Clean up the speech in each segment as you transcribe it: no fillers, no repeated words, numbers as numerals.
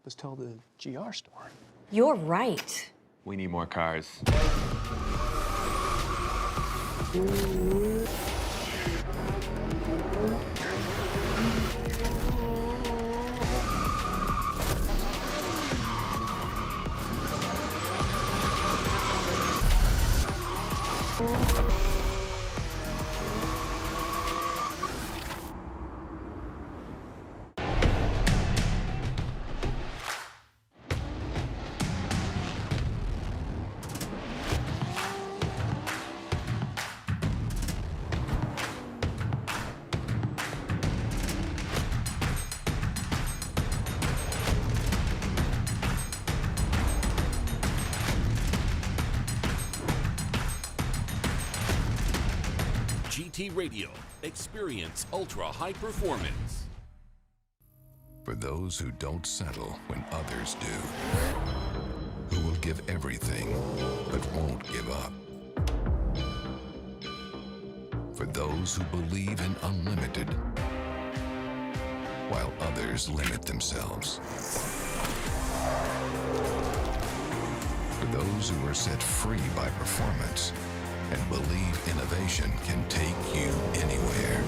help us tell the GR story. You're right. We need more cars. GT Radio. Experience ultra high performance. For those who don't settle when others do, who will give everything but won't give up. For those who believe in unlimited while others limit themselves. For those who are set free by performance and believe innovation can take you anywhere.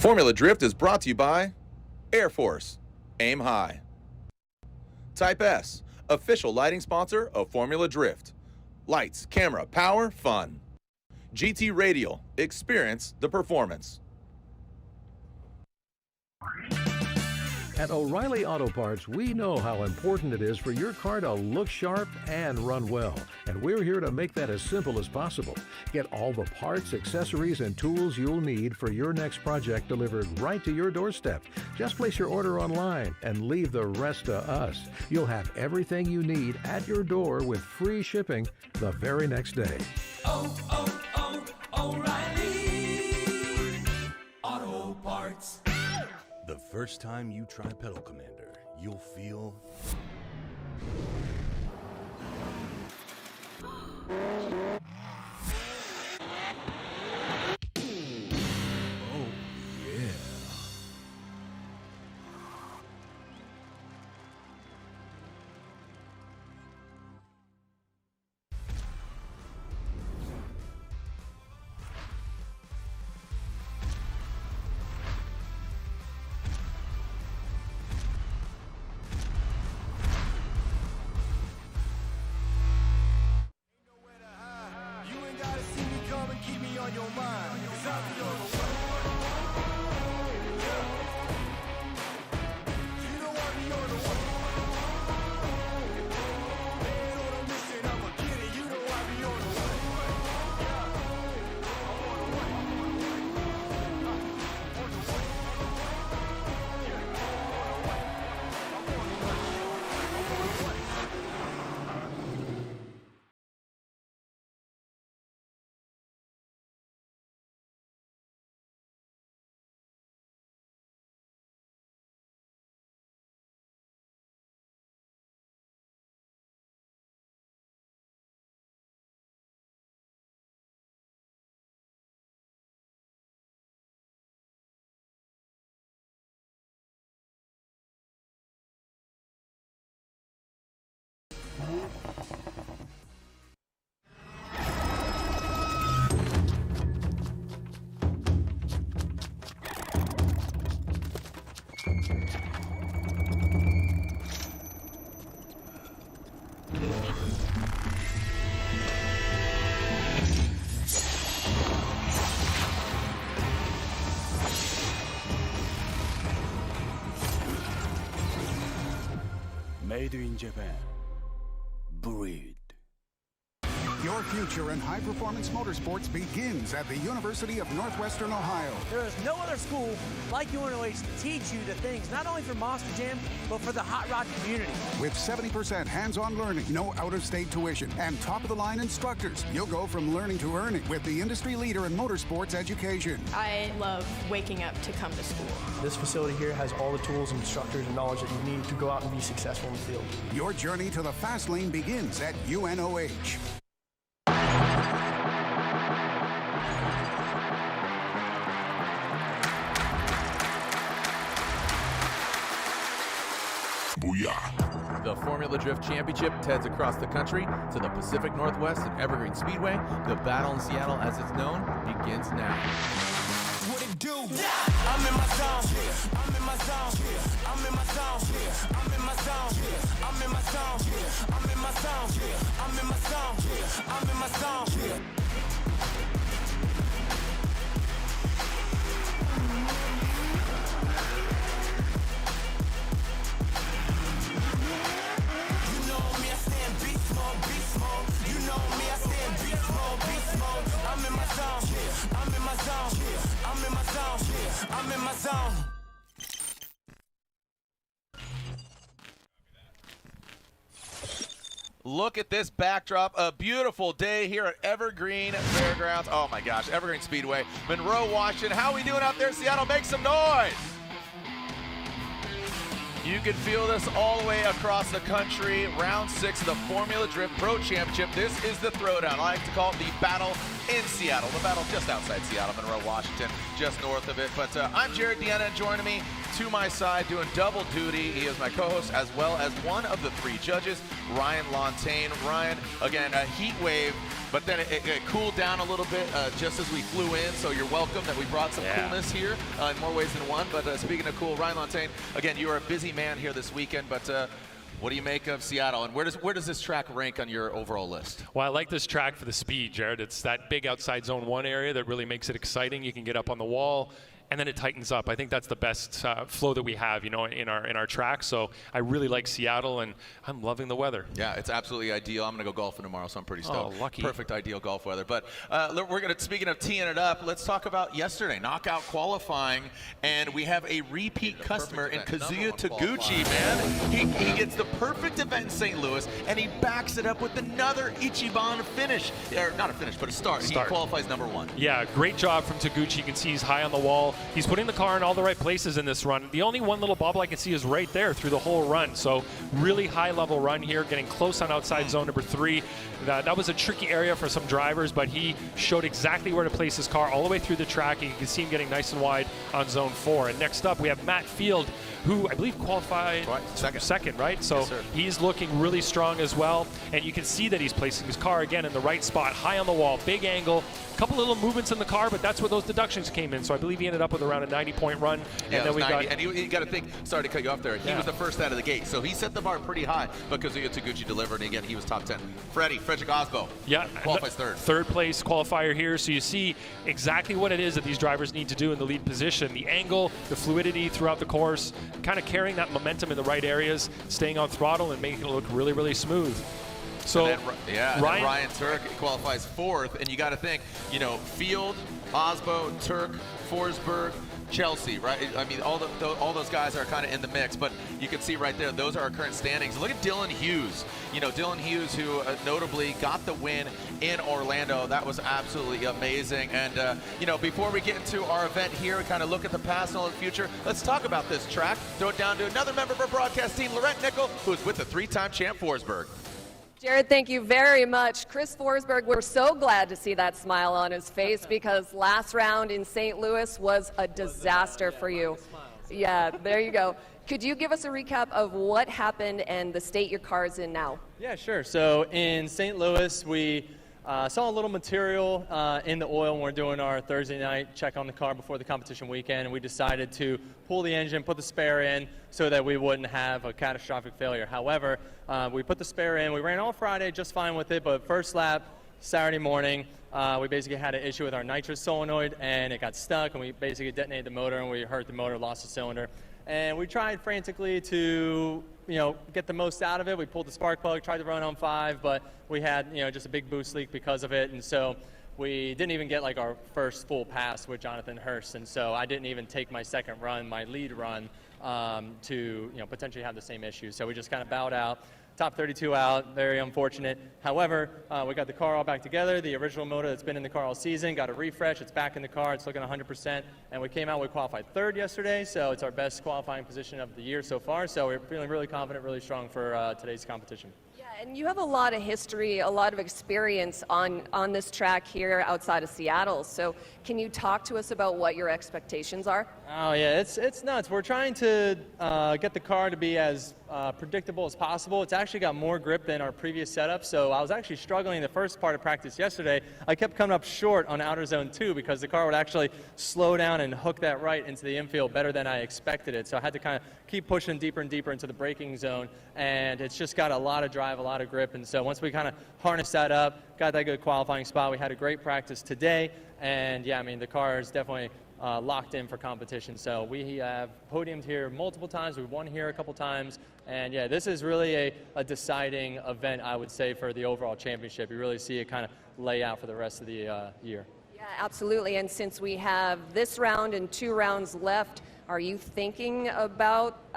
Formula Drift is brought to you by Air Force, Aim High. Type S, official lighting sponsor of Formula Drift. Lights, camera, power, fun. GT Radial, experience the performance. At O'Reilly Auto Parts, we know how important it is for your car to look sharp and run well. And we're here to make that as simple as possible. Get all the parts, accessories, and tools you'll need for your next project delivered right to your doorstep. Just place your order online and leave the rest to us. You'll have everything you need at your door with free shipping the very next day. O'Reilly Auto Parts. The first time you try Pedal Commander, you'll feel Made in Japan. Breed. Your future in high-performance motorsports begins at the University of Northwestern Ohio. There is no other school like UNOH to teach you the things, not only for Monster Jam, but for the hot rod community. With 70% hands-on learning, no out-of-state tuition, and top-of-the-line instructors, you'll go from learning to earning with the industry leader in motorsports education. I love waking up to come to school. This facility here has all the tools and instructors and knowledge that you need to go out and be successful in the field. Your journey to the fast lane begins at UNOH. Booyah. The Formula Drift Championship heads across the country to the Pacific Northwest at Evergreen Speedway. The battle in Seattle, as it's known, begins now. What it do? I'm in my zone. I'm in my zone. I'm in my zone. I'm in my zone. I'm in my zone. I'm in my zone. I'm in my zone. I'm in my zone. I'm in my zone. Look at this backdrop. A beautiful day here at Evergreen Fairgrounds. Oh my gosh, Evergreen Speedway, Monroe, Washington. How are we doing out there, Seattle? Make some noise. You can feel this all the way across the country. Round 6 of the Formula Drift Pro Championship. This is the throwdown. I like to call it the battle in Seattle. The battle just outside Seattle, Monroe, Washington, just north of it. But I'm Jared Deanna, and joining me to my side, doing double duty, he is my co-host as well as one of the 3 judges, Ryan Lontaine. Ryan, again, a heat wave, but then it cooled down a little bit just as we flew in, so you're welcome that we brought some coolness here in more ways than one. But speaking of cool, Ryan Lontaine, again, you are a busy man here this weekend, but what do you make of Seattle, and where does this track rank on your overall list? Well, I like this track for the speed, Jared. It's that big outside zone 1 area that really makes it exciting. You can get up on the wall, and then it tightens up. I think that's the best flow that we have, in our track. So I really like Seattle, and I'm loving the weather. Yeah, it's absolutely ideal. I'm going to go golfing tomorrow, so I'm pretty stoked. Oh, lucky. Perfect, ideal golf weather. But we're going to, speaking of teeing it up, let's talk about yesterday, knockout qualifying, and we have a repeat customer in Kazuya Taguchi, man. He gets the perfect event in St. Louis, and he backs it up with another Ichiban finish. Or not a finish, but a start. He qualifies number 1. Yeah, great job from Taguchi. You can see he's high on the wall. He's putting the car in all the right places in this run. The only one little bobble I can see is right there through the whole run. So really high level run here, getting close on outside zone number 3. That was a tricky area for some drivers, but he showed exactly where to place his car all the way through the track. And you can see him getting nice and wide on zone 4. And next up, we have Matt Field, who I believe qualified second, right? So yes, he's looking really strong as well. And you can see that he's placing his car again in the right spot, high on the wall, big angle, a couple little movements in the car, but that's where those deductions came in. So I believe he ended up with around a 90-point run. Yeah, and then we 90, got. and you got to think. Sorry to cut you off there. He was the first out of the gate, so he set the bar pretty high. But Kazuya Taguchi delivered, and again, he was top 10. Frederick Osbo. Yeah, qualifies 3rd. 3rd place qualifier here. So you see exactly what it is that these drivers need to do in the lead position. The angle, the fluidity throughout the course, kind of carrying that momentum in the right areas, staying on throttle and making it look really, really smooth. So and then Ryan Turk qualifies 4th, and you got to think, Field, Osbo, Turk, Forsberg, Chelsea, right? I mean, all those guys are kind of in the mix, but you can see right there, those are our current standings. Look at Dylan Hughes. Dylan Hughes, who notably got the win in Orlando. That was absolutely amazing. And, before we get into our event here and kind of look at the past and all the future, let's talk about this track. Throw it down to another member of our broadcast team, Laurent Nickel, who's with the 3-time champ Forsberg. Jared, thank you very much. Chris Forsberg, we're so glad to see that smile on his face because last round in St. Louis was a disaster for you. Yeah, there you go. Could you give us a recap of what happened and the state your car's in now? Yeah, sure. So in St. Louis, we saw a little material in the oil when we're doing our Thursday night check on the car before the competition weekend, and we decided to pull the engine, put the spare in so that we wouldn't have a catastrophic failure. However, we put the spare in. We ran all Friday just fine with it, but first lap, Saturday morning, we basically had an issue with our nitrous solenoid, and it got stuck, and we basically detonated the motor, and we hurt the motor, lost the cylinder. And we tried frantically to get the most out of it. We pulled the spark plug, tried to run on 5, but we had, just a big boost leak because of it. And so we didn't even get like our first full pass with Jonathan Hurst. And so I didn't even take my second run, my lead run, to potentially have the same issue. So we just kind of bowed out. Top 32 out, very unfortunate. However, we got the car all back together. The original motor that's been in the car all season got a refresh. It's back in the car. It's looking 100%. And we came out, we qualified 3rd yesterday, so it's our best qualifying position of the year so far. So we're feeling really confident, really strong for today's competition. Yeah, and you have a lot of history, a lot of experience on this track here outside of Seattle. So can you talk to us about what your expectations are? Oh yeah, it's nuts. We're trying to get the car to be as predictable as possible. It's actually got more grip than our previous setup, so I was actually struggling the first part of practice yesterday. I kept coming up short on outer zone 2 because the car would actually slow down and hook that right into the infield better than I expected it. So I had to kind of keep pushing deeper and deeper into the braking zone, and it's just got a lot of drive, a lot of grip. And so once we kind of harnessed that up, got that good qualifying spot, we had a great practice today, and yeah, I mean, the car is definitely locked in for competition. So we have podiumed here multiple times. We've won here a couple times. And yeah, this is really a deciding event, I would say, for the overall championship. You really see it kind of lay out for the rest of the year. Yeah, absolutely. And since we have this round and 2 rounds left, are you thinking about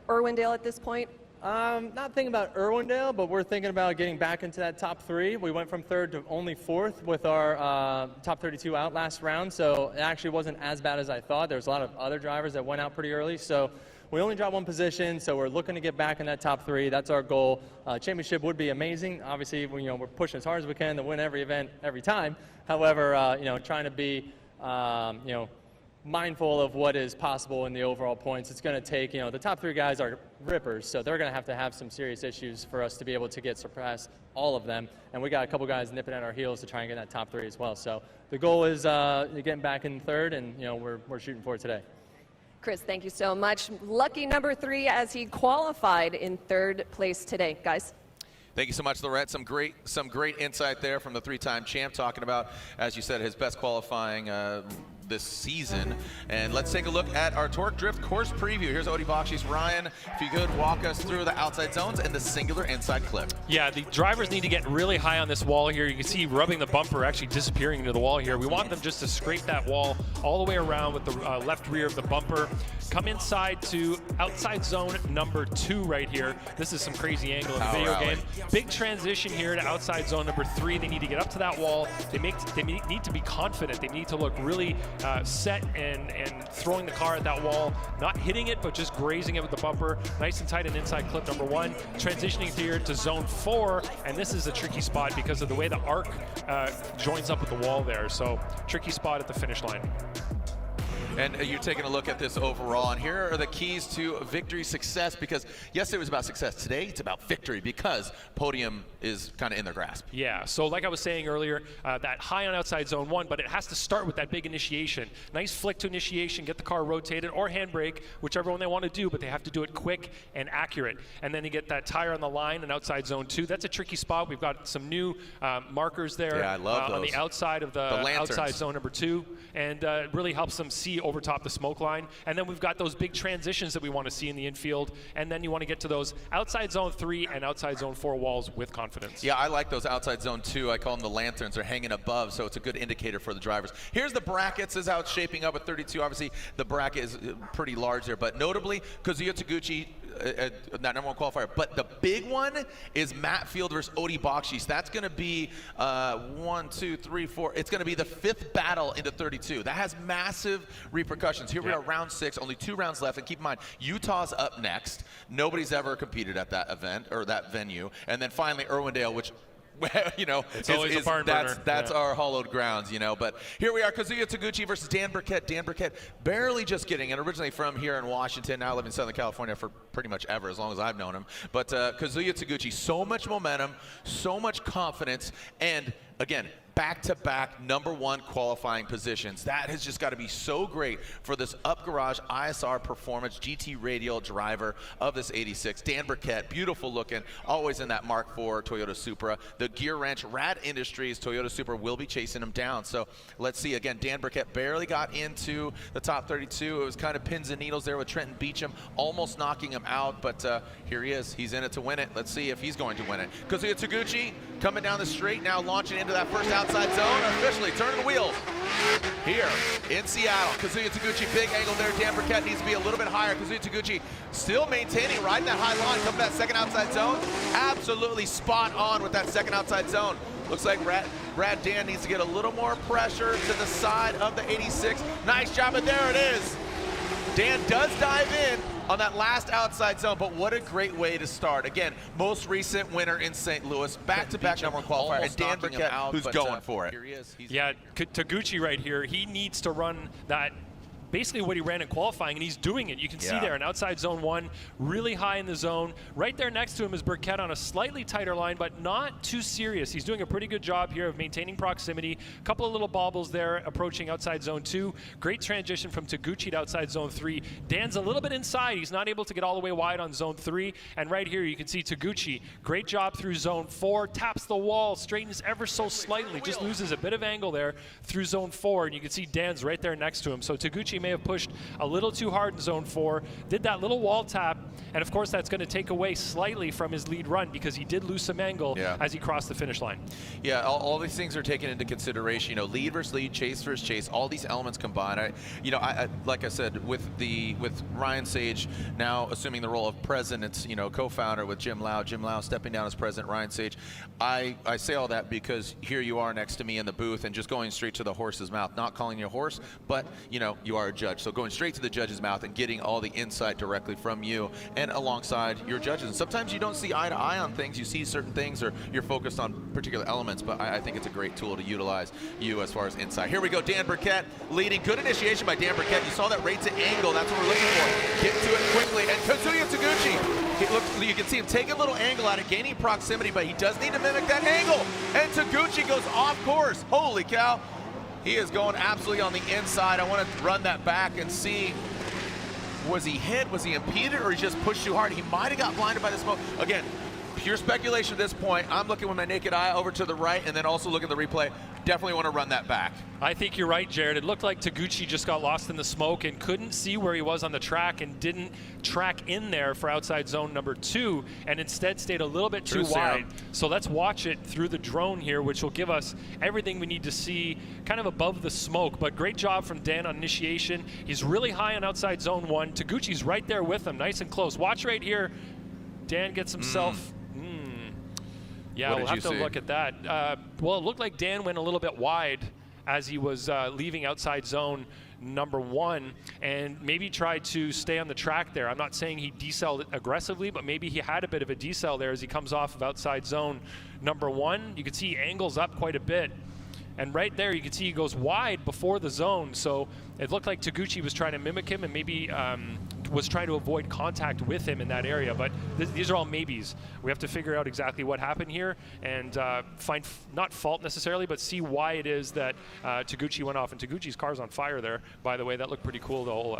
Irwindale at this point? Not thinking about Irwindale, but we're thinking about getting back into that top 3. We went from 3rd to only 4th with our top 32 out last round, so it actually wasn't as bad as I thought. There's a lot of other drivers that went out pretty early, so we only dropped 1 position, so we're looking to get back in that top 3. That's our goal. Championship would be amazing. Obviously, we're pushing as hard as we can to win every event every time. However, trying to be, mindful of what is possible in the overall points. It's going to take, the top 3 guys are rippers, so they're going to have some serious issues for us to be able to surpass all of them. And we got a couple guys nipping at our heels to try and get that top 3 as well. So the goal is getting back in 3rd, and we're shooting for it today. Chris, thank you so much. Lucky number 3 as he qualified in 3rd place today, guys. Thank you so much, Lorette. Some great insight there from the 3-time champ, talking about, as you said, his best qualifying this season. And let's take a look at our Torque Drift course preview. Here's Odi Bakshi's. Ryan, if you could walk us through the outside zones and the singular inside clip. Yeah, the drivers need to get really high on this wall here. You can see rubbing the bumper actually disappearing into the wall here. We want them just to scrape that wall all the way around with the left rear of the bumper. Come inside to outside zone number 2 right here. This is some crazy angle in the video game. Big transition here to outside zone number 3. They need to get up to that wall. They need to be confident. They need to look really set and throwing the car at that wall, not hitting it, but just grazing it with the bumper. Nice and tight and inside clip number 1. Transitioning here to zone 4, and this is a tricky spot because of the way the arc joins up with the wall there. So tricky spot at the finish line. And you're taking a look at this overall, and here are the keys to victory success, because yesterday was about success. Today, it's about victory because podium is kind of in their grasp. Yeah, so like I was saying earlier, that high on outside zone 1, but it has to start with that big initiation. Nice flick to initiation, get the car rotated, or handbrake, whichever one they want to do, but they have to do it quick and accurate. And then you get that tire on the line and outside zone 2. That's a tricky spot. We've got some new markers there. Yeah, I love those. On the outside of the outside zone number 2, and it really helps them see over top the smoke line. And then we've got those big transitions that we want to see in the infield, and then you want to get to those outside zone 3 and outside zone 4 walls with confidence. Yeah, I like those outside zone 2. I call them the lanterns. They're hanging above, so it's a good indicator for the drivers. Here's the brackets. This is how it's shaping up at 32. Obviously, the bracket is pretty large there, but notably, Kazuya Taguchi, that number 1 qualifier. But the big one is Matt Field versus Odi Bakshi. That's going to be 1, 2, 3, 4. It's going to be the 5th battle into 32. That has massive repercussions. Here we are, round 6, only 2 rounds left. And keep in mind, Utah's up next. Nobody's ever competed at that event or that venue. And then finally, Irwindale, which it's always a barn burner. That's our hallowed grounds, But here we are, Kazuya Taguchi versus Dan Burkett. Dan Burkett barely just getting, and originally from here in Washington, now live in Southern California for pretty much ever, as long as I've known him. But Kazuya Taguchi, so much momentum, so much confidence, and again, back-to-back #1 qualifying positions. That has just got to be so great for this Up Garage ISR Performance GT Radial driver of this 86. Dan Burkett, beautiful looking, always in that Mark IV Toyota Supra. The gear wrench, Rad Industries Toyota Supra will be chasing him down. So let's see, again, Dan Burkett barely got into the top 32. It was kind of pins and needles there with Trenton Beecham, almost knocking him out, but here he is. He's in it to win it. Let's see if he's going to win it. Kazuya Taguchi coming down the straight now, launching into that first outside zone, officially turning the wheels here in Seattle. Kazuya Taguchi, big angle there. Dan Burkett needs to be a little bit higher. Kazuya Taguchi still maintaining, riding that high line, coming to that second outside zone. Absolutely spot on with that second outside zone. Looks like Brad Dan needs to get a little more pressure to the side of the 86. Nice job, and there it is. Dan does dive in on that last outside zone, but what a great way to start. Again, most recent winner in St. Louis, back-to-back #1 qualifier, and Dan Burkett who's going for it. Here he is. Yeah, Taguchi right here, he needs to run that basically what he ran in qualifying, and he's doing it. You can see there an outside zone 1, really high in the zone. Right there next to him is Burkett on a slightly tighter line, but not too serious. He's doing a pretty good job here of maintaining proximity. A couple of little bobbles there approaching outside zone 2. Great transition from Taguchi to outside zone 3. Dan's a little bit inside. He's not able to get all the way wide on zone 3. And right here you can see Taguchi, great job through zone 4, taps the wall, straightens ever so slightly, just loses a bit of angle there through zone 4. And you can see Dan's right there next to him. So Taguchi may have pushed a little too hard in zone 4, did that little wall tap, and of course that's going to take away slightly from his lead run because he did lose some angle as he crossed the finish line. Yeah, all these things are taken into consideration. You know, lead versus lead, chase versus chase, all these elements combined. Like I said, with Ryan Sage now assuming the role of president, co-founder with Jim Lau stepping down as president, Ryan Sage. I say all that because here you are next to me in the booth and just going straight to the horse's mouth, not calling you a horse, but you are a judge. So going straight to the judge's mouth and getting all the insight directly from you and alongside your judges. And sometimes you don't see eye to eye on things. You see certain things or you're focused on particular elements, but I think it's a great tool to utilize you as far as insight. Here we go, Dan Burkett leading. Good initiation by Dan Burkett. You saw that right to angle. That's what we're looking for. Get to it quickly. And Kazuya Taguchi, you can see him take a little angle out of gaining proximity, but he does need to mimic that angle. And Taguchi goes off course. Holy cow. He is going absolutely on the inside. I want to run that back and see, was he hit, was he impeded, or he just pushed too hard? He might have got blinded by the smoke. Again, pure speculation at this point. I'm looking with my naked eye over to the right and then also look at the replay. Definitely want to run that back. I think you're right, Jared. It looked like Taguchi just got lost in the smoke and couldn't see where he was on the track and didn't track in there for outside zone number 2 and instead stayed a little bit too wide. So let's watch it through the drone here, which will give us everything we need to see kind of above the smoke. But great job from Dan on initiation. He's really high on outside zone 1. Taguchi's right there with him, nice and close. Watch right here. Dan gets himself... Yeah, we'll have to look at that. Well, it looked like Dan went a little bit wide as he was leaving outside zone number 1 and maybe tried to stay on the track there. I'm not saying he decelled aggressively, but maybe he had a bit of a decel there as he comes off of outside zone number 1. You can see he angles up quite a bit. And right there, you can see he goes wide before the zone. So it looked like Taguchi was trying to mimic him and maybe was trying to avoid contact with him in that area. But these are all maybes. We have to figure out exactly what happened here and find, not fault necessarily, but see why it is that Taguchi went off. And Taguchi's car's on fire there, by the way. That looked pretty cool. The whole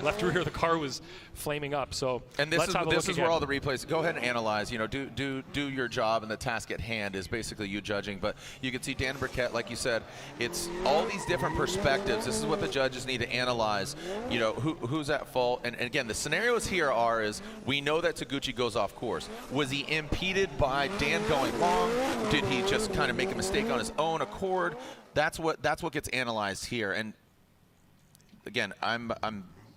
left rear of the car was flaming up. So and this is where all the replays, go ahead and analyze. Do your job, and the task at hand is basically you judging. But you can see Dan Burkett, like you said, it's all these different perspectives. This is what the judges need to analyze. Who's at fault. And again, the scenarios here is we know that Taguchi goes off course. Was he impeded by Dan going long? Did he just kind of make a mistake on his own accord? That's what gets analyzed here. And again, I'm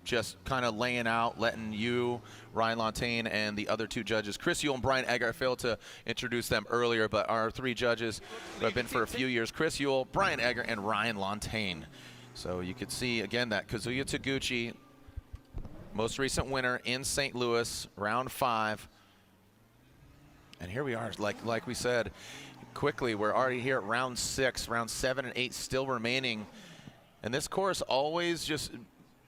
just kind of laying out, letting you, Ryan Lantain, and the other 2 judges, Chris Yule and Brian Egger. I failed to introduce them earlier, but our 3 judges who have been for a few years, Chris Yule, Brian Egger, and Ryan Lantain. So you could see, again, that Kazuya Taguchi, most recent winner in St. Louis, round 5. And here we are, like we said, quickly, we're already here at round 6, round 7 and 8 still remaining. And this course always just,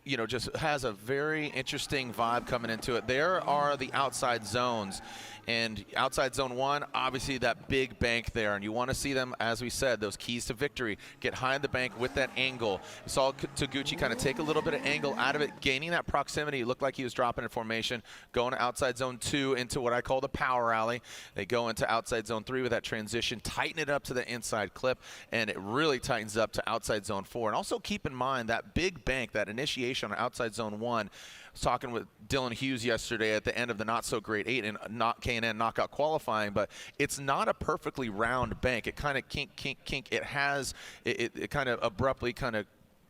you know, just has a very interesting vibe coming into it. There are the outside zones. And outside zone 1, obviously that big bank there, and you want to see them, as we said, those keys to victory, get high in the bank with that angle. You saw Taguchi kind of take a little bit of angle out of it, gaining that proximity. It looked like he was dropping in formation, going to outside zone 2 into what I call the power alley. They go into outside zone 3 with that transition, tighten it up to the inside clip, and it really tightens up to outside zone 4. And also keep in mind that big bank, that initiation on outside zone 1, was talking with Dylan Hughes yesterday at the end of the Not So Great 8 and K&N knockout qualifying, but it's not a perfectly round bank. It kind of kink. It has, it kind of abruptly kind of,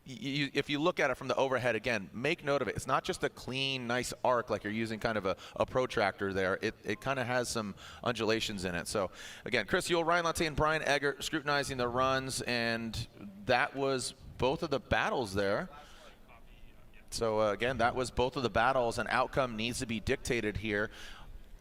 if you look at it from the overhead, again, make note of it. It's not just a clean, nice arc like you're using kind of a protractor there. It kind of has some undulations in it. So, again, Chris Yule, Ryan Lantain, and Brian Eggert scrutinizing the runs, and that was both of the battles there. So, again, that was both of the battles. An outcome needs to be dictated here.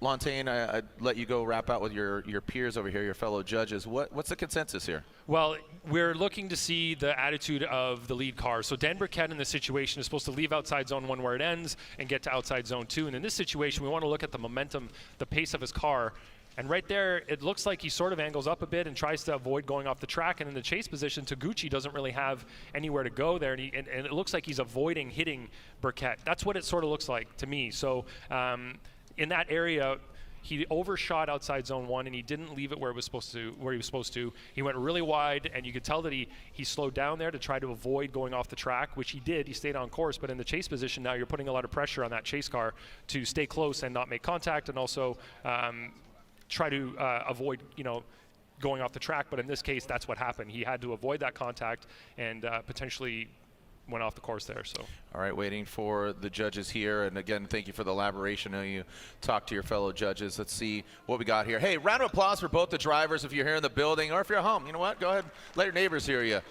Lantain, I'd let you go wrap out with your peers over here, your fellow judges. What's the consensus here? Well, we're looking to see the attitude of the lead car. So Dan Burkett in this situation is supposed to leave outside zone 1 where it ends and get to outside zone 2. And in this situation, we want to look at the momentum, the pace of his car. And right there, it looks like he sort of angles up a bit and tries to avoid going off the track. And in the chase position, Taguchi doesn't really have anywhere to go there. And it looks like he's avoiding hitting Burkett. That's what it sort of looks like to me. So in that area, he overshot outside zone 1 and he didn't leave it where he was supposed to. He went really wide, and you could tell that he slowed down there to try to avoid going off the track, which he did. He stayed on course, but in the chase position now, you're putting a lot of pressure on that chase car to stay close and not make contact, and also try to avoid, going off the track. But in this case, that's what happened. He had to avoid that contact and potentially went off the course there. So. All right, waiting for the judges here. And again, thank you for the elaboration. I know you talked to your fellow judges. Let's see what we got here. Hey, round of applause for both the drivers if you're here in the building, or if you're at home. You know what? Go ahead, let your neighbors hear you.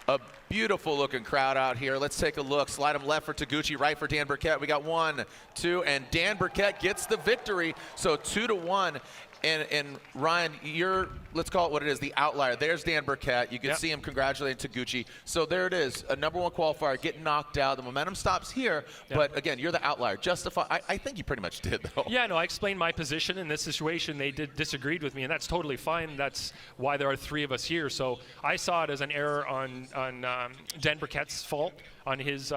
A beautiful looking crowd out here. Let's take a look. Slide them left for Taguchi, right for Dan Burkett. We got 1, 2, and Dan Burkett gets the victory. So 2-1. And Ryan, you're, let's call it what it is, the outlier. There's Dan Burkett. You can see him congratulating Taguchi. So there it is, a #1 qualifier, getting knocked out. The momentum stops here, but again, you're the outlier. Justify, I think you pretty much did, though. Yeah, no, I explained my position in this situation. They disagreed with me, and that's totally fine. That's why there are 3 of us here. So I saw it as an error on Dan Burkett's fault on his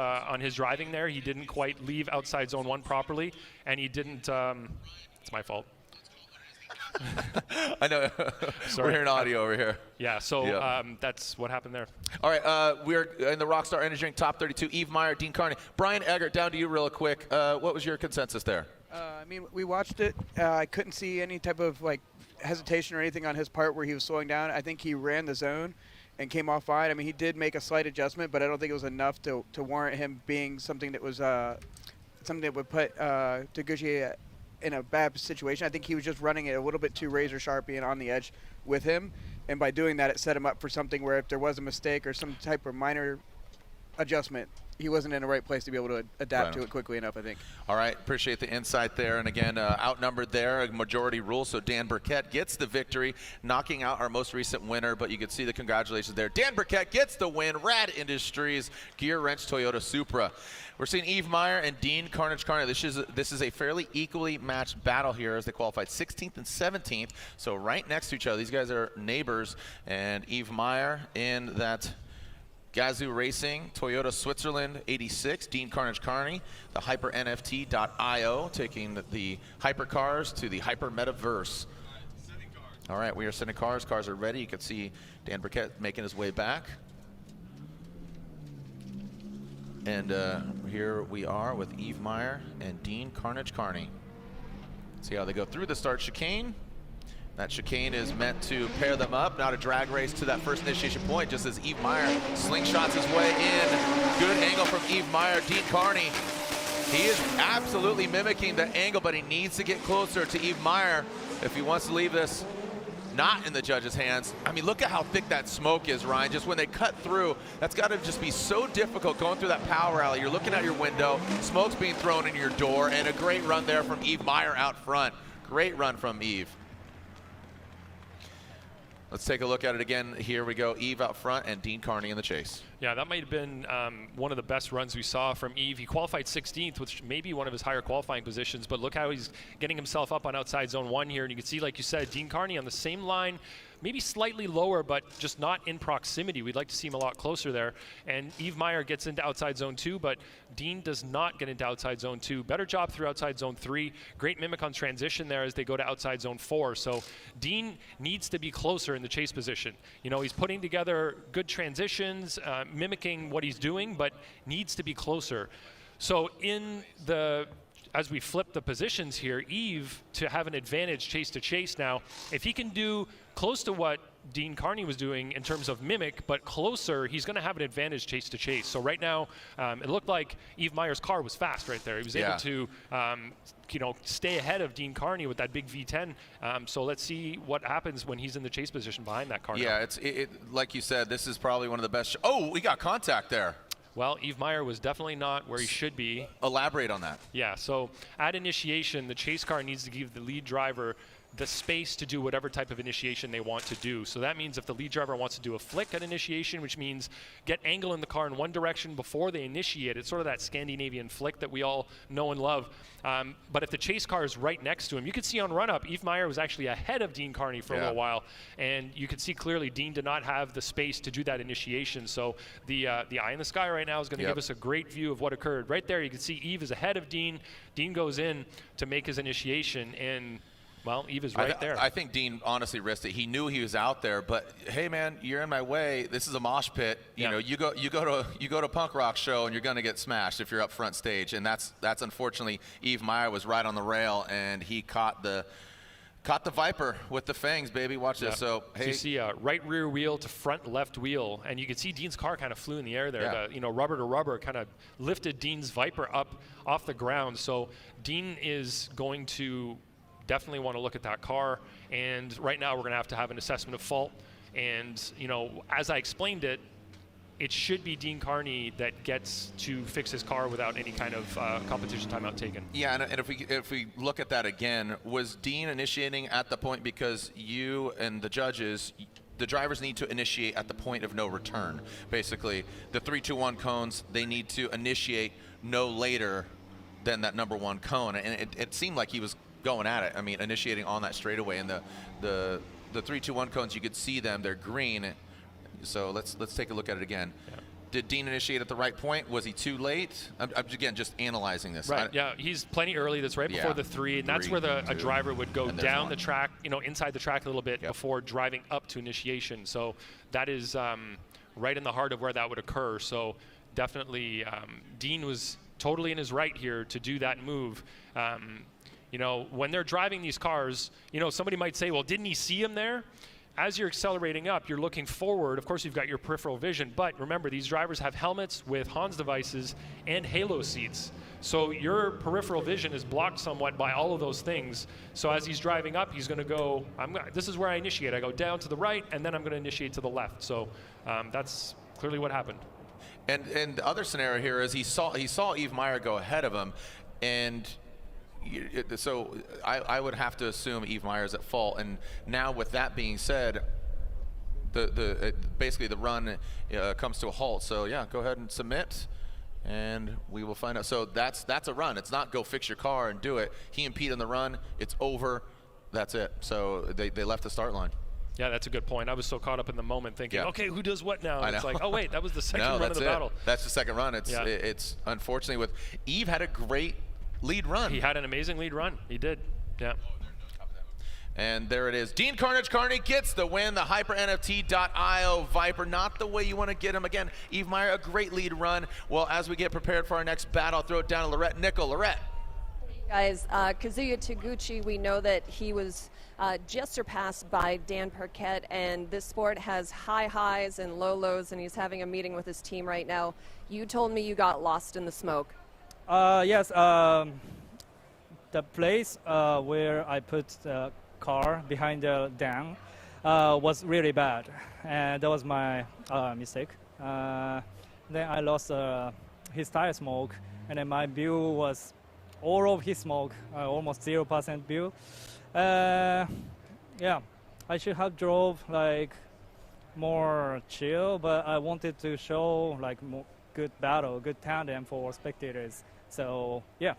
driving there. He didn't quite leave outside zone 1 properly, and he didn't, it's my fault. I know. We're hearing audio over here. Yeah, so that's what happened there. All right, we're in the Rockstar Energy Drink Top 32. Eve Meyer, Dean Carney. Brian Eggert, down to you real quick. What was your consensus there? I mean, we watched it. I couldn't see any type of hesitation or anything on his part where he was slowing down. I think he ran the zone and came off fine. I mean, he did make a slight adjustment, but I don't think it was enough to warrant him being something that was something that would put Taguchi in a bad situation. I think he was just running it a little bit too razor sharp and on the edge with him, and by doing that, it set him up for something where if there was a mistake or some type of minor adjustment, he wasn't in the right place to be able to adapt to it quickly enough, I think. All right, appreciate the insight there. And again, outnumbered there, a majority rule, so Dan Burkett gets the victory, knocking out our most recent winner, but you can see the congratulations there. Dan Burkett gets the win, Rad Industries, Gear Wrench Toyota Supra. We're seeing Eve Meyer and Dean Carnage Carney. This is a fairly equally matched battle here as they qualified 16th and 17th, so right next to each other. These guys are neighbors, and Eve Meyer in that Gazoo Racing, Toyota Switzerland 86, Dean Carnage Carney, the HyperNFT.io, taking the hypercars to the hyper metaverse. All right, we are sending cars. Cars are ready. You can see Dan Burkett making his way back. And here we are with Eve Meyer and Dean Carnage Carney. See how they go through the start chicane. That chicane is meant to pair them up, not a drag race to that first initiation point, just as Eve Meyer slingshots his way in. Good angle from Eve Meyer. Dean Carney, he is absolutely mimicking the angle, but he needs to get closer to Eve Meyer if he wants to leave this not in the judges' hands. I mean, look at how thick that smoke is, Ryan. Just when they cut through, that's got to just be so difficult going through that power alley. You're looking out your window, smoke's being thrown in your door, and a great run there from Eve Meyer out front. Great run from Eve. Let's take a look at it again. Here we go. Eve out front and Dean Carney in the chase. Yeah, that might have been one of the best runs we saw from Eve. He qualified 16th, which may be one of his higher qualifying positions, but look how he's getting himself up on outside zone 1 here. And you can see, like you said, Dean Carney on the same line, maybe slightly lower, but just not in proximity. We'd like to see him a lot closer there. And Yves Meyer gets into outside zone 2, but Dean does not get into outside zone 2. Better job through outside zone 3. Great mimic on transition there as they go to outside zone 4. So Dean needs to be closer in the chase position. You know, he's putting together good transitions, mimicking what he's doing, but needs to be closer. So as we flip the positions here, Eve to have an advantage chase to chase now. If he can do close to what Dean Carney was doing in terms of mimic, but closer, he's going to have an advantage chase to chase. So right now, it looked like Yves Meyer's car was fast right there. He was able to, stay ahead of Dean Carney with that big V10. So let's see what happens when he's in the chase position behind that car. Yeah, like you said, this is probably one of the best. Oh, we got contact there. Well, Yves Meyer was definitely not where he should be. Elaborate on that. Yeah, so at initiation, the chase car needs to give the lead driver the space to do whatever type of initiation they want to do. So that means if the lead driver wants to do a flick at initiation, which means get angle in the car in one direction before they initiate, it's sort of that Scandinavian flick that we all know and love. But if the chase car is right next to him, you can see on run-up, Yves Meyer was actually ahead of Dean Carney for a little while, and you can see clearly Dean did not have the space to do that initiation. So the eye in the sky right now is going to give us a great view of what occurred. Right there, you can see Eve is ahead of Dean. Dean goes in to make his initiation, and well, Eve is right there. I think Dean honestly risked it. He knew he was out there, but hey, man, you're in my way. This is a mosh pit. You know, you go to punk rock show and you're gonna get smashed if you're up front stage. And that's unfortunately, Yves Meyer was right on the rail and he caught the Viper with the fangs, baby. Watch this. So hey, you see right rear wheel to front left wheel, and you can see Dean's car kind of flew in the air there. The, rubber to rubber kind of lifted Dean's Viper up off the ground. So Dean is going to definitely want to look at that car, and right now we're going to have an assessment of fault. And as I explained it, it should be Dean Carney that gets to fix his car without any kind of competition timeout taken. Yeah, and if we look at that again, was Dean initiating at the point because you and the judges, the drivers need to initiate at the point of no return. Basically, the 3-2-1 cones, they need to initiate no later than that number 1 cone, and it seemed like he was going at it. I mean, initiating on that straightaway, and the 3-2-1 cones, you could see them, they're green. So let's take a look at it again. Did Dean initiate at the right point? Was he too late? I'm again just analyzing this. Right. Yeah, he's plenty early. That's right before the 3, and that's where a driver would go down the track, inside the track a little bit before driving up to initiation. So that is right in the heart of where that would occur. So definitely, Dean was totally in his right here to do that move. When they're driving these cars, somebody might say, well, didn't he see him there? As you're accelerating up, you're looking forward. Of course, you've got your peripheral vision, but remember, these drivers have helmets with Hans devices and halo seats. So your peripheral vision is blocked somewhat by all of those things. So as he's driving up, he's going to go, this is where I initiate. I go down to the right, and then I'm going to initiate to the left. So that's clearly what happened. And the other scenario here is he saw Yves Meyer go ahead of him, and so I would have to assume Yves Meyer is at fault. And now with that being said, basically the run comes to a halt. So yeah, go ahead and submit, and we will find out. So that's a run. It's not go fix your car and do it. He impeded on the run. It's over. That's it. So they left the start line. Yeah, that's a good point. I was so caught up in the moment thinking, okay, who does what now? And it's like, oh wait, that was the second run of the battle. That's the second run. It's unfortunately with Eve had a great lead run. He had an amazing lead run. He did. Yeah. And there it is. Dean Carney gets the win. The HyperNFT.io Viper, not the way you want to get him. Again, Yves Meyer, a great lead run. Well, as we get prepared for our next battle, I'll throw it down to Lorette Nickel. Lorette. Guys, Kazuya Taguchi, we know that he was just surpassed by Dan Perquet, and this sport has high highs and low lows, and he's having a meeting with his team right now. You told me you got lost in the smoke. Yes, the place where I put the car behind the Dan was really bad, and that was my mistake. Then I lost his tire smoke, and then my view was all of his smoke, almost 0% view. Yeah, I should have drove like more chill, but I wanted to show like more good battle, good tandem for spectators. So yeah.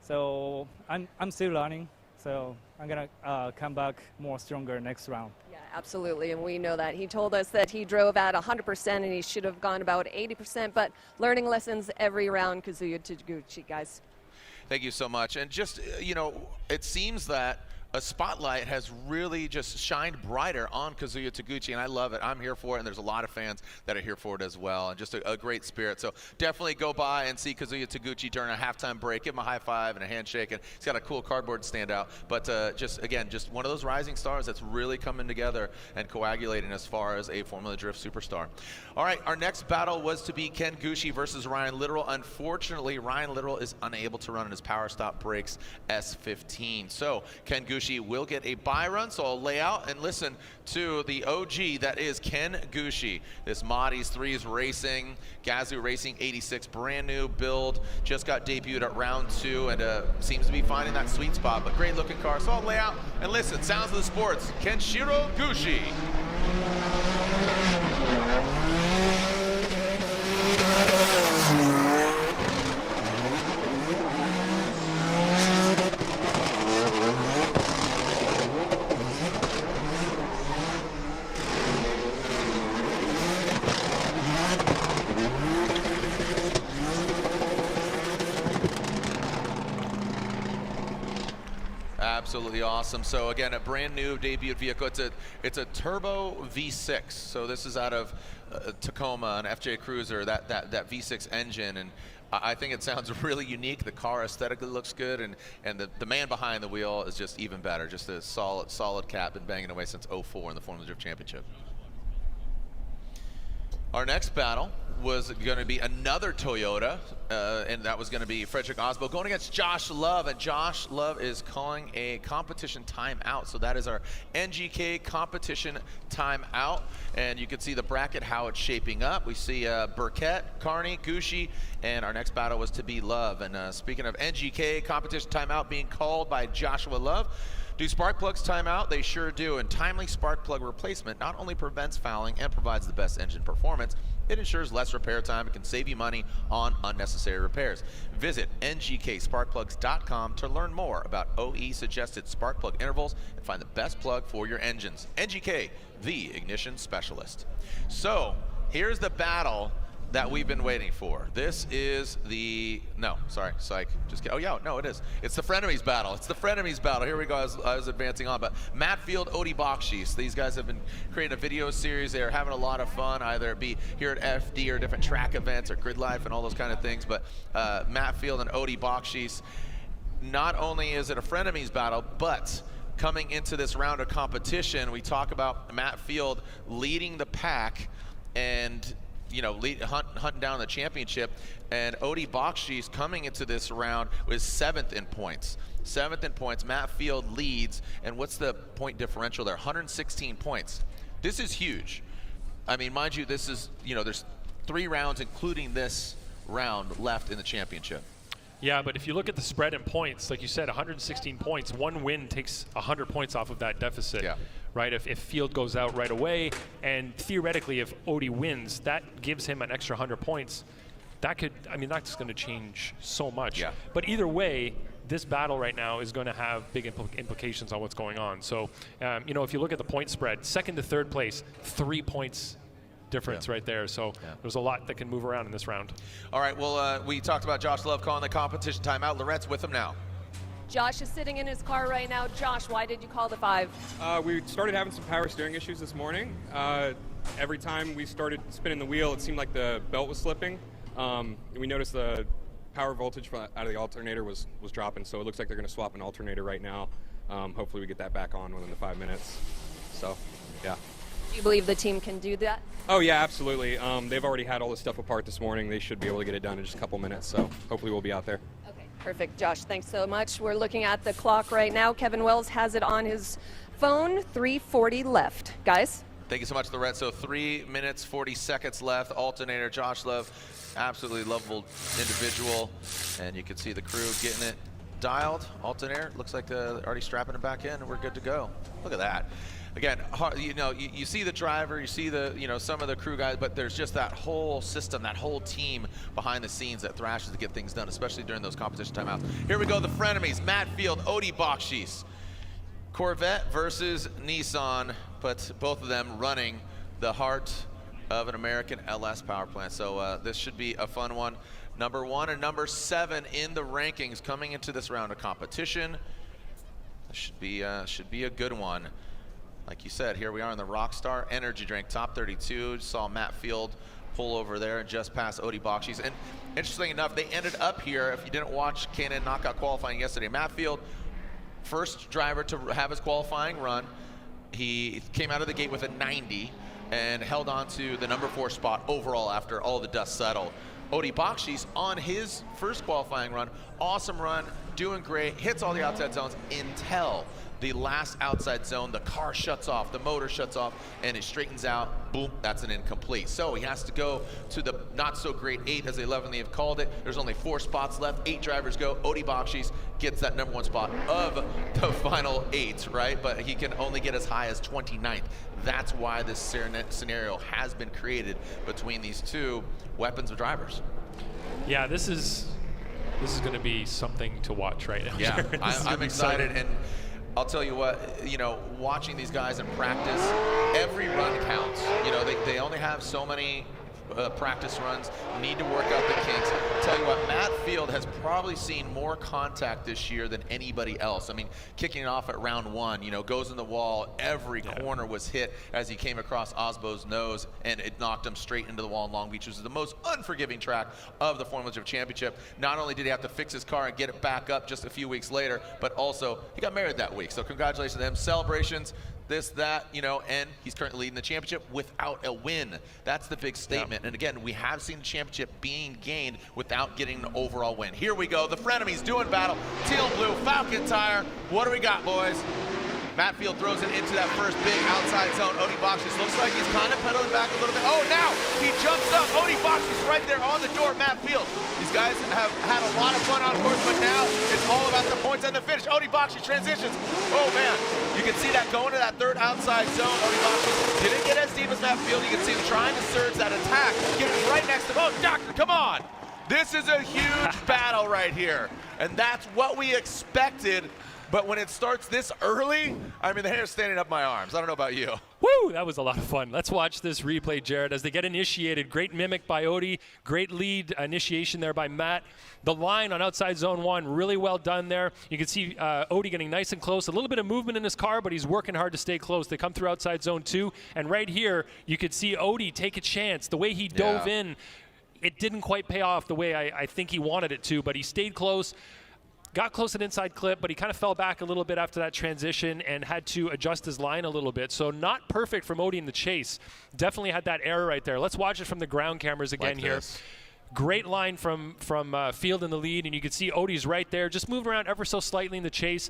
So I'm still learning. So I'm gonna come back more stronger next round. Yeah, absolutely, and we know that. He told us that he drove at 100% and he should have gone about 80%, but learning lessons every round, Kazuya Taguchi, guys. Thank you so much. And just, you know, it seems that a spotlight has really just shined brighter on Kazuya Taguchi, and I love it. I'm here for it, and there's a lot of fans that are here for it as well, and just a great spirit. So definitely go by and see Kazuya Taguchi during a halftime break. Give him a high five and a handshake, and he's got a cool cardboard standout. But just one of those rising stars that's really coming together and coagulating as far as a Formula Drift superstar. All right, our next battle was to be Ken Gushi versus Ryan Littrell. Unfortunately, Ryan Littrell is unable to run in his Power Stop Brakes S15. So Ken Gushi will get a bye run, so I'll lay out and listen to the OG that is Ken Gushi. This Modi's 3s Racing, Gazoo Racing 86, brand new build, just got debuted at round 2 and seems to be finding that sweet spot, but great looking car. So I'll lay out and listen. Sounds of the Sports, Kenshiro Gushi. Absolutely awesome. So again, a brand new debut vehicle. It's a turbo V6. So this is out of Tacoma, an FJ Cruiser, that V6 engine, and I think it sounds really unique. The car aesthetically looks good, and the man behind the wheel is just even better. Just a solid cat, been banging away since '04 in the Formula Drift Championship. Our next battle was going to be another Toyota, and that was going to be Frederick Osbo going against Josh Love, and Josh Love is calling a competition timeout. So that is our NGK competition timeout, and you can see the bracket, how it's shaping up. We see Burkett, Carney, Gushi, and our next battle was to be Love. And speaking of NGK competition timeout being called by Joshua Love, do spark plugs time out? They sure do, and timely spark plug replacement not only prevents fouling and provides the best engine performance, it ensures less repair time and can save you money on unnecessary repairs. Visit ngksparkplugs.com to learn more about OE suggested spark plug intervals and find the best plug for your engines. NGK, the ignition specialist. So here's the battle that we've been waiting for. This is the, no, sorry, psych, just kidding. Oh yeah, no, it is. It's the frenemies battle. It's the frenemies battle. Here we go, I was advancing on, but Matt Field, Odi Bakshish. These guys have been creating a video series. They're having a lot of fun, either it be here at FD or different track events or Grid Life and all those kind of things, but Matt Field and Odi Bakshish, not only is it a frenemies battle, but coming into this round of competition, we talk about Matt Field leading the pack and hunting down the championship, and Odi Bakshish coming into this round was 7th in points. 7th in points. Matt Field leads, and what's the point differential there? 116 points. This is huge. I mean, mind you, this is, there's 3 rounds, including this round, left in the championship. Yeah, but if you look at the spread in points, like you said, 116 points, one win takes 100 points off of that deficit. Yeah. Right, if Field goes out right away, and theoretically if Odi wins, that gives him an extra 100 points. That could, that's going to change so much. Yeah. But either way, this battle right now is going to have big implications on what's going on. So, if you look at the point spread, 2nd to 3rd place, 3 points difference right there. So there's a lot that can move around in this round. All right, well, we talked about Josh Love calling the competition timeout. Lorette's with him now. Josh is sitting in his car right now. Josh, why did you call the 5? We started having some power steering issues this morning. Every time we started spinning the wheel, it seemed like the belt was slipping. We noticed the power voltage out of the alternator was dropping, so it looks like they're going to swap an alternator right now. Hopefully we get that back on within the 5 minutes. So, yeah. Do you believe the team can do that? Oh, yeah, absolutely. They've already had all this stuff apart this morning. They should be able to get it done in just a couple minutes, so hopefully we'll be out there. Okay, perfect. Josh, thanks so much. We're looking at the clock right now. Kevin Wells has it on his phone, 3:40 left. Guys? Thank you so much, Lorette. So 3 minutes, 40 seconds left. Alternator, Josh Love, absolutely lovable individual. And you can see the crew getting it dialed. Alternator, looks like they're already strapping it back in, and we're good to go. Look at that. Again, you see the driver, you see the, some of the crew guys, but there's just that whole system, that whole team behind the scenes that thrashes to get things done, especially during those competition timeouts. Here we go, the frenemies, Matt Field, Odi Bakshis. Corvette versus Nissan, but both of them running the heart of an American LS power plant. So this should be a fun one. Number 1 and number 7 in the rankings coming into this round of competition. This should be a good one. Like you said, here we are in the Rockstar Energy Drink top 32. Saw Matt Field pull over there and just past Odi Bakshis. And interesting enough, they ended up here, if you didn't watch K&N knockout qualifying yesterday, Matt Field, first driver to have his qualifying run. He came out of the gate with a 90 and held on to the number 4 spot overall after all the dust settled. Odi Bakshis on his first qualifying run, awesome run, doing great, hits all the outside zones until the last outside zone, the car shuts off, the motor shuts off, and it straightens out, boom, that's an incomplete. So he has to go to the not so great 8, as they lovingly have called it. There's only 4 spots left, 8 drivers go. Odi Bakshis gets that number 1 spot of the final 8, right? But he can only get as high as 29th. That's why this scenario has been created between these two weapons of drivers. Yeah, this is going to be something to watch right now. Yeah, I'm excited. And I'll tell you what, watching these guys in practice, every run counts. They only have so many practice runs, need to work out the kinks. Tell you what, Matt Field has probably seen more contact this year than anybody else. I mean, kicking it off at round 1, goes in the wall, every corner was hit as he came across Osbo's nose, and it knocked him straight into the wall in Long Beach, which is the most unforgiving track of the Formula Drift Championship. Not only did he have to fix his car and get it back up just a few weeks later, but also he got married that week. So congratulations to him. Celebrations, this, that, and he's currently leading the championship without a win. That's the big statement. And again, we have seen the championship being gained without getting an overall win. Here we go, the frenemies doing battle. Teal and blue, Falcon tire. What do we got, boys? Matt Field throws it into that first big outside zone. Odi Bakshis looks like he's kind of pedaling back a little bit. Oh, now he jumps up. Odi Bakshis right there on the door of Matt Field. These guys have had a lot of fun on course, but now it's all about the points and the finish. Odi Bakshis transitions. Oh, man. You can see that going to that third outside zone. Odi Bakshis didn't get as deep as Matt Field. You can see him trying to surge that attack. Getting right next to him. Oh, Doctor, come on. This is a huge battle right here. And that's what we expected. But when it starts this early, I mean, the hair's standing up my arms. I don't know about you. Woo, that was a lot of fun. Let's watch this replay, Jared, as they get initiated. Great mimic by Odi, great lead initiation there by Matt. The line on outside zone 1, really well done there. You can see Odi getting nice and close. A little bit of movement in his car, but he's working hard to stay close. They come through outside zone 2, and right here, you could see Odi take a chance. The way he dove in, it didn't quite pay off the way I think he wanted it to, but he stayed close. Got close an inside clip, but he kind of fell back a little bit after that transition and had to adjust his line a little bit. So not perfect from Odi in the chase. Definitely had that error right there. Let's watch it from the ground cameras again here. Great line from Field in the lead, and you can see Odi's right there, just moving around ever so slightly in the chase.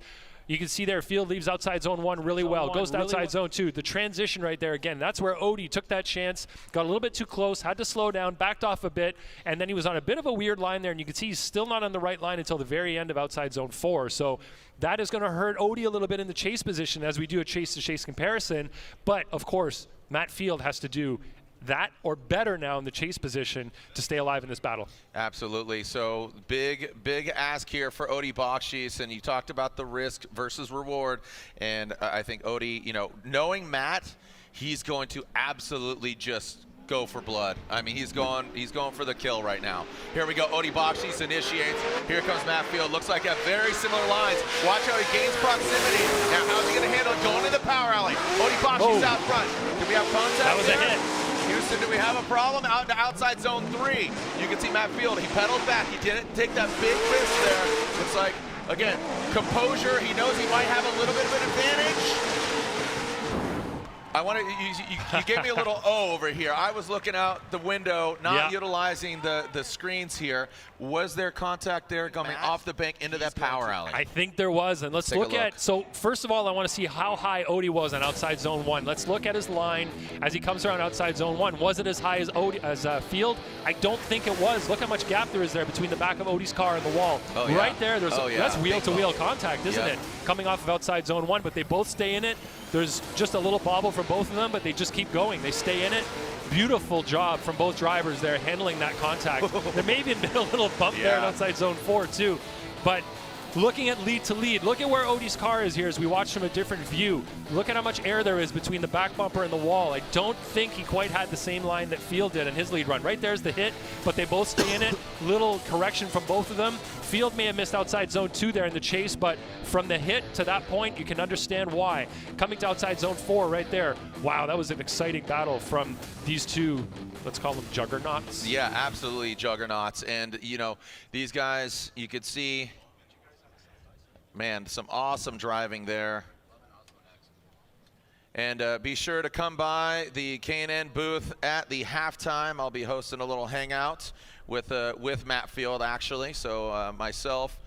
You can see there Field leaves outside zone 1 really well, goes to outside zone 2. The transition right there, again, that's where Odi took that chance, got a little bit too close, had to slow down, backed off a bit, and then he was on a bit of a weird line there, and you can see he's still not on the right line until the very end of outside zone 4. So that is going to hurt Odi a little bit in the chase position as we do a chase-to-chase comparison. But, of course, Matt Field has to do that or better now in the chase position to stay alive in this battle. Absolutely. So big ask here for Odi Bakshis, and you talked about the risk versus reward, and I think Odi, knowing Matt, he's going to absolutely just go for blood. I mean, he's going for the kill right now. Here we go. Odi Bakshis initiates. Here comes Matt Field. Looks like a very similar lines. Watch how he gains proximity. Now, how's he going to handle it? Going to the power alley. Odi Bakshis out front. Do we have contact? That was there? a hit. Houston, do we have a problem? Out to outside zone 3. You can see Matt Field. He pedaled back. He didn't take that big risk there. Looks like, again, composure. He knows he might have a little bit of an advantage. I want to. You gave me a little O over here. I was looking out the window, not utilizing the screens here. Was there contact there coming off the bank into that power alley? I think there was, and let's look at. So first of all, I want to see how high Odie was on outside zone 1. Let's look at his line as he comes around outside zone 1. Was it as high as Field? I don't think it was. Look how much gap there is there between the back of Odie's car and the wall. Oh, yeah. Right there, that's wheel-to-wheel bump. contact, isn't it? Coming off of outside zone 1, but they both stay in it. There's just a little bobble from both of them, but they just keep going. They stay in it. Beautiful job from both drivers there handling that contact. There may have been a little bump there in outside zone 4 too, but looking at lead to lead, look at where Odie's car is here as we watch from a different view. Look at how much air there is between the back bumper and the wall. I don't think he quite had the same line that Field did in his lead run. Right there's the hit, but they both stay in it. Little correction from both of them. Field may have missed outside zone 2 there in the chase, but from the hit to that point, you can understand why. Coming to outside zone 4 right there. Wow, that was an exciting battle from these two, let's call them juggernauts. Yeah, absolutely juggernauts. And, you know, these guys, you could see, man, some awesome driving there. And be sure to come by the K&N booth at the halftime. I'll be hosting a little hangout with Matt Field, actually. So myself,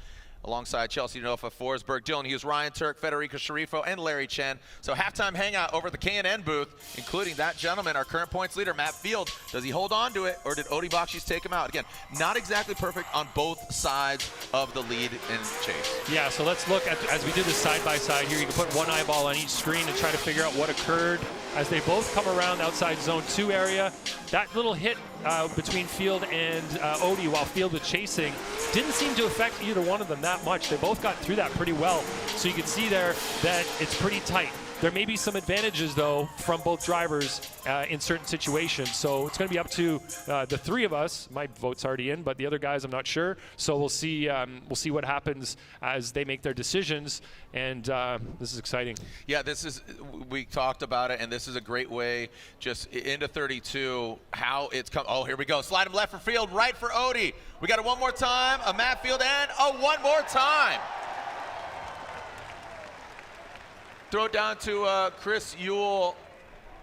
alongside Chelsea Denofa, Forsberg, Dylan Hughes, Ryan Turk, Federico Sharifo, and Larry Chen. So halftime hangout over at the K&N booth, including that gentleman, our current points leader, Matt Field. Does he hold on to it, or did Odie Bakshis take him out? Again, not exactly perfect on both sides of the lead and chase. Yeah, so let's look at, as we do this side-by-side here, you can put one eyeball on each screen and try to figure out what occurred as they both come around outside zone 2 area. That little hit between Field and Odie while Field was chasing didn't seem to affect either one of them that much. They both got through that pretty well. So you can see there that it's pretty tight. There may be some advantages, though, from both drivers in certain situations. So it's going to be up to the three of us. My vote's already in, but the other guys, I'm not sure. So we'll see what happens as they make their decisions. And this is exciting. Yeah, we talked about it, and this is a great way just into 32, how it's come. Oh, here we go. Slide him left for Field, right for Odie. We got it one more time, a Matt Field, and one more time. Throw it down to Chris Ewell.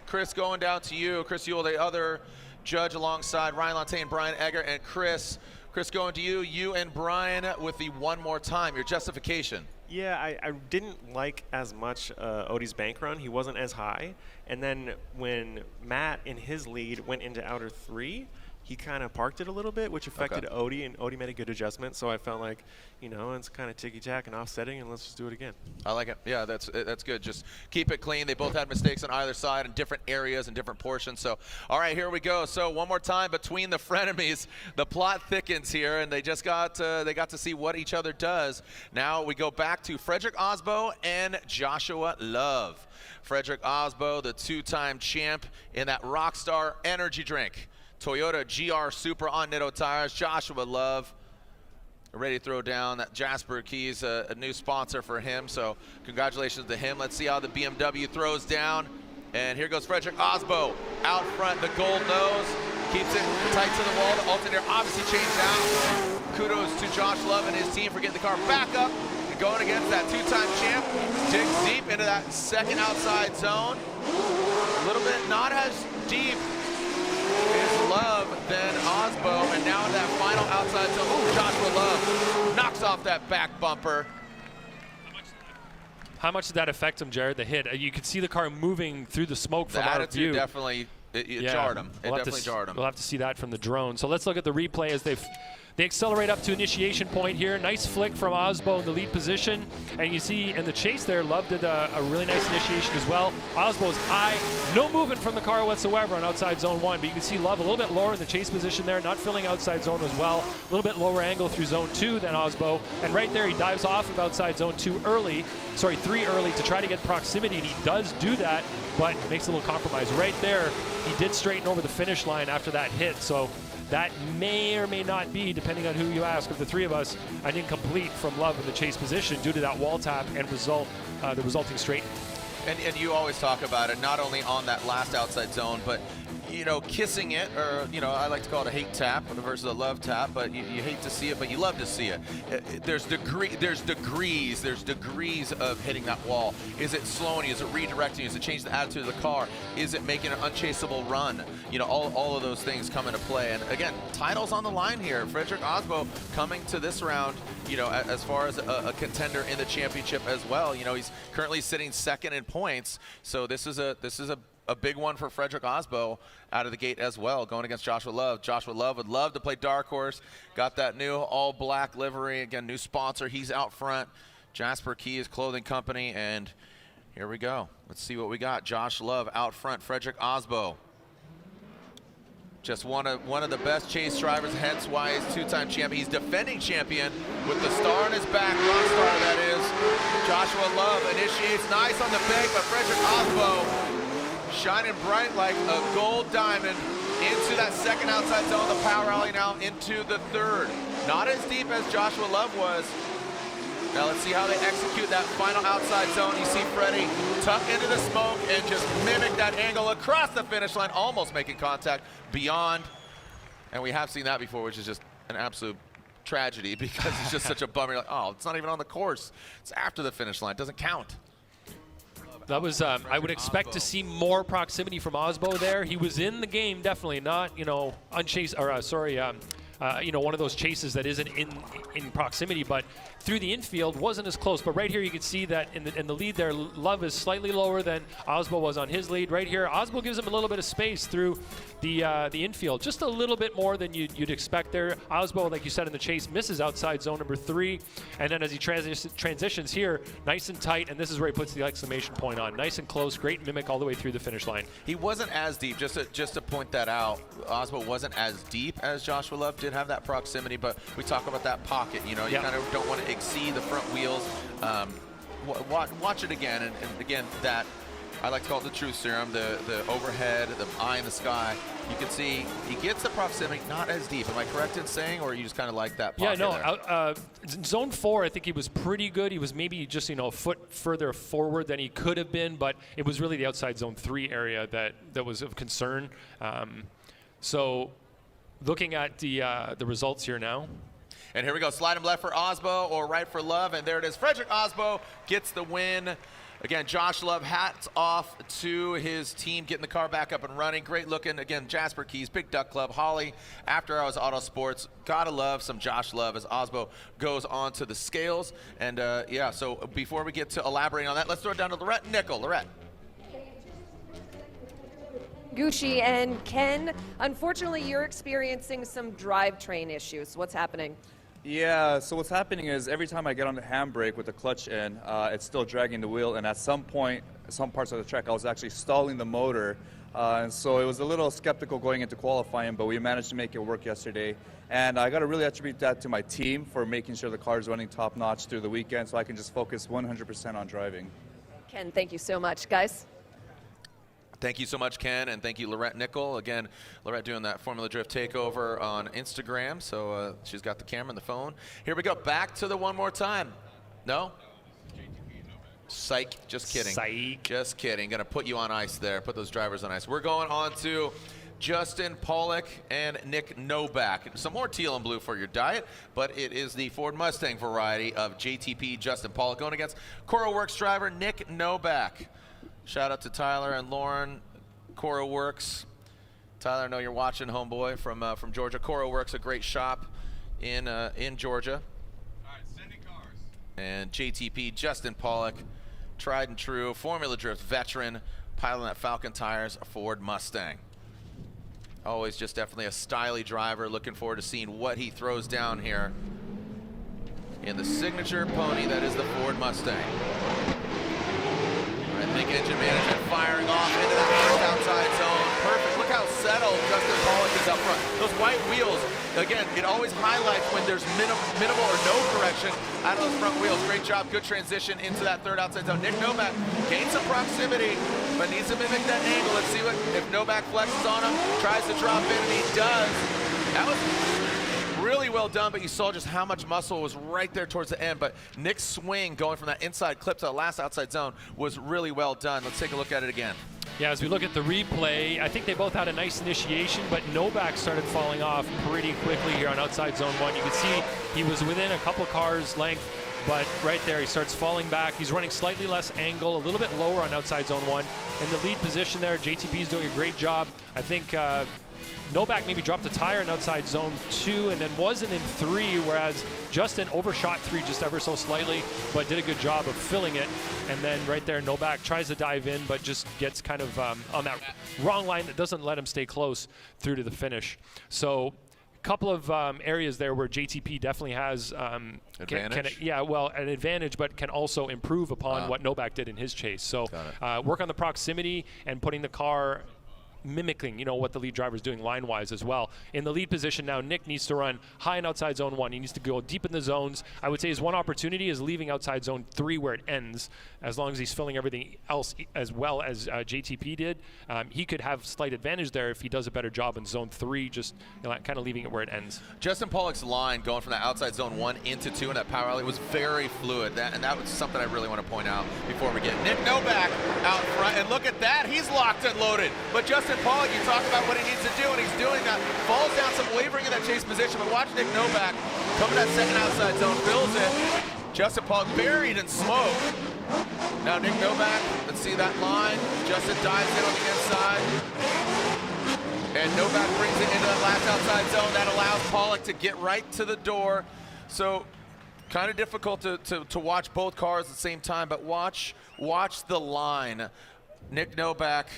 Chris, going down to you. Chris Ewell, the other judge alongside Ryan Lantain, Brian Egger, and Chris. Chris, going to you. You and Brian with the one more time. Your justification. Yeah, I didn't like as much Odie's bank run. He wasn't as high. And then when Matt in his lead went into outer 3, he kind of parked it a little bit, which affected Odie, and Odie made a good adjustment. So I felt like, you know, it's kind of ticky-tack and offsetting, and let's just do it again. I like it. Yeah, that's good. Just keep it clean. They both had mistakes on either side in different areas and different portions. So, all right, here we go. So one more time between the frenemies. The plot thickens here, and they just got to see what each other does. Now we go back to Frederick Osbo and Joshua Love. Frederick Osbo, the two-time champ in that Rockstar energy drink. Toyota GR Supra on Nitto tires. Joshua Love ready to throw down that Jasper Keys, a new sponsor for him. So congratulations to him. Let's see how the BMW throws down. And here goes Frederick Osbo out front, the gold nose. Keeps it tight to the wall. The alternator obviously changed out. Kudos to Josh Love and his team for getting the car back up and going against that two-time champ. Digs deep into that second outside zone. A little bit not as deep is Love, then Osbo, and now in that final outside zone, Joshua Love knocks off that back bumper. How much did that affect him, Jared, the hit? You could see the car moving through the smoke from out of view. The attitude definitely, it jarred him. It definitely jarred him. We'll have to see that from the drone. So let's look at the replay as they accelerate up to initiation point here. Nice flick from Osbo in the lead position. And you see in the chase there, Love did a really nice initiation as well. Osbo's high, no movement from the car whatsoever on outside zone 1. But you can see Love a little bit lower in the chase position there, not filling outside zone as well. A little bit lower angle through zone 2 than Osbo. And right there, he dives off of outside zone 3 early to try to get proximity. And he does do that, but makes a little compromise. Right there, he did straighten over the finish line after that hit. So that may or may not be, depending on who you ask of the three of us, an incomplete from Love in the chase position due to that wall tap and the resulting straight. And you always talk about it, not only on that last outside zone, but you know, kissing it, or, you know, I like to call it a hate tap versus a love tap, but you hate to see it, but you love to see it. There's degrees of hitting that wall. Is it slowing you? Is it redirecting you? Is it changing the attitude of the car? Is it making an unchaseable run? You know, all of those things come into play. And again, title's on the line here. Frederick Osbo coming to this round, you know, as far as a contender in the championship as well. You know, he's currently sitting second in points, so this is a big one for Frederick Osbo out of the gate as well, going against Joshua Love. Joshua Love would love to play Dark Horse. Got that new all-black livery. Again, new sponsor. He's out front. Jasper Keys Clothing Company, and here we go. Let's see what we got. Josh Love out front. Frederick Osbo. Just one of the best chase drivers, hence why he's two-time champion. He's defending champion with the star on his back, rock star that is. Joshua Love initiates nice on the bank, but Frederick Osbo shining bright like a gold diamond into that second outside zone. The power alley now into the third. Not as deep as Joshua Love was. Now let's see how they execute that final outside zone. You see Freddie tuck into the smoke and just mimic that angle across the finish line, almost making contact beyond. And we have seen that before, which is just an absolute tragedy because it's just such a bummer. You're like, oh, it's not even on the course. It's after the finish line. It doesn't count. That was, I would expect to see more proximity from Osbo there. He was in the game, definitely, not, you know, unchased, or you know, one of those chases that isn't in proximity, but through the infield wasn't as close. But right here you can see that in the lead there, Love is slightly lower than Osbo was on his lead. Right here, Osbo gives him a little bit of space through the infield, just a little bit more than you'd expect there. Osbo, like you said in the chase, misses outside zone number 3, and then as he transitions here, nice and tight, and this is where he puts the exclamation point on. Nice and close, great mimic all the way through the finish line. He wasn't as deep, just to point that out. Osbo wasn't as deep as Joshua Love did have that proximity, but we talk about that pocket, you know, you kind of don't want to exceed the front wheels. Watch it again, and again, that I like to call it the truth serum, the overhead, the eye in the sky. You can see he gets the proximity, not as deep. Am I correct in saying, or you just kind of like that pocket? Yeah, no, zone 4, I think he was pretty good. He was maybe just, you know, a foot further forward than he could have been, but it was really the outside zone 3 area that was of concern. So looking at the results here now. And here we go, slide him left for Osbo or right for Love, and there it is. Frederick Osbo gets the win. Again, Josh Love, hats off to his team, getting the car back up and running. Great looking, again, Jasper Keys, Big Duck Club, Holly, After Hours Auto Sports. Gotta love some Josh Love as Osbo goes on to the scales. And yeah, so before we get to elaborating on that, let's throw it down to Lorette Nickel. Lorette. Gucci and Ken, unfortunately, you're experiencing some drivetrain issues. What's happening? Yeah, so what's happening is every time I get on the handbrake with the clutch in, it's still dragging the wheel, and at some point, some parts of the track, I was actually stalling the motor, and so it was a little skeptical going into qualifying, but we managed to make it work yesterday. And I got to really attribute that to my team for making sure the car is running top-notch through the weekend so I can just focus 100% on driving. Ken, thank you so much. Guys? Thank you so much, Ken, and thank you, Lorette Nickel. Again, Lorette doing that Formula Drift takeover on Instagram, so she's got the camera and the phone. Here we go, back to the one more time. No? Psych, just kidding. Psych. Just kidding, gonna put you on ice there, put those drivers on ice. We're going on to Justin Pollock and Nick Novak. Some more teal and blue for your diet, but it is the Ford Mustang variety of JTP Justin Pollock going against CoroWorks driver Nick Novak. Shout out to Tyler and Lauren, CoroWorks. Tyler, I know you're watching, homeboy, from Georgia. CoroWorks, a great shop in Georgia. All right, sending cars. And JTP, Justin Pollock, tried and true Formula Drift veteran, piloting that Falcon Tires, a Ford Mustang. Always just definitely a stylish driver. Looking forward to seeing what he throws down here in the signature pony that is the Ford Mustang. Big engine management firing off into that first outside zone. Perfect. Look how settled Justin Pollock is up front. Those white wheels, again, it always highlights when there's minimal or no correction out of those front wheels. Great job. Good transition into that third outside zone. Nick Novak gained some proximity, but needs to mimic that angle. Let's see what if Novak flexes on him, tries to drop in, and he does. That was really well done, but you saw just how much muscle was right there towards the end. But Nick's swing going from that inside clip to the last outside zone was really well done. Let's take a look at it again. Yeah, as we look at the replay, I think they both had a nice initiation, but Novak started falling off pretty quickly here on outside zone 1. You can see he was within a couple cars length, but right there he starts falling back. He's running slightly less angle, a little bit lower on outside zone 1. In the lead position there, JTP is doing a great job. I think Novak maybe dropped a tire in outside zone 2 and then wasn't in 3, whereas Justin overshot 3 just ever so slightly, but did a good job of filling it. And then right there, Novak tries to dive in, but just gets kind of on that wrong line that doesn't let him stay close through to the finish. So a couple of areas there where JTP definitely has advantage. an advantage, but can also improve upon what Novak did in his chase. So work on the proximity and putting the car mimicking, what the lead driver is doing line-wise as well. In the lead position now, Nick needs to run high in outside zone 1. He needs to go deep in the zones. I would say his one opportunity is leaving outside zone 3 where it ends. As long as he's filling everything else as well as JTP did, he could have slight advantage there if he does a better job in zone 3, just kind of leaving it where it ends. Justin Pollock's line going from that outside zone 1 into 2 in that power alley was very fluid. And that was something I really want to point out before we get Nick Novak out front. And look at that, he's locked and loaded. But Justin Pollock, you talk about what he needs to do, and he's doing that. Falls down some wavering in that chase position, but watch Nick Novak come to that second outside zone, fills it. Justin Pollock buried in smoke. Now Nick Novak, let's see that line. Justin dives in on the inside. And Novak brings it into that last outside zone. That allows Pollock to get right to the door. So kind of difficult to watch both cars at the same time, but watch the line. Nick Novak,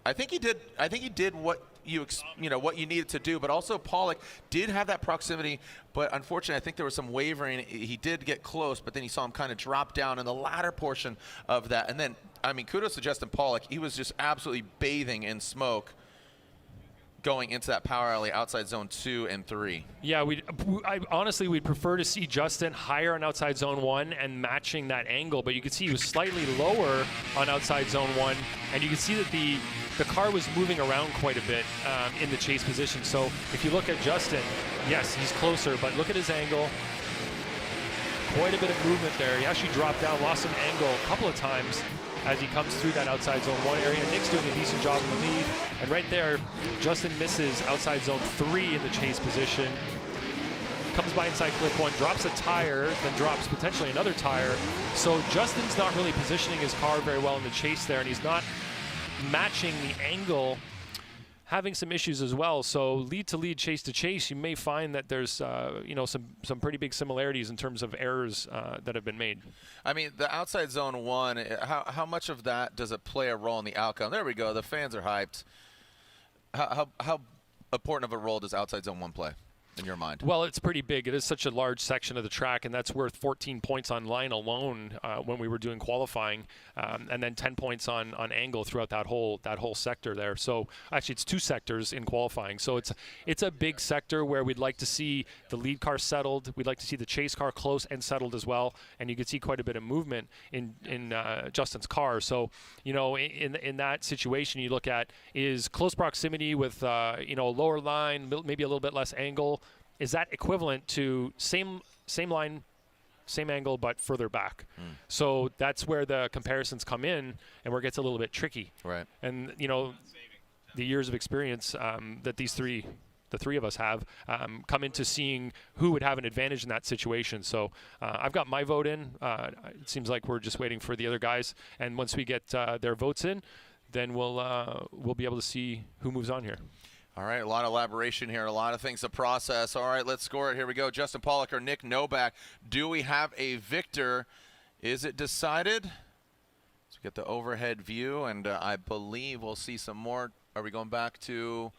I think he did what what you needed to do, but also Pollock did have that proximity, but unfortunately I think there was some wavering. He did get close, but then you saw him kind of drop down in the latter portion of that. And then, I mean, kudos to Justin Pollock. He was just absolutely bathing in smoke going into that power alley outside zone 2 and 3. Yeah, honestly, we'd prefer to see Justin higher on outside zone 1 and matching that angle, but you can see he was slightly lower on outside zone 1, and you can see that the car was moving around quite a bit in the chase position. So if you look at Justin, yes, he's closer, but look at his angle. Quite a bit of movement there. He actually dropped down, lost some angle a couple of times as he comes through that outside zone 1 area. Nick's doing a decent job in the lead. And right there, Justin misses outside zone 3 in the chase position. Comes by inside clip 1, drops a tire, then drops potentially another tire. So Justin's not really positioning his car very well in the chase there, and he's not matching the angle, having some issues as well. So lead to lead, chase to chase, you may find that there's some pretty big similarities in terms of errors that have been made. I mean, the outside zone 1, how much of that does it play a role in the outcome? There we go, the fans are hyped. How important of a role does outside zone 1 play in your mind? Well, it's pretty big. It is such a large section of the track, and that's worth 14 points on line alone when we were doing qualifying, and then 10 points on angle throughout that whole sector there. So actually, it's 2 sectors in qualifying. So it's a big sector where we'd like to see the lead car settled. We'd like to see the chase car close and settled as well, and you can see quite a bit of movement in Justin's car. So in that situation, you look at is close proximity with a lower line, maybe a little bit less angle. Is that equivalent to same line, same angle, but further back? So that's where the comparisons come in, and where it gets a little bit tricky. Right. And the years of experience that the three of us have, come into seeing who would have an advantage in that situation. So I've got my vote in. It seems like we're just waiting for the other guys, and once we get their votes in, then we'll be able to see who moves on here. All right, a lot of elaboration here, a lot of things to process. All right, let's score it. Here we go. Justin Pollock or Nick Novak. Do we have a victor? Is it decided? Let's get the overhead view, and I believe we'll see some more. Are we going back to?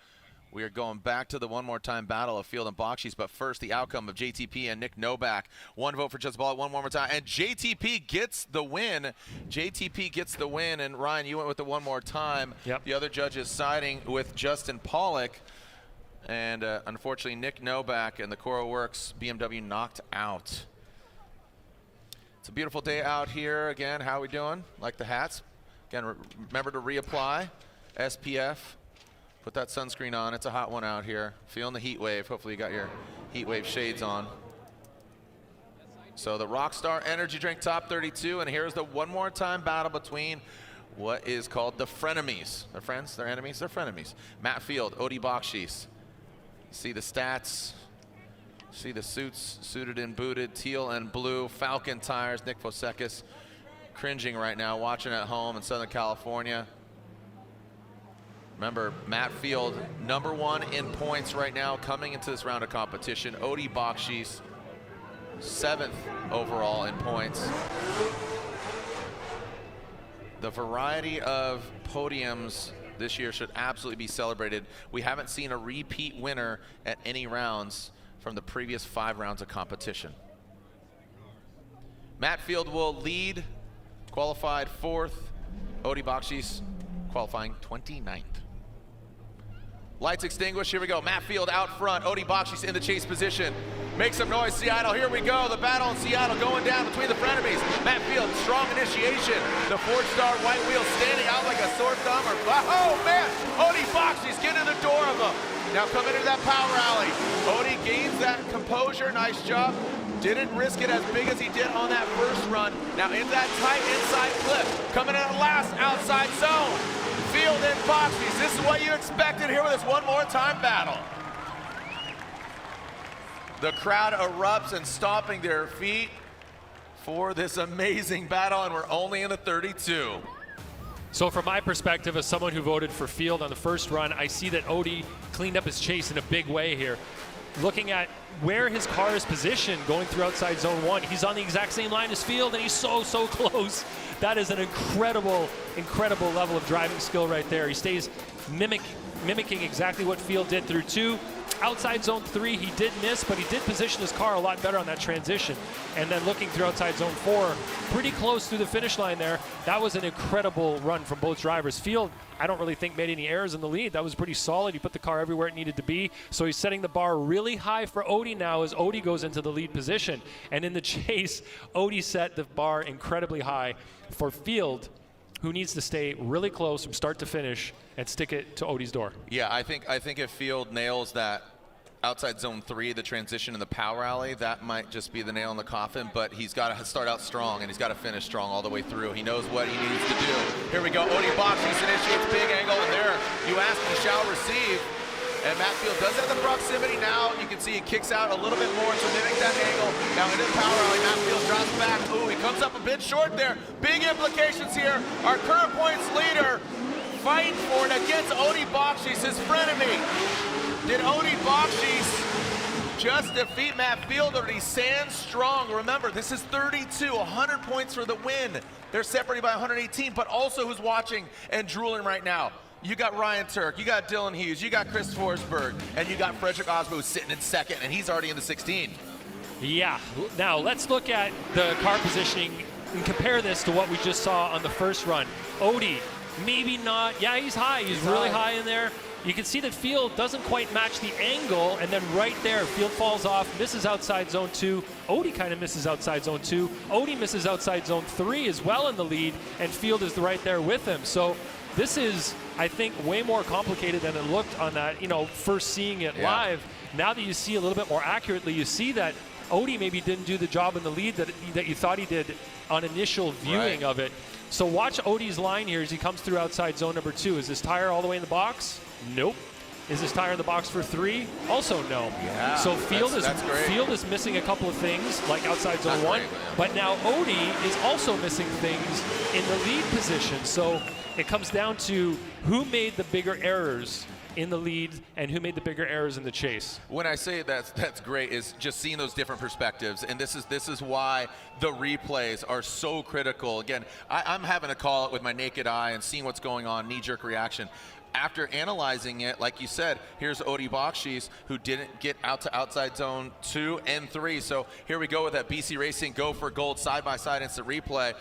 We are going back to the one more time battle of Field and Boxes, but first the outcome of JTP and Nick Novak. 1 vote for Justin Pollock, one more time, and JTP gets the win. JTP gets the win, and Ryan, you went with the one more time. Yep. The other judges siding with Justin Pollock, and unfortunately Nick Novak and the Cora Works BMW knocked out. It's a beautiful day out here. Again, how are we doing? Like the hats? Again, remember to reapply SPF. Put that sunscreen on. It's a hot one out here. Feeling the heat wave. Hopefully you got your heat wave shades on. So the Rockstar Energy Drink Top 32, and here's the one more time battle between what is called the frenemies. They're friends, they're enemies, they're frenemies. Matt Field, Odi Bakshies. See the stats, see the suits, suited and booted, teal and blue, Falcon tires, Nick Fosekis. Cringing right now, watching at home in Southern California. Remember, Matt Field, #1 in points right now coming into this round of competition. Odi Bakshies, 7th overall in points. The variety of podiums this year should absolutely be celebrated. We haven't seen a repeat winner at any rounds from the previous 5 rounds of competition. Matt Field will lead, qualified 4th. Odi Bakshies qualifying 29th. Lights extinguished, here we go. Matt Field out front, Odi Bakshies in the chase position. Make some noise, Seattle, here we go. The battle in Seattle going down between the frenemies. Matt Field, strong initiation. The 4-star white wheel standing out like a sore thumb. Oh man, Odi Bakshies getting in the door of them. Now coming into that power alley. Odi gains that composure, nice job. Didn't risk it as big as he did on that first run. Now in that tight inside clip, coming in at last outside zone. Field and Bakshies, this is what you expected here with this one more time battle. The crowd erupts and stomping their feet for this amazing battle, and we're only in the 32. So from my perspective, as someone who voted for Field on the first run, I see that Odi cleaned up his chase in a big way here. Looking at where his car is positioned going through outside zone 1, he's on the exact same line as Field, and he's so close. That is an incredible level of driving skill right there. He stays mimicking exactly what Field did through 2. Outside zone 3, he did miss, but he did position his car a lot better on that transition. And then looking through outside zone 4, pretty close through the finish line there. That was an incredible run from both drivers. Field, I don't really think made any errors in the lead. That was pretty solid. He put the car everywhere it needed to be. So he's setting the bar really high for Odi now as Odi goes into the lead position. And in the chase, Odi set the bar incredibly high for Field, who needs to stay really close from start to finish and stick it to Odi's door. Yeah, I think if Field nails that outside zone 3, the transition in the power alley, that might just be the nail in the coffin, but he's got to start out strong and he's got to finish strong all the way through. He knows what he needs to do. Here we go, Odi Bakshies initiates big angle, and there you ask, he shall receive. And Matt Field does have the proximity now. You can see he kicks out a little bit more to mimic that angle. Now into the power alley, Matt Field drops back. Ooh, he comes up a bit short there. Big implications here. Our current points leader fighting for it against Odi Bakshies, his frenemy. Did Odi Bakshies just defeat Matt Field, or did he stand strong? Remember, this is 32, 100 points for the win. They're separated by 118, but also who's watching and drooling right now? You got Ryan Turk, you got Dylan Hughes, you got Chris Forsberg, and you got Frederick Osmo sitting in second, and he's already in the 16. Yeah, now let's look at the car positioning and compare this to what we just saw on the first run. Odi, maybe not, yeah, he's high, he's really high in there. You can see that Field doesn't quite match the angle, and then right there, Field falls off, misses outside zone 2. Odi kind of misses outside zone 2. Odi misses outside zone 3 as well in the lead, and Field is right there with him. So this is, I think, way more complicated than it looked on that, first seeing it live. Now that you see a little bit more accurately, you see that Odi maybe didn't do the job in the lead that you thought he did on initial viewing of it. So watch Odi's line here as he comes through outside zone number 2. Is this tire all the way in the box? Nope. Is this tire in the box for 3? Also no. Yeah, so Field is missing a couple of things, like outside zone 1, but now Odi is also missing things in the lead position. So it comes down to who made the bigger errors in the lead and who made the bigger errors in the chase. When I say that's great, is just seeing those different perspectives, and this is why the replays are so critical. Again, I'm having to call it with my naked eye and seeing what's going on, knee-jerk reaction. After analyzing it, like you said, here's Odi Bakshies, who didn't get out to outside zone 2 and 3. So here we go with that BC Racing Go for Gold side-by-side instant replay.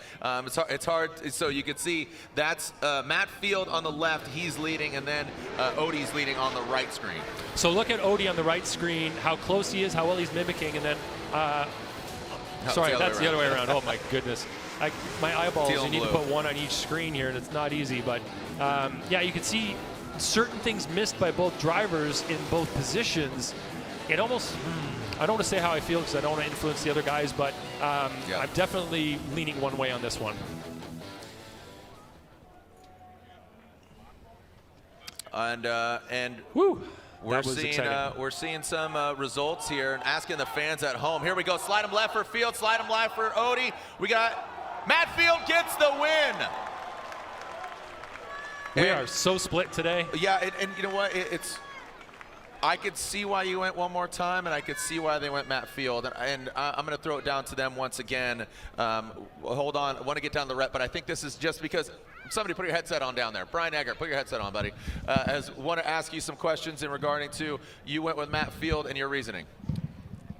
It's hard, so you can see that's Matt Field on the left, he's leading, and then Odi's leading on the right screen. So look at Odi on the right screen, how close he is, how well he's mimicking, and then, sorry, that's the other way around. Oh my goodness. My eyeballs, you need to put one on each screen here, and it's not easy, but yeah, you can see certain things missed by both drivers in both positions. It almost, I don't want to say how I feel because I don't want to influence the other guys, but I'm definitely leaning one way on this one. And Woo. we're seeing some results here, and asking the fans at home. Here we go. Slide him left for Field. Slide him left for Odie. We got Matt Field gets the win. We are so split today. Yeah, and you know what? I could see why you went one more time, and I could see why they went Matt Field. And I'm going to throw it down to them once again. Hold on. I want to get down the rep, but I think this is just because somebody put your headset on down there. Brian Eggert, put your headset on, buddy. Want to ask you some questions in regarding to you went with Matt Field and your reasoning.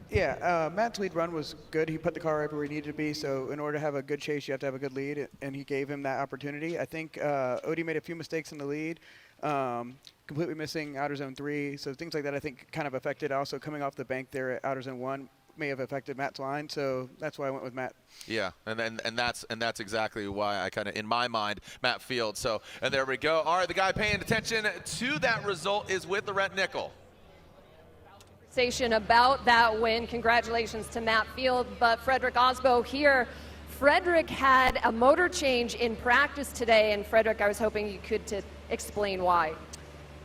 Yeah, Matt's lead run was good. He put the car everywhere he needed to be, so in order to have a good chase, you have to have a good lead, and he gave him that opportunity. I think Odie made a few mistakes in the lead, completely missing outer zone 3, so things like that I think kind of affected. Also coming off the bank there at outer zone 1 may have affected Matt's line, so that's why I went with Matt. Yeah, and that's exactly why I kind of, in my mind, Matt Field. So, and there we go. All right, the guy paying attention to that result is with the red nickel. About that win. Congratulations to Matt Field, but Frederick Osbo here. Frederick had a motor change in practice today, and Frederick, I was hoping you could explain why.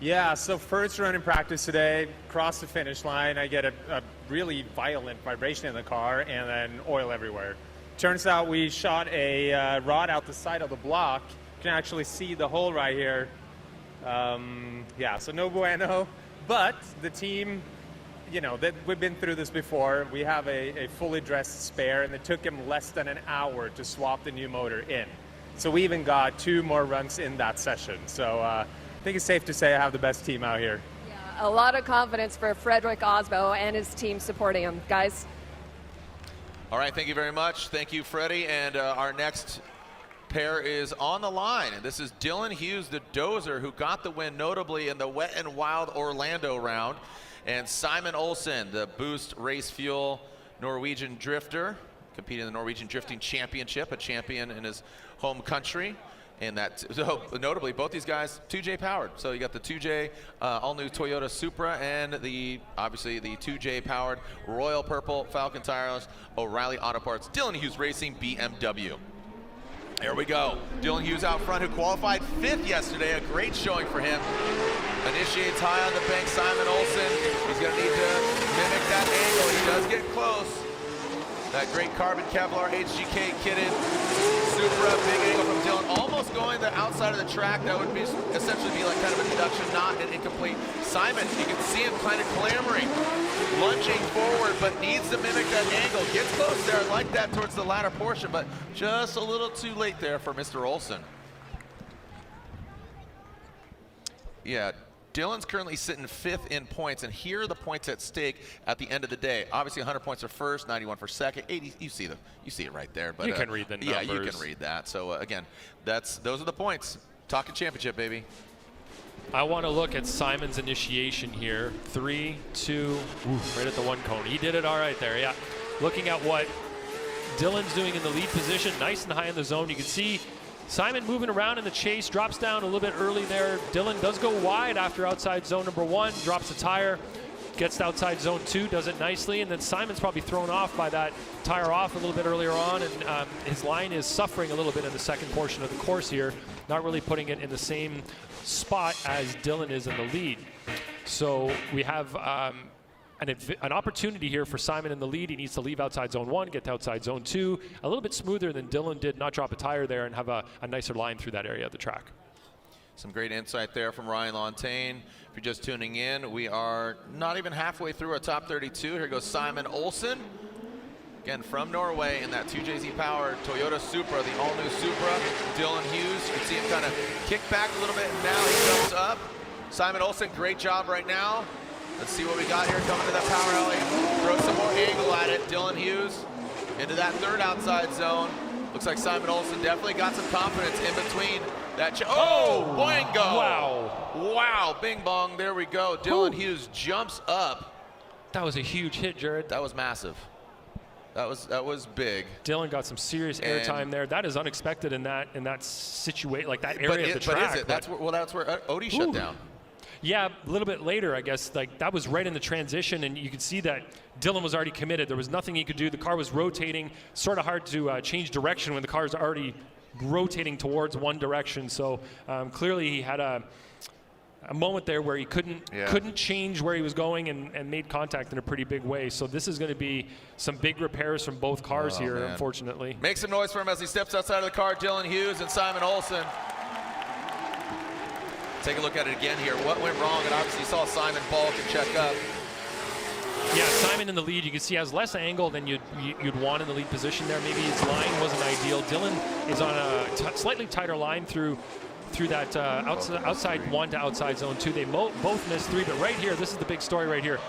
Yeah, so first run in practice today, cross the finish line, I get a really violent vibration in the car and then oil everywhere. Turns out we shot a rod out the side of the block. You can actually see the hole right here. Yeah, so no bueno, but the team, you know, we've been through this before. We have a fully dressed spare, and it took him less than an hour to swap the new motor in. So we even got 2 more runs in that session. So I think it's safe to say I have the best team out here. Yeah, a lot of confidence for Frederick Osbo and his team supporting him. Guys. All right, thank you very much. Thank you, Freddie. And our next pair is on the line. And this is Dylan Hughes, the dozer, who got the win notably in the Wet and Wild Orlando round. And Simon Olsen, the Boost Race Fuel Norwegian drifter, competing in the Norwegian Drifting Championship, a champion in his home country. And that, so notably, both these guys 2J powered. So you got the 2J all-new Toyota Supra and obviously the 2J powered Royal Purple Falcon Tires O'Reilly Auto Parts Dylan Hughes Racing BMW. There we go. Dylan Hughes out front, who qualified 5th yesterday. A great showing for him. Initiates high on the bank. Simon Olsen. He's going to need to mimic that angle. He does get close. That great carbon Kevlar HGK kitted Supra. Big angle from Dylan. Almost going the outside of the track. That would be essentially be like kind of a deduction, not an incomplete. Simon, you can see him kind of clamoring, lunging forward, but needs to mimic that angle. Gets close there. I like that towards the latter portion, but just a little too late there for Mr. Olsen. Yeah, Dylan's currently sitting 5th in points, and here are the points at stake at the end of the day. Obviously, 100 points for first, 91 for second, 80. You see it right there. But you can read the numbers. Yeah, you can read that. So again, those are the points. Talking championship, baby. I want to look at Simon's initiation here. 3, 2, right at the 1 cone. He did it all right there. Yeah. Looking at what Dylan's doing in the lead position, nice and high in the zone. You can see Simon moving around in the chase, drops down a little bit early there. Dylan does go wide after outside zone number 1, drops a tire, gets to outside zone 2, does it nicely, and then Simon's probably thrown off by that tire off a little bit earlier on, and his line is suffering a little bit in the second portion of the course here, not really putting it in the same spot as Dylan is in the lead. So we have an opportunity here for Simon in the lead. He needs to leave outside zone 1, get to outside zone 2, a little bit smoother than Dylan did, not drop a tire there, and have a nicer line through that area of the track. Some great insight there from Ryan Lontaine. If you're just tuning in, we are not even halfway through our top 32. Here goes Simon Olsen. Again, from Norway in that 2JZ powered Toyota Supra, the all-new Supra. Dylan Hughes, you can see him kind of kick back a little bit, and now he jumps up. Simon Olsen, great job right now. Let's see what we got here coming to that power alley. Throw some more angle at it. Dylan Hughes into that 3rd outside zone. Looks like Simon Olsen definitely got some confidence in between that. Oh, boingo! Wow. Wow, bing bong, there we go. Dylan Hughes jumps up. That was a huge hit, Jared. That was massive. That was big. Dylan got some serious airtime there. That is unexpected in that situation, like that area of the track. But is it? That's where Odie shut down. Yeah, a little bit later, I guess. Like that was right in the transition, and you could see that Dylan was already committed. There was nothing he could do. The car was rotating. Sort of hard to change direction when the car is already rotating towards one direction. So clearly he had a moment there where he couldn't change where he was going and made contact in a pretty big way. So this is going to be some big repairs from both cars here, man. unfortunately. Make some noise for him as he steps outside of the car. Dylan Hughes and Simon Olsen. Take a look at it again here. What went wrong? And obviously you saw Simon balk and check up. Yeah, Simon in the lead. You can see he has less angle than you'd want in the lead position there. Maybe his line wasn't ideal. Dylan is on a slightly tighter line through that outside 1 to outside zone 2. They both missed 3, but right here, this is the big story right here.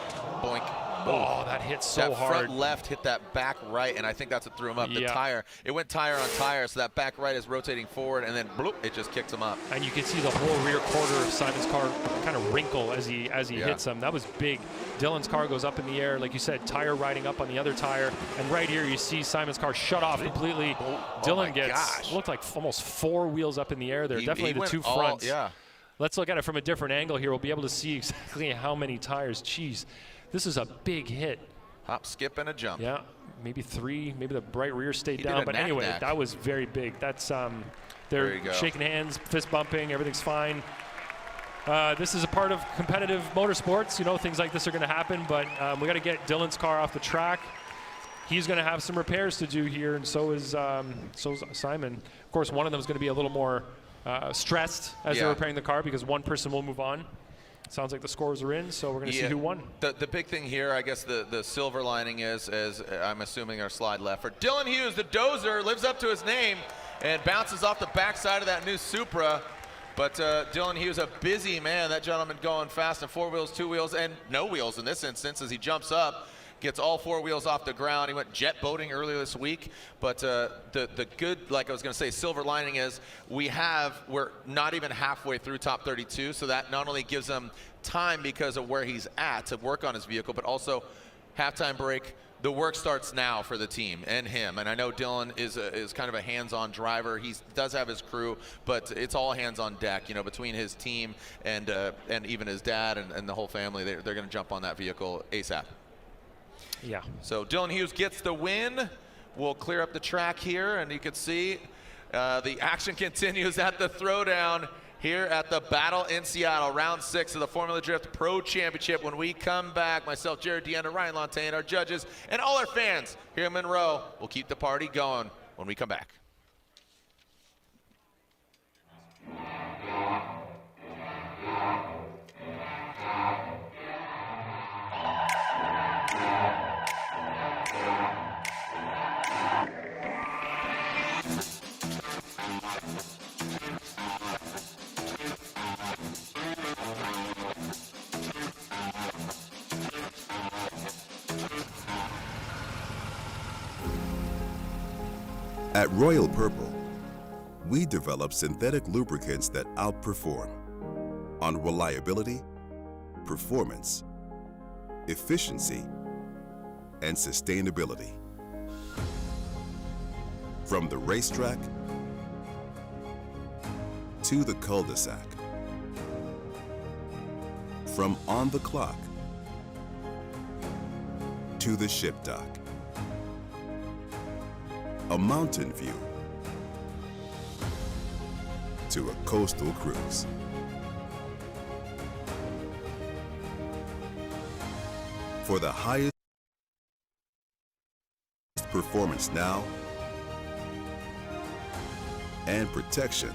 Boink. Oh, that hit so that hard. Front left hit that back right, and I think that's what threw him up. The Yeah. tire. It went tire on tire, so that back right is rotating forward, and then bloop, it just kicks him up. And you can see the whole rear quarter of Simon's car kind of wrinkle as he hits him. That was big. Dylan's car goes up in the air, like you said, tire riding up on the other tire. And right here, you see Simon's car shut off completely. Dylan gets, looked like almost 4 wheels up in the air there. Definitely the 2 fronts. Let's look at it from a different angle here. We'll be able to see exactly how many tires. Jeez, this is a big hit. Hop, skip, and a jump. Yeah, maybe 3. Maybe the bright rear stayed He did down. a But knack anyway, knack. that was very big. That's There they're you go. shaking hands, fist bumping. Everything's fine. This is a part of competitive motorsports. You know, things like this are going to happen. But we got to get Dylan's car off the track. He's going to have some repairs to do here, and so is Simon. Of course, one of them is going to be a little more stressed as they're repairing the car because one person will move on. Sounds like the scores are in, so we're going to see who won. The big thing here, I guess the silver lining is, as I'm assuming our slide left, for Dylan Hughes, the dozer, lives up to his name and bounces off the backside of that new Supra. But Dylan Hughes, a busy man. That gentleman going fast in 4 wheels, 2 wheels, and no wheels in this instance as he jumps up. Gets all 4 wheels off the ground. He went jet boating earlier this week. But the good, like I was going to say, silver lining is we're not even halfway through top 32. So that not only gives him time because of where he's at to work on his vehicle, but also halftime break. The work starts now for the team and him. And I know Dylan is kind of a hands-on driver. He does have his crew, but it's all hands on deck. You know, between his team and even his dad and the whole family, they're going to jump on that vehicle ASAP. Yeah. So Dylan Hughes gets the win. We'll clear up the track here, and you can see the action continues at the throwdown here at the Battle in Seattle, round 6 of the Formula Drift Pro Championship. When we come back, myself, Jared Deanna, Ryan Lontaine, our judges, and all our fans here in Monroe will keep the party going when we come back. At Royal Purple, we develop synthetic lubricants that outperform on reliability, performance, efficiency, and sustainability. From the racetrack to the cul-de-sac, from on the clock to the ship dock, a mountain view to a coastal cruise. For the highest performance now and protection,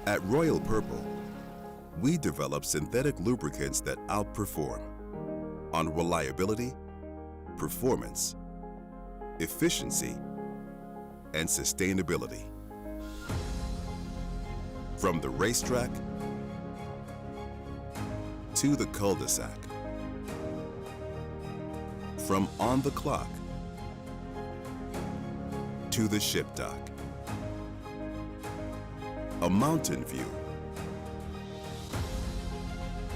at Royal Purple, we develop synthetic lubricants that outperform on reliability, performance, efficiency, and sustainability. From the racetrack to the cul-de-sac, from on the clock to the ship dock, a mountain view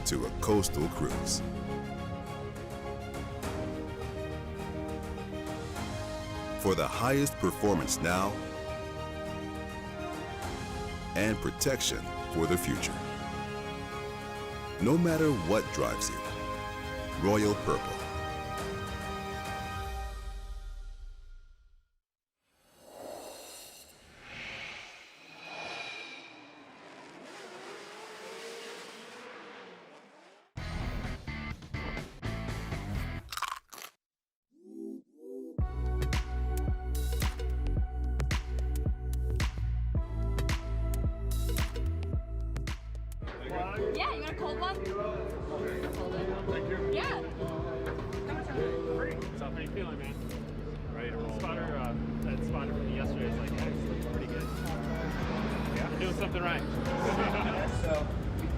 to a coastal cruise. For the highest performance now and protection for the future. No matter what drives you, Royal Purple. Yeah, you want a cold one? Thank you. Yeah. So how you feeling, man? Ready to roll. That spotter from yesterday is like, it's looking pretty good. Yeah, we're doing something right. So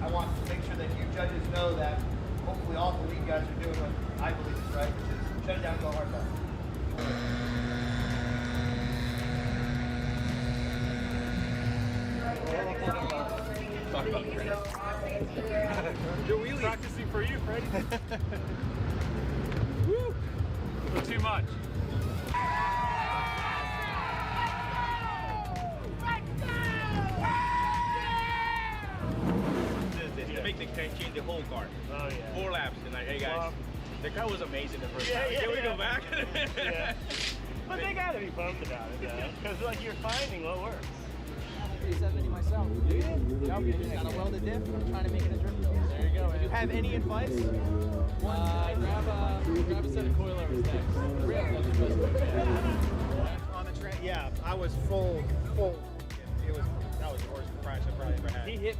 I want to make sure that you judges know that hopefully all the lead guys are doing what I believe is right, which is shut it down, go hard back. Talk about credit. You're wheelie. Practicing for you, Freddie. Woo! A little too much. You make the change the whole car. Oh yeah. 4 laps tonight. Hey guys, the car was amazing the first time. Can we go back? Yeah. But they gotta be pumped about it, though, because like you're finding what works. 370 myself. Do you? Yep. Just got a welded diff. I'm trying to make it a drift wheel. There you go. Do you have any advice? Grab a set of coilovers next. Really? On the train, yeah, I was full. That was the worst crash I've probably ever had. He hit.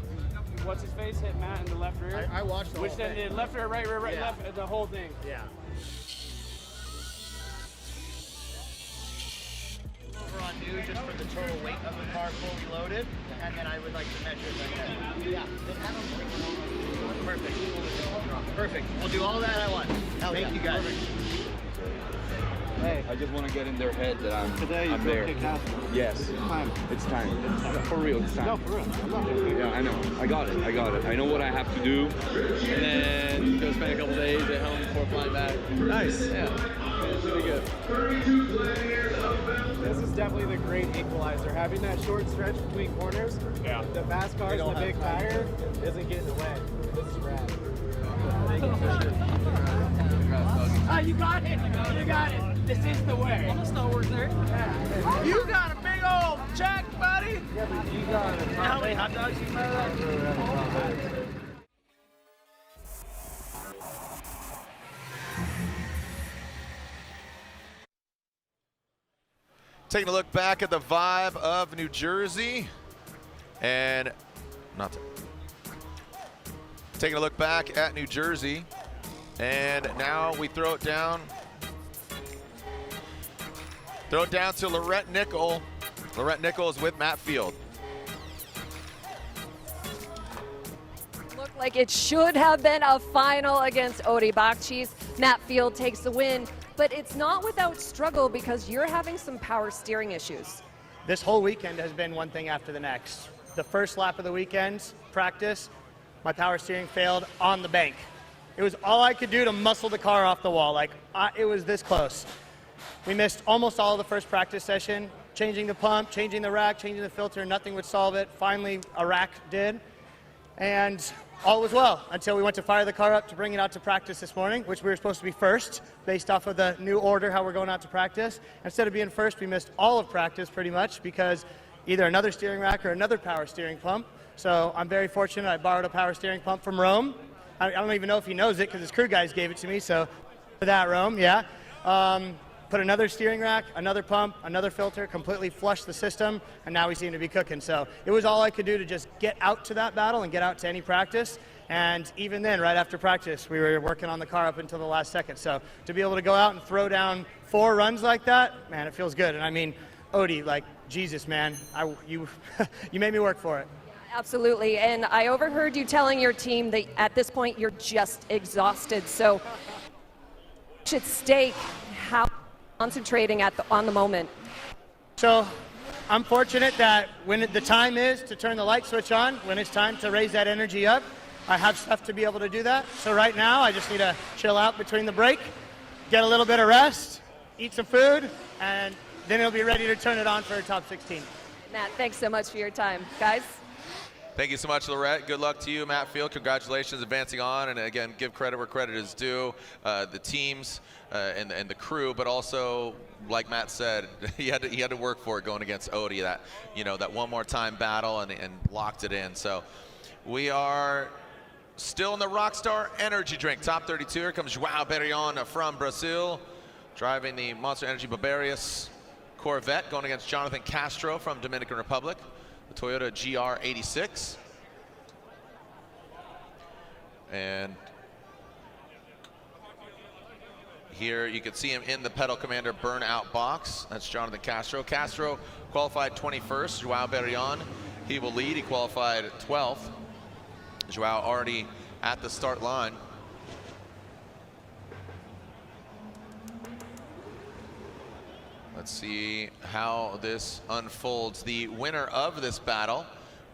What's his face? Hit Matt in the left rear. I watched the Which whole then thing. did left rear, right rear, right Yeah. left, the whole thing. Yeah. Over on new just for the total weight of the car fully loaded, and then I would like to measure it like that. Yeah. Perfect. Perfect. We'll do all that I want. Thank you guys. Hey, I just want to get in their head that I'm there. Yes. It's time. For real, it's time. No, for real. Yeah, I know. I got it. I know what I have to do. And then go spend a couple days at home before flying back. Nice. Yeah. It's really good. This is definitely the great equalizer. Having that short stretch between corners, the fast cars and the big tire isn't getting away. This is rad. Oh, you got it! You got it! This is the way. Almost no work there. You got a big old check, buddy! Yeah, but you got it. How many hot dogs you made? Taking a look back at the vibe of New Jersey, and taking a look back at New Jersey, and now we throw it down to Lorette Nickel. Lorette Nickel is with Matt Field. Looked like it should have been a final against Odi Bakchis. Matt Field takes the win, but it's not without struggle because you're having some power steering issues. This whole weekend has been one thing after the next. The first lap of the weekend, practice, my power steering failed on the bank. It was all I could do to muscle the car off the wall. It was this close. We missed almost all of the first practice session, changing the pump, changing the rack, changing the filter, nothing would solve it. Finally, a rack did. And all was well until we went to fire the car up to bring it out to practice this morning, which we were supposed to be first based off of the new order, how we're going out to practice. Instead of being first, we missed all of practice pretty much because either another steering rack or another power steering pump. So I'm very fortunate. I borrowed a power steering pump from Rome. I don't even know if he knows it because his crew guys gave it to me. So for that, Rome, yeah. Put another steering rack, another pump, another filter, completely flushed the system, and now we seem to be cooking. So it was all I could do to just get out to that battle and get out to any practice. And even then, right after practice, we were working on the car up until the last second. So to be able to go out and throw down 4 runs like that, man, it feels good. And I mean, Odi, Jesus, man, you made me work for it. Absolutely, and I overheard you telling your team that at this point you're just exhausted. So at stake, how concentrating on the moment? So I'm fortunate that when the time is to turn the light switch on, when it's time to raise that energy up, I have stuff to be able to do that. So right now I just need to chill out between the break, get a little bit of rest, eat some food, and then it'll be ready to turn it on for a top 16. Matt, thanks so much for your time. Guys? Thank you so much, Lorette. Good luck to you, Matt Field. Congratulations advancing on. And again, give credit where credit is due. The teams and the crew, but also, like Matt said, he had to work for it going against Odi. That one more time battle and locked it in. So we are still in the Rockstar Energy Drink Top 32. Here comes João Berrion from Brazil, driving the Monster Energy Barbarius Corvette, going against Jonathan Castro from Dominican Republic. The Toyota GR86. And here you can see him in the Pedal Commander burnout box. That's Jonathan Castro. Castro qualified 21st. Joao Berrion, he will lead. He qualified 12th. Joao already at the start line. Let's see how this unfolds. The winner of this battle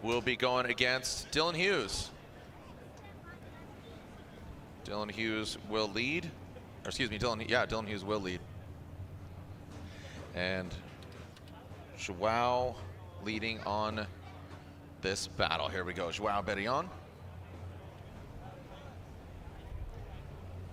will be going against Dylan Hughes. Dylan Hughes will lead. Or excuse me, Dylan Hughes will lead. And Joao leading on this battle. Here we go, Joao Berrion.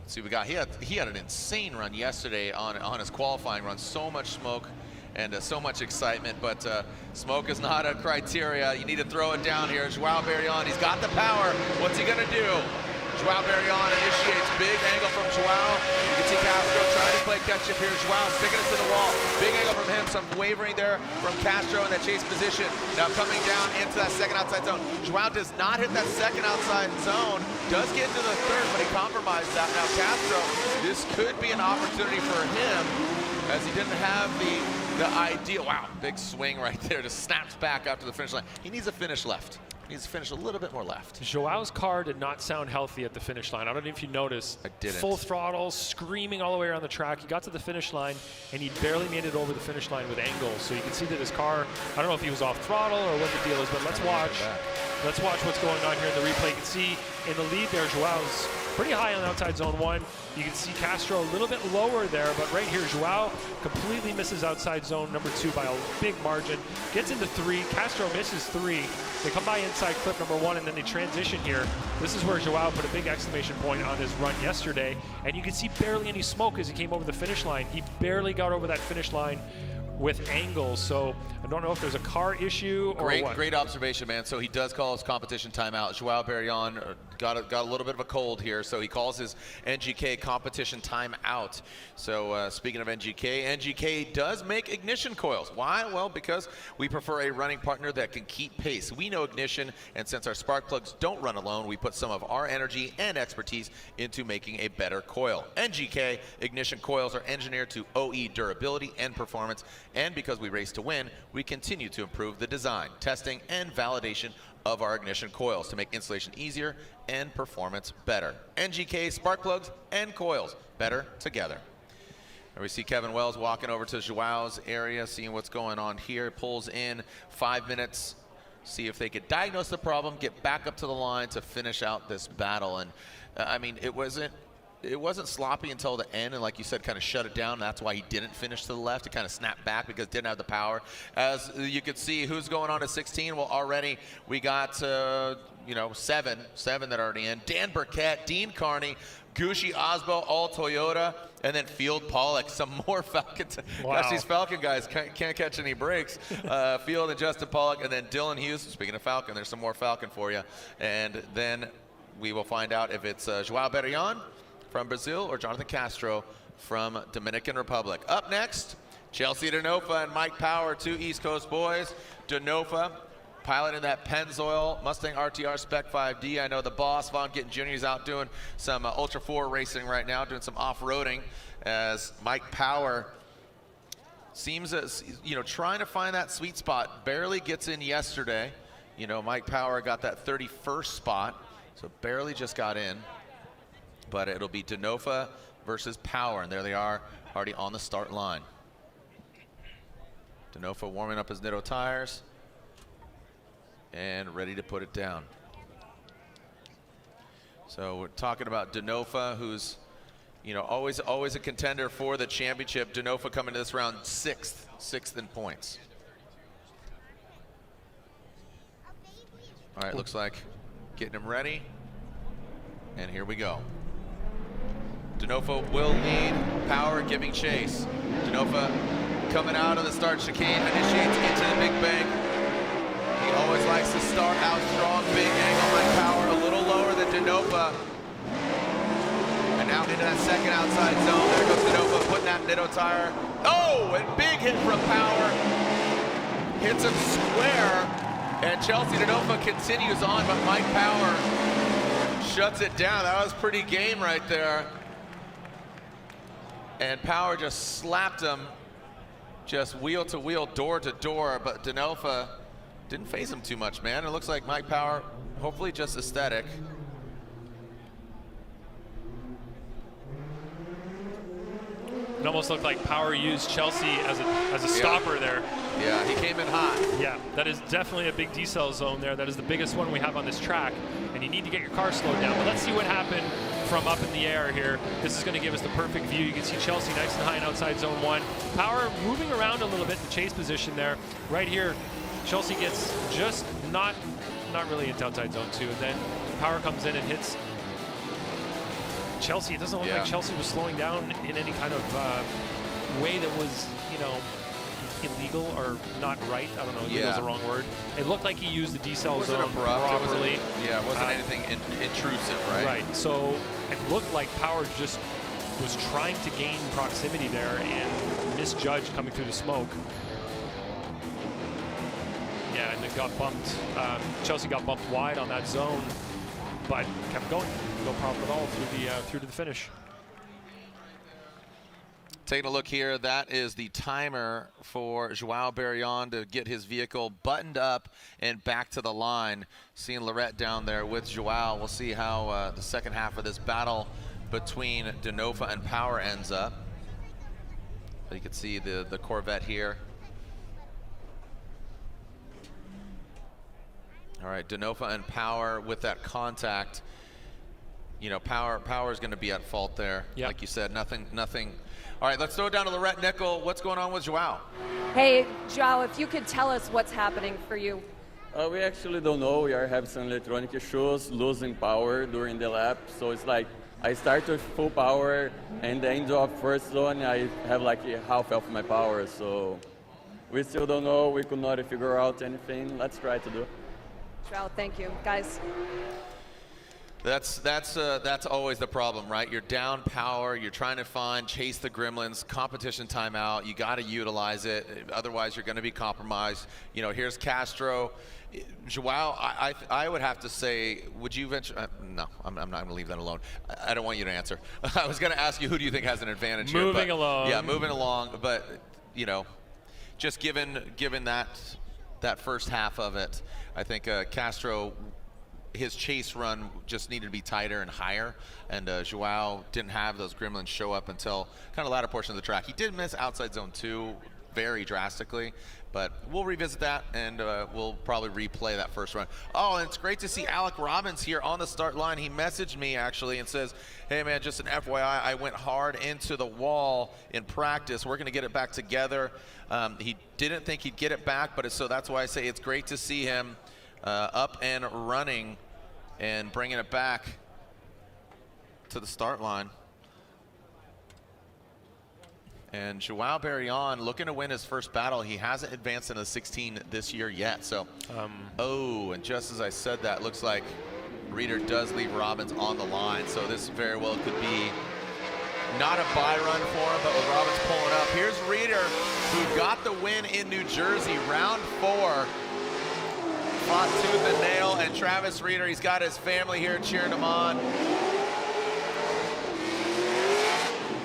Let's see, we got, he had an insane run yesterday on his qualifying run. So much smoke and so much excitement, but smoke is not a criteria. You need to throw it down here. Joao Berrion, he's got the power. What's he gonna do? Joao Berrion initiates, big angle from Joao. You can see Castro trying to play catch-up here. Joao sticking it to the wall. Big angle from him, some wavering there from Castro in that chase position. Now coming down into that second outside zone. Joao does not hit that second outside zone. Does get into the third, but he compromised that. Now Castro, this could be an opportunity for him as he didn't have the ideal. Wow, big swing right there. Just snaps back up to the finish line. He needs a finish left. Needs to finish a little bit more left. Joao's car did not sound healthy at the finish line. I don't know if you noticed. I didn't. Full throttle, screaming all the way around the track. He got to the finish line, and he barely made it over the finish line with angles. So you can see that his car, I don't know if he was off throttle or what the deal is, but let's watch. Let's watch what's going on here in the replay. You can see in the lead there, Joao's pretty high on outside zone 1. You can see Castro a little bit lower there, but right here, Joao completely misses outside zone number 2 by a big margin. Gets into 3, Castro misses 3. They come by inside clip number 1, and then they transition here. This is where Joao put a big exclamation point on his run yesterday, and you can see barely any smoke as he came over the finish line. He barely got over that finish line with angles, so I don't know if there's a car issue or what. Great observation, man. So he does call his competition timeout. Joao Berrion got a little bit of a cold here, so he calls his NGK competition timeout. So speaking of NGK, NGK does make ignition coils. Why? Well, because we prefer a running partner that can keep pace. We know ignition, and since our spark plugs don't run alone, we put some of our energy and expertise into making a better coil. NGK ignition coils are engineered to OE durability and performance, and because we race to win, we continue to improve the design, testing, and validation of our ignition coils to make installation easier and performance better. NGK spark plugs and coils, better together. And we see Kevin Wells walking over to Joao's area, seeing what's going on here. Pulls in 5 minutes, see if they could diagnose the problem, get back up to the line to finish out this battle. And I mean, it wasn't sloppy until the end, and like you said, kind of shut it down. That's why he didn't finish to the left. He kind of snapped back because it didn't have the power. As you can see, who's going on to 16? Well, already we got seven that are already in. Dan Burkett, Dean Carney, Gucci Osbo, all Toyota, and then Field Pollock, some more Falcon. Wow. Gosh, these Falcon guys can't catch any breaks. Field and Justin Pollock, and then Dylan Hughes. Speaking of Falcon, there's some more Falcon for you. And then we will find out if it's Joao Berrion from Brazil or Jonathan Castro from Dominican Republic. Up next, Chelsea Denofa and Mike Power, 2 East Coast boys. Denofa piloting that Pennzoil Mustang RTR Spec 5D. I know the boss, Von Gittin Jr., is out doing some Ultra 4 racing right now, doing some off-roading, as Mike Power seems, trying to find that sweet spot. Barely gets in yesterday. Mike Power got that 31st spot, so barely just got in. But it'll be Denofa versus Power, and there they are, already on the start line. Denofa warming up his Nitto tires and ready to put it down. So we're talking about Denofa, who's always a contender for the championship. Denofa coming to this round sixth in points. All right, looks like getting him ready, and here we go. Denofa will lead, Power giving chase. Denofa coming out of the start chicane, initiates into the big bank. He always likes to start out strong, big angle by Power, a little lower than Denofa. And now into that second outside zone. There goes Denofa putting that Nitto tire. Oh, and big hit from Power. Hits him square, and Chelsea Denofa continues on, but Mike Power shuts it down. That was pretty game right there. And Power just slapped him, just wheel to wheel, door to door, but Denofa didn't phase him too much, man. It looks like Mike Power, hopefully just aesthetic. It almost looked like Power used Chelsea as a stopper there. Yeah, he came in hot. Yeah, that is definitely a big decel zone there. That is the biggest one we have on this track, and you need to get your car slowed down. But let's see what happened from up in the air here. This is going to give us the perfect view. You can see Chelsea nice and high and outside zone 1. Power moving around a little bit in the chase position there. Right here, Chelsea gets just not really into outside zone 2, and then Power comes in and hits Chelsea. It doesn't look like Chelsea was slowing down in any kind of way that was, you know, illegal or not right. I don't know, illegal is the wrong word. It looked like he used the decel zone properly. It wasn't anything intrusive, right? Right, so it looked like Power just was trying to gain proximity there and misjudged coming through the smoke. Yeah, and it got bumped. Chelsea got bumped wide on that zone, but kept going. No problem at all through to the finish. Taking a look here, that is the timer for Joao Barrion to get his vehicle buttoned up and back to the line. Seeing Lorette down there with Joao. We'll see how the second half of this battle between Denofa and Power ends up. You can see the Corvette here. All right, Denofa and Power with that contact. You know, Power is going to be at fault there. Yep. Like you said, nothing. All right, let's throw it down to Lorette Nickel. What's going on with Joao? Hey, Joao, if you could tell us what's happening for you. We actually don't know. We are having some electronic issues, losing power during the lap. So it's like I start with full power, and the end of first zone, I have like half of my power. So we still don't know. We could not figure out anything. Let's try to do. Joao, thank you. Guys. That's always the problem, right? You're down power, you're trying to chase the gremlins, competition timeout, you got to utilize it, otherwise you're going to be compromised. You know, here's Castro. Joao, I would have to say, would you venture? No, I'm not going to leave that alone. I don't want you to answer. I was going to ask you, who do you think has an advantage here? Moving along. Yeah, moving along, but, you know, just given that first half of it, I think Castro, his chase run just needed to be tighter and higher, and Joao didn't have those gremlins show up until kind of latter portion of the track. He did miss outside zone 2 very drastically, but we'll revisit that, and we'll probably replay that first run. Oh, and it's great to see Alec Robbins here on the start line. He messaged me actually and says, hey man, just an FYI, I went hard into the wall in practice. We're gonna get it back together. He didn't think he'd get it back, but so that's why I say it's great to see him up and running and bringing it back to the start line. And Joao Barrion looking to win his first battle. He hasn't advanced into the 16 this year yet. So, and just as I said that, looks like Reeder does leave Robbins on the line. So this very well could be not a buy run for him, but with Robbins pulling up. Here's Reeder, who got the win in New Jersey, round 4. Fought tooth and nail, and Travis Reeder, he's got his family here cheering him on.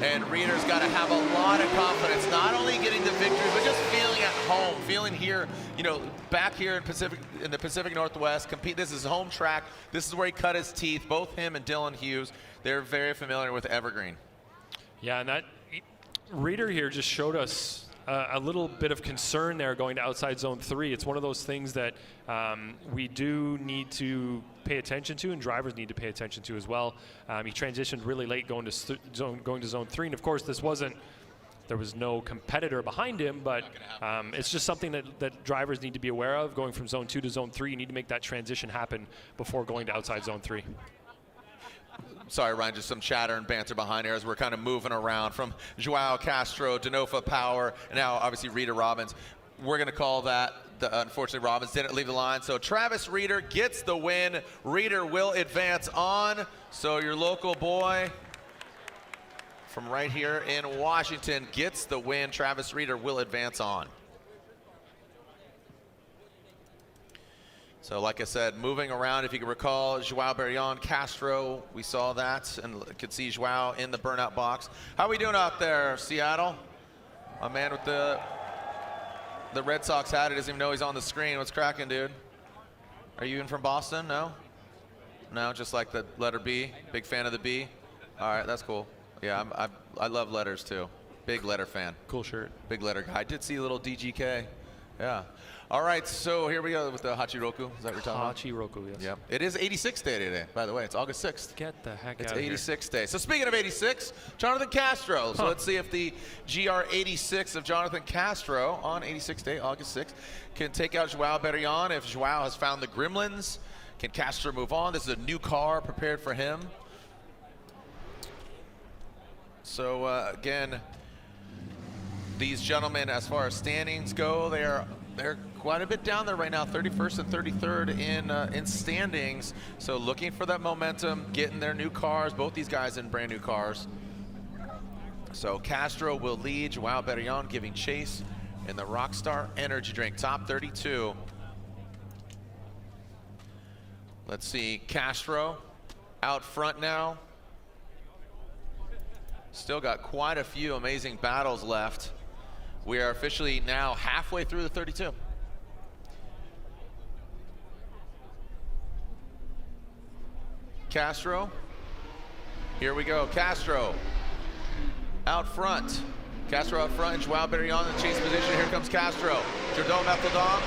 And Reeder's got to have a lot of confidence, not only getting the victory, but just feeling at home, feeling here, you know, back here in the Pacific Northwest, compete. This is his home track. This is where he cut his teeth. Both him and Dylan Hughes, they're very familiar with Evergreen. Yeah, and that Reeder here just showed us a little bit of concern there going to outside zone 3. It's one of those things that we do need to pay attention to, and drivers need to pay attention to as well. He transitioned really late going to zone 3, and of course there was no competitor behind him, but it's just something that drivers need to be aware of. Going from zone 2 to zone 3, you need to make that transition happen before going to outside zone 3. Sorry, Ryan, just some chatter and banter behind here as we're kind of moving around from Joao Castro, Denofa Power, and now obviously Reeder Robbins. We're going to call that, unfortunately, Robbins didn't leave the line. So Travis Reeder gets the win. Reeder will advance on. So your local boy from right here in Washington gets the win. Travis Reeder will advance on. So like I said, moving around, if you can recall, Joao Barrion, Castro, we saw that and could see Joao in the burnout box. How are we doing out there, Seattle? A man with the Red Sox hat, he doesn't even know he's on the screen. What's cracking, dude? Are you even from Boston? No? No, just like the letter B? Big fan of the B? All right, that's cool. Yeah, I love letters too. Big letter fan. Cool shirt. Big letter guy. I did see a little DGK. Yeah. All right, so here we go with the Hachiroku. Is that what you're talking about? Hachiroku, yes. Yep. It is 86 day today, by the way. It's August 6th. Get the heck It's out of here. 86 day. So speaking of 86, Jonathan Castro. So let's see if the GR86 of Jonathan Castro on 86 day, August 6th, can take out Joao Barrion. If Joao has found the gremlins, can Castro move on? This is a new car prepared for him. So again, these gentlemen, as far as standings go, they're quite a bit down there right now, 31st and 33rd in standings. So looking for that momentum, getting their new cars, both these guys in brand new cars. So Castro will lead, Joao Barrion giving chase in the Rockstar Energy Drink, top 32. Let's see, Castro out front now. Still got quite a few amazing battles left. We are officially now halfway through the 32. Castro, here we go. Castro out front. Castro out front, Joao Barrion in the chase position. Here comes Castro. Jordan Methodon,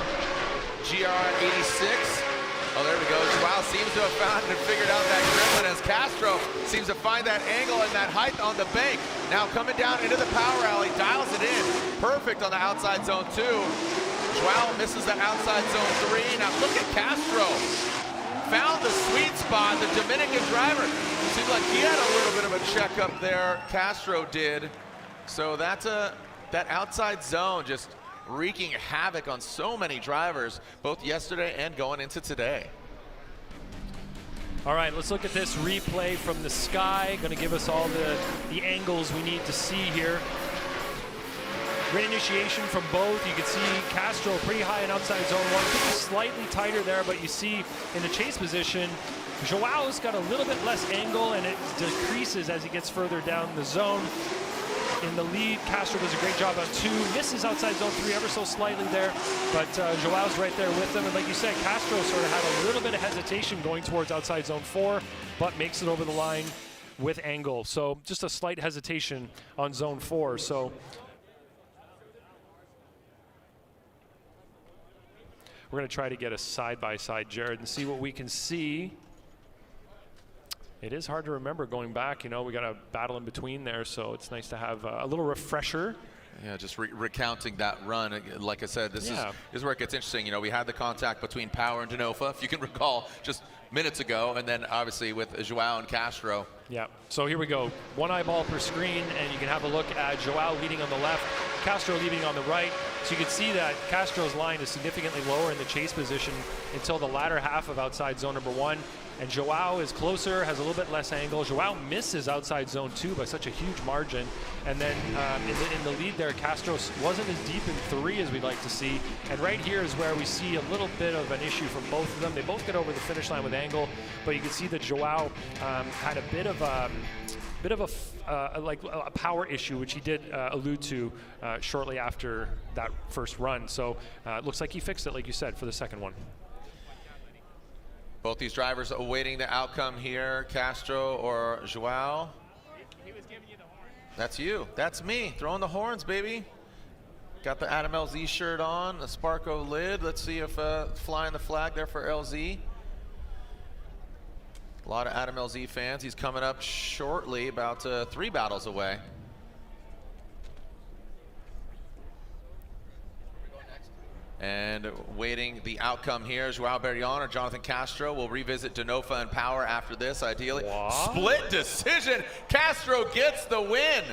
GR86. Oh, there we go. Joao seems to have found and figured out that gremlin as Castro seems to find that angle and that height on the bank. Now coming down into the power alley, dials it in. Perfect on the outside zone 2. Joao misses the outside zone 3. Now look at Castro. Found the sweet spot, the Dominican driver. Seems like he had a little bit of a checkup there. Castro did. So that's that outside zone just wreaking havoc on so many drivers, both yesterday and going into today. All right, let's look at this replay from the sky. Going to give us all the angles we need to see here. Great initiation from both. You can see Castro pretty high in outside zone 1. Could be slightly tighter there, but you see in the chase position, Joao's got a little bit less angle, and it decreases as he gets further down the zone. In the lead, Castro does a great job on 2, misses outside zone 3 ever so slightly there, but Joao's right there with him. And like you said, Castro sort of had a little bit of hesitation going towards outside zone 4, but makes it over the line with angle. So just a slight hesitation on zone 4. So we're going to try to get a side-by-side, Jared, and see what we can see. It is hard to remember going back. You know, we got a battle in between there, so it's nice to have a little refresher. Yeah, just recounting that run. Like I said, this is where it gets interesting. You know, we had the contact between Power and Denofa, if you can recall, just minutes ago, and then obviously with Joao and Castro. Yeah, so here we go. One eyeball per screen, and you can have a look at Joao leading on the left, Castro leading on the right. So you can see that Castro's line is significantly lower in the chase position until the latter half of outside zone number 1. And Joao is closer, has a little bit less angle. Joao misses outside zone 2 by such a huge margin. And then in the lead there, Castro wasn't as deep in 3 as we'd like to see. And right here is where we see a little bit of an issue from both of them. They both get over the finish line with angle, but you can see that Joao had a bit of a power issue, which he did allude to shortly after that first run. So it looks like he fixed it, like you said, for the second one. Both these drivers awaiting the outcome here, Castro or Joao. That's you. That's me, throwing the horns, baby. Got the Adam LZ shirt on, the Sparko lid. Let's see if flying the flag there for LZ. A lot of Adam LZ fans. He's coming up shortly, about 3 battles away. And waiting the outcome here, Joao Barrion or Jonathan Castro. Will revisit Denofa and Power after this, ideally. What? Split decision. Castro gets the win.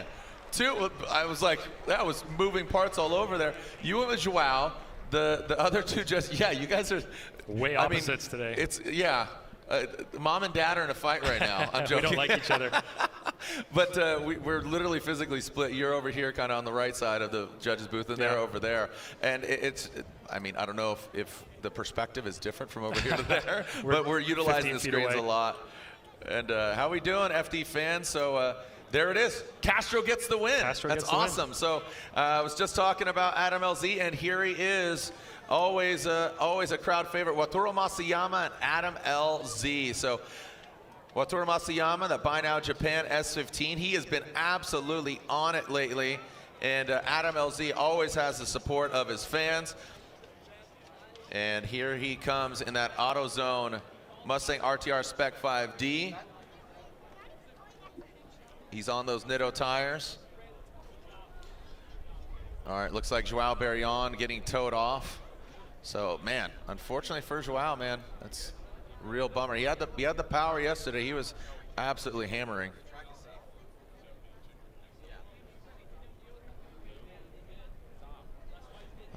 I was like, that was moving parts all over there. You went with Joao. The other two just, yeah, you guys are way opposites today. It's, yeah. Mom and dad are in a fight right now. I'm joking. We don't like each other. But we're literally physically split. You're over here kind of on the right side of the judges booth, and they're over there. And I mean, I don't know if the perspective is different from over here to there, but we're utilizing the screens a lot. And how we doing, FD fans? So there it is. Castro gets the win. That's awesome. So I was just talking about Adam LZ, and here he is. Always a crowd favorite, Wataru Masayama and Adam LZ. So Wataru Masayama, the Buy Now Japan S15, he has been absolutely on it lately. And Adam LZ always has the support of his fans. And here he comes in that AutoZone Mustang RTR Spec 5D. He's on those Nitto tires. All right, looks like Joao Barrion getting towed off. So, man, unfortunately for Joao, man, that's a real bummer. He had the power yesterday. He was absolutely hammering.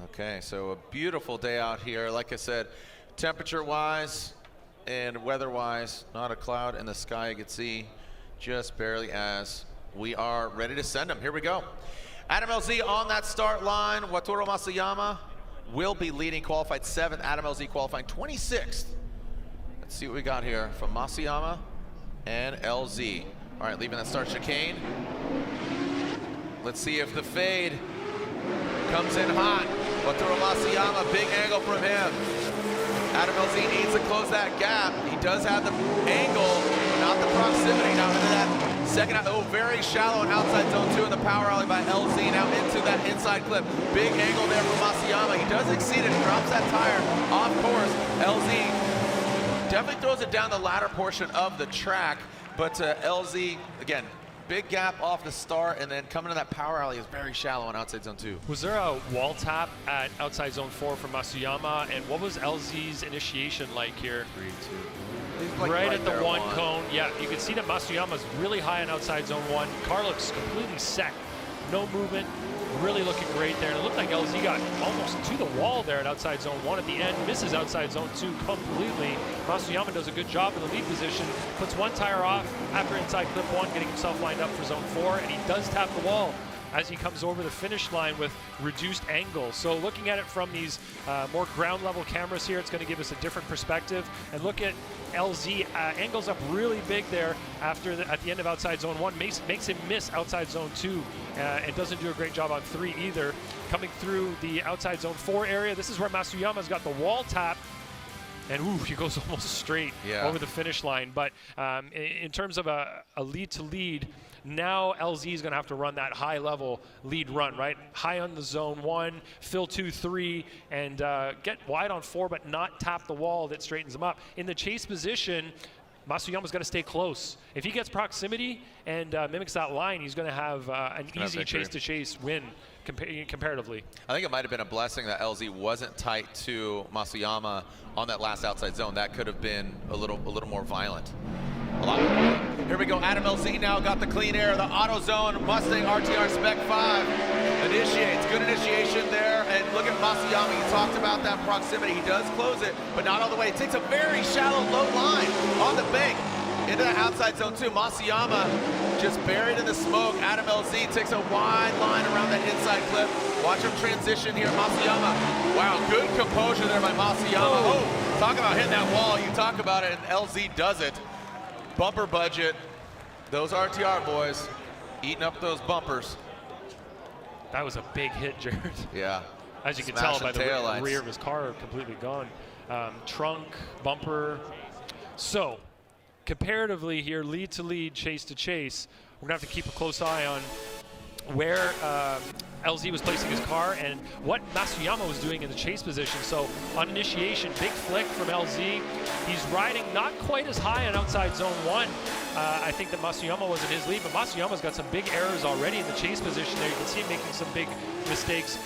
Okay, so a beautiful day out here. Like I said, temperature-wise and weather-wise, not a cloud in the sky. You can see just barely as we are ready to send him. Here we go. Adam LZ on that start line. Wataru Masayama will be leading, qualified 7th. Adam LZ qualifying 26th. Let's see what we got here from Masayama and LZ. All right, leaving that start chicane. Let's see if the fade comes in hot. Wataru Masayama, big angle from him. Adam LZ needs to close that gap. He does have the angle, not the proximity. Now into that second, very shallow and outside zone 2 in the power alley by LZ. Now into that inside clip. Big angle there from Masayama. He does exceed it, drops that tire off course. LZ definitely throws it down the latter portion of the track, but LZ, again, big gap off the start, and then coming to that power alley is very shallow in outside zone 2. Was there a wall tap at outside zone 4 from Masayama, and what was LZ's initiation like here? 3-2. Like right at the one cone. Yeah, you can see that Masayama's really high on outside zone 1. Car looks completely set. No movement. Really looking great there. And it looked like LZ got almost to the wall there at outside zone 1 at the end. Misses outside zone 2 completely. Masayama does a good job in the lead position. Puts one tire off after inside clip 1, getting himself lined up for zone 4. And he does tap the wall as he comes over the finish line with reduced angle. So looking at it from these more ground level cameras here, it's going to give us a different perspective. And look at LZ, angles up really big there at the end of outside zone 1, makes him miss outside zone 2, and doesn't do a great job on 3 either. Coming through the outside zone 4 area, this is where Masayama's got the wall tap, and ooh, he goes almost straight over the finish line. But in terms of a lead to lead, now LZ is going to have to run that high-level lead run, right? High on the zone 1, fill 2, 3, and get wide on 4, but not tap the wall that straightens him up. In the chase position, Masayama's got to stay close. If he gets proximity and mimics that line, he's going to have an easy chase-to-chase win comparatively. I think it might have been a blessing that LZ wasn't tight to Masayama on that last outside zone. That could have been a little more violent. Here we go, Adam LZ now got the clean air, the AutoZone Mustang RTR Spec 5 initiates, good initiation there, and look at Masayama, he talked about that proximity, he does close it, but not all the way, he takes a very shallow low line on the bank into the outside zone 2. Masayama just buried in the smoke. Adam LZ takes a wide line around that inside clip. Watch him transition here, Masayama. Wow, good composure there by Masayama. Oh, talk about hitting that wall, you talk about it, and LZ does it. Bumper budget, those RTR boys eating up those bumpers. That was a big hit, Jared. Yeah. As you can tell by the rear of his car completely gone. Trunk, bumper. So, comparatively here, lead to lead, chase to chase, we're going to have to keep a close eye on where LZ was placing his car and what Masayama was doing in the chase position. So on initiation, big flick from LZ. He's riding not quite as high on outside zone 1. I think that Masayama was in his lead, but Masayama's got some big errors already in the chase position there. You can see him making some big mistakes.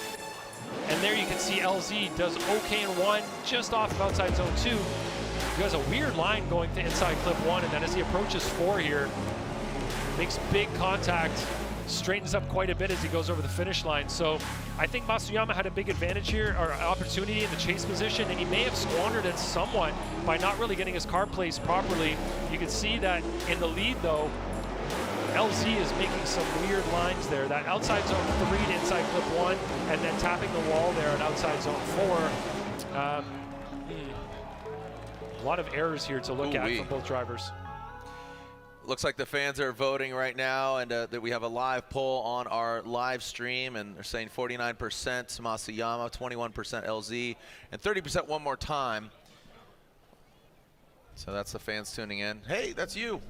And there you can see LZ does okay in 1, just off of outside zone 2. He has a weird line going to inside clip 1, and then as he approaches 4 here, makes big contact straightens up quite a bit as he goes over the finish line. So I think Masuyama had a big advantage here, or opportunity in the chase position, and he may have squandered it somewhat by not really getting his car placed properly. You can see that in the lead, though, LZ is making some weird lines there. That outside zone 3 to inside clip 1, and then tapping the wall there at outside zone 4. A lot of errors here to look at from both drivers. Looks like the fans are voting right now, and that we have a live poll on our live stream, and they're saying 49% Masuyama, 21% LZ, and 30% one more time. So that's the fans tuning in. Hey, that's you.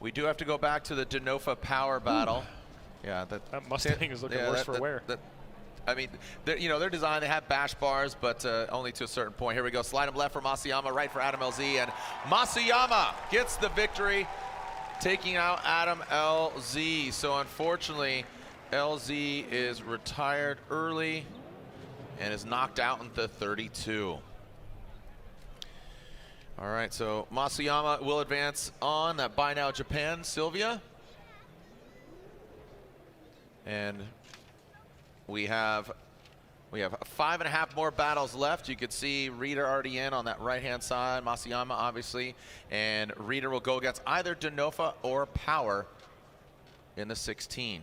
We do have to go back to the Denofa power battle. Yeah, that Mustang is looking worse for wear. I mean, they're designed, they have bash bars, but only to a certain point. Here we go, slide him left for Masuyama, right for Adam LZ, and Masuyama gets the victory, taking out Adam LZ. So unfortunately, LZ is retired early and is knocked out into 32. All right, so Masuyama will advance on that Buy Now Japan, Sylvia. And we have 5.5 more battles left. You could see Reader already in on that right-hand side, Masuyama obviously, and Reader will go against either Denofa or Power in the 16.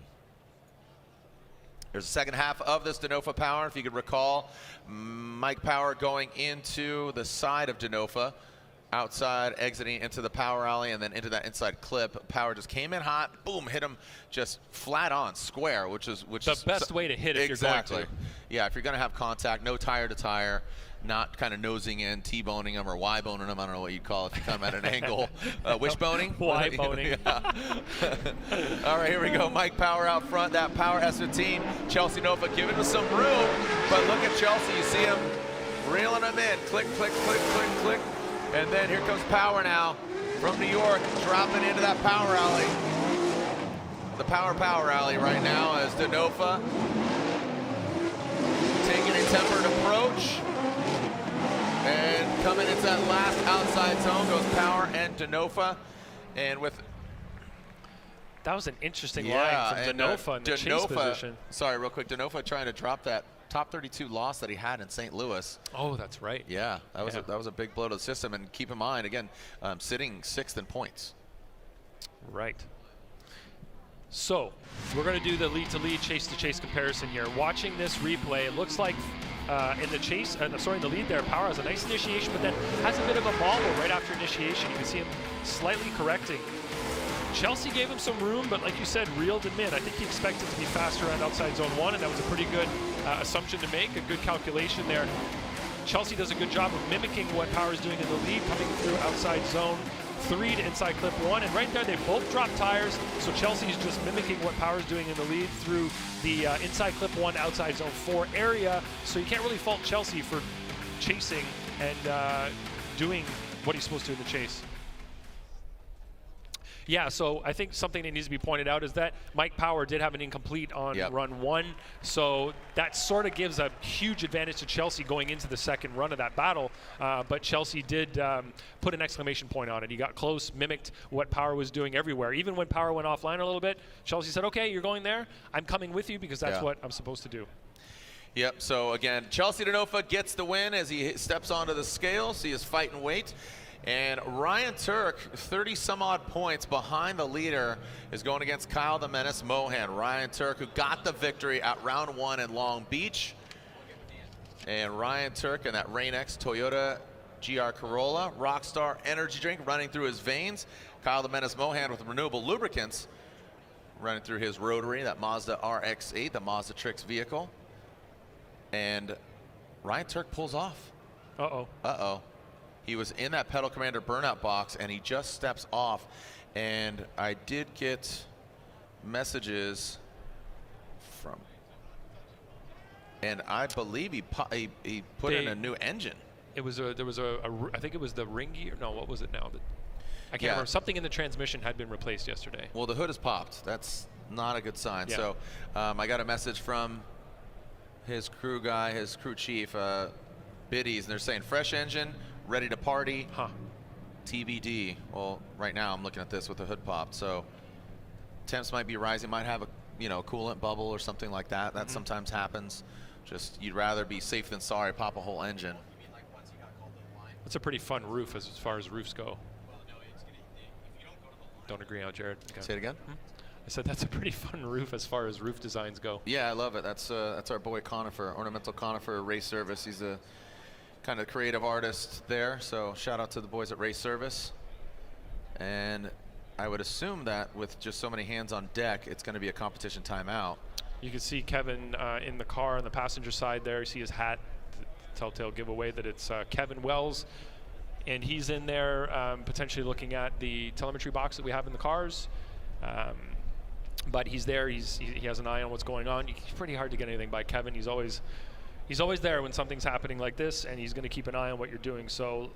There's the second half of this Denofa Power. If you could recall, Mike Power going into the side of Denofa, outside, exiting into the power alley, and then into that inside clip. Power just came in hot, boom, hit him just flat on, square, which is the best way to hit if you're going to. Yeah, if you're going to have contact, no tire to tire, not kind of nosing in, T-boning him or Y-boning him. I don't know what you'd call it if you come at an angle. Wishboning? Y-boning. All right, here we go. Mike Power out front. That Power S15. Chelsea Nova giving him some room, but look at Chelsea. You see him reeling him in. Click, click, click, click, click. And then here comes Power now from New York, dropping into that power alley. The power alley right now as Denofa taking a tempered approach. And coming into that last outside zone goes Power and Denofa. And with... That was an interesting line from Denofa in the chase position. Sorry, real quick. Denofa trying to drop that top 32 loss that he had in St. Louis. Oh, that's right. Yeah, that was a big blow to the system. And keep in mind, again, sitting 6th in points. Right. So we're going to do the lead-to-lead, chase-to-chase comparison here. Watching this replay, it looks like in the chase, in the lead there, Power has a nice initiation, but then has a bit of a bobble right after initiation. You can see him slightly correcting. Chelsea gave him some room, but like you said, reeled him in. I think he expected to be faster around outside zone 1, and that was a pretty good assumption to make, a good calculation there. Chelsea does a good job of mimicking what Power is doing in the lead, coming through outside zone 3 to inside clip 1, and right there they both dropped tires, so Chelsea is just mimicking what Power is doing in the lead through the inside clip 1, outside zone 4 area, so you can't really fault Chelsea for chasing and doing what he's supposed to in the chase. Yeah, so I think something that needs to be pointed out is that Mike Power did have an incomplete on run 1, so that sort of gives a huge advantage to Chelsea going into the second run of that battle, but Chelsea did put an exclamation point on it. He got close, mimicked what Power was doing everywhere. Even when Power went offline a little bit, Chelsea said, okay, you're going there, I'm coming with you because that's what I'm supposed to do. Yep, so again, Chelsea Denofa gets the win as he steps onto the scale, see his fight and weight. And Ryan Turk, 30-some-odd points behind the leader, is going against Kyle the Menace Mohan. Ryan Turk, who got the victory at round 1 in Long Beach. And Ryan Turk and that Rain-X Toyota GR Corolla, Rockstar energy drink running through his veins. Kyle the Menace Mohan with renewable lubricants running through his rotary, that Mazda RX-8, the Mazda Trix vehicle. And Ryan Turk pulls off. Uh-oh. Uh-oh. He was in that Pedal Commander burnout box, and he just steps off. And I did get messages from, and I believe he put in a new engine. It was I think it was the ring gear. No, what was it now? I can't remember. Something in the transmission had been replaced yesterday. Well, the hood is popped. That's not a good sign. Yeah. So I got a message from his crew guy, his crew chief, Biddies, and they're saying fresh engine, ready to party. TBD. Well, right now I'm looking at this with the hood popped, so temps might be rising. Might have a coolant bubble or something like that. That sometimes happens. Just you'd rather be safe than sorry. Pop a whole engine. It's a pretty fun roof as far as roofs go. Don't agree on Jared. Okay. Say it again. I said that's a pretty fun roof as far as roof designs go. Yeah, I love it. That's our boy Conifer, Ornamental Conifer Race Service. He's a kind of creative artist there. So shout out to the boys at Race Service. And I would assume that with just so many hands on deck, it's going to be a competition timeout. You can see Kevin in the car on the passenger side there. You see his hat, telltale giveaway that it's Kevin Wells. And he's in there potentially looking at the telemetry box that we have in the cars. But he's there. He has an eye on what's going on. It's pretty hard to get anything by Kevin. He's always there when something's happening like this, and he's going to keep an eye on what you're doing. So,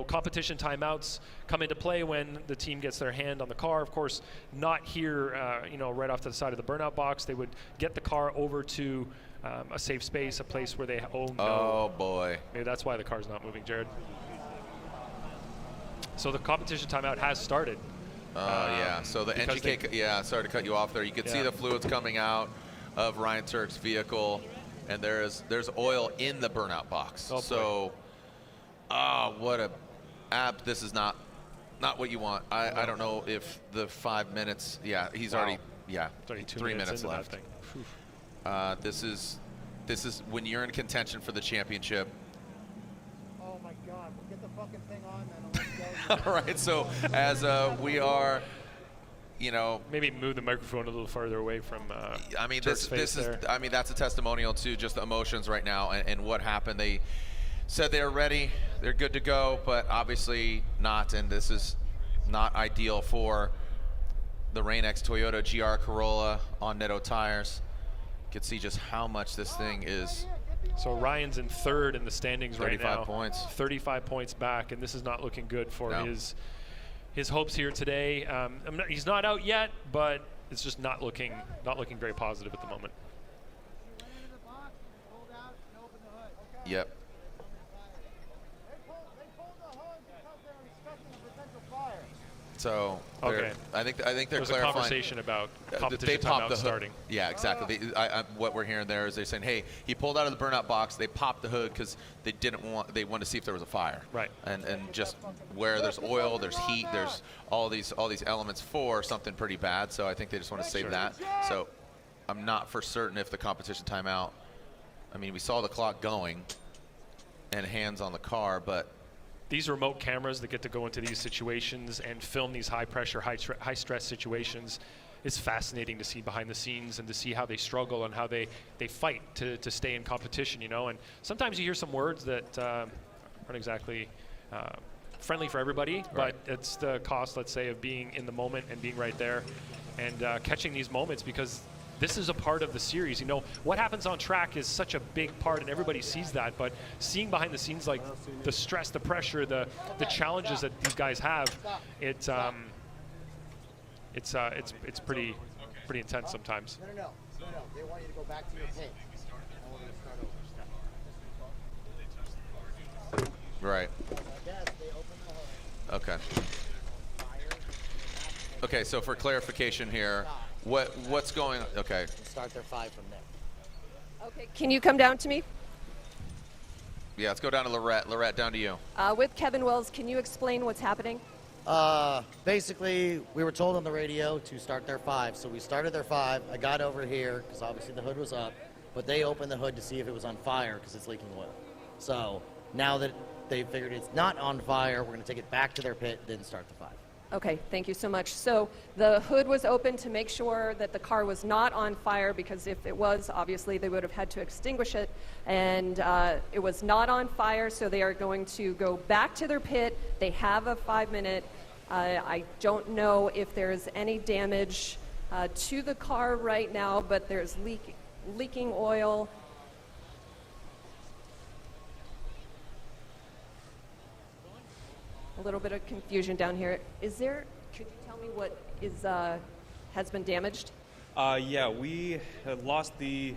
competition timeouts come into play when the team gets their hand on the car. Of course, not here, right off to the side of the burnout box. They would get the car over to a safe space, a place where they Oh, boy. Maybe that's why the car's not moving, Jared. So the competition timeout has started. Yeah, so the NGK, sorry to cut you off there. You can see the fluids coming out of Ryan Turk's vehicle, and there's oil in the burnout box. What a app. This is not what you want. I don't know if the 5 minutes, he's already, it's already 3 minutes left. This is when you're in contention for the championship. Oh my God, get the fucking thing on, man. All right, so as we are, maybe move the microphone a little farther away from. This is. That's a testimonial to just the emotions right now and what happened. They said they are ready, they're good to go, but obviously not. And this is not ideal for the Rain-X Toyota GR Corolla on Netto tires. You can see just how much this thing is. So Ryan's in third in the standings right now. 35 points. 35 points back, and this is not looking good for his hopes here today. He's not out yet, but it's just not looking very positive at the moment. Yep. So I think they're There's clarifying. a conversation about competition they popped timeout the hood. starting. Yeah, exactly. What we're hearing there is they're saying, hey, he pulled out of the burnout box. They popped the hood because they wanted to see if there was a fire. Right. And just where there's oil, there's heat, there's all these elements for something pretty bad. So I think they just want to save that. So I'm not for certain if the competition timeout. I mean, we saw the clock going and hands on the car, but. These remote cameras that get to go into these situations and film these high-pressure, high-stress situations is fascinating to see behind the scenes and to see how they struggle and how they fight to stay in competition, And sometimes you hear some words that aren't exactly friendly for everybody, but it's the cost, let's say, of being in the moment and being right there and catching these moments because this is a part of the series. What happens on track is such a big part, and everybody sees that. But seeing behind the scenes, like the stress, the pressure, the challenges that these guys have, it's pretty intense sometimes. No. They want you to go back to your pit. Right. Okay. Okay. So for clarification here. What's going on? Okay. Start their 5 from there. Okay, can you come down to me? Yeah, let's go down to Lorette. Lorette, down to you. With Kevin Wells, can you explain what's happening? Basically, we were told on the radio to start their 5, so we started their 5. I got over here because obviously the hood was up, but they opened the hood to see if it was on fire because it's leaking oil. So now that they figured it's not on fire, we're going to take it back to their pit, then start the 5. Okay, thank you so much. So the hood was open to make sure that the car was not on fire because if it was, obviously they would have had to extinguish it. And it was not on fire, so they are going to go back to their pit. They have a 5-minute. I don't know if there's any damage to the car right now, but there's leaking oil. A little bit of confusion down here. Could you tell me what has been damaged? Yeah, we have lost the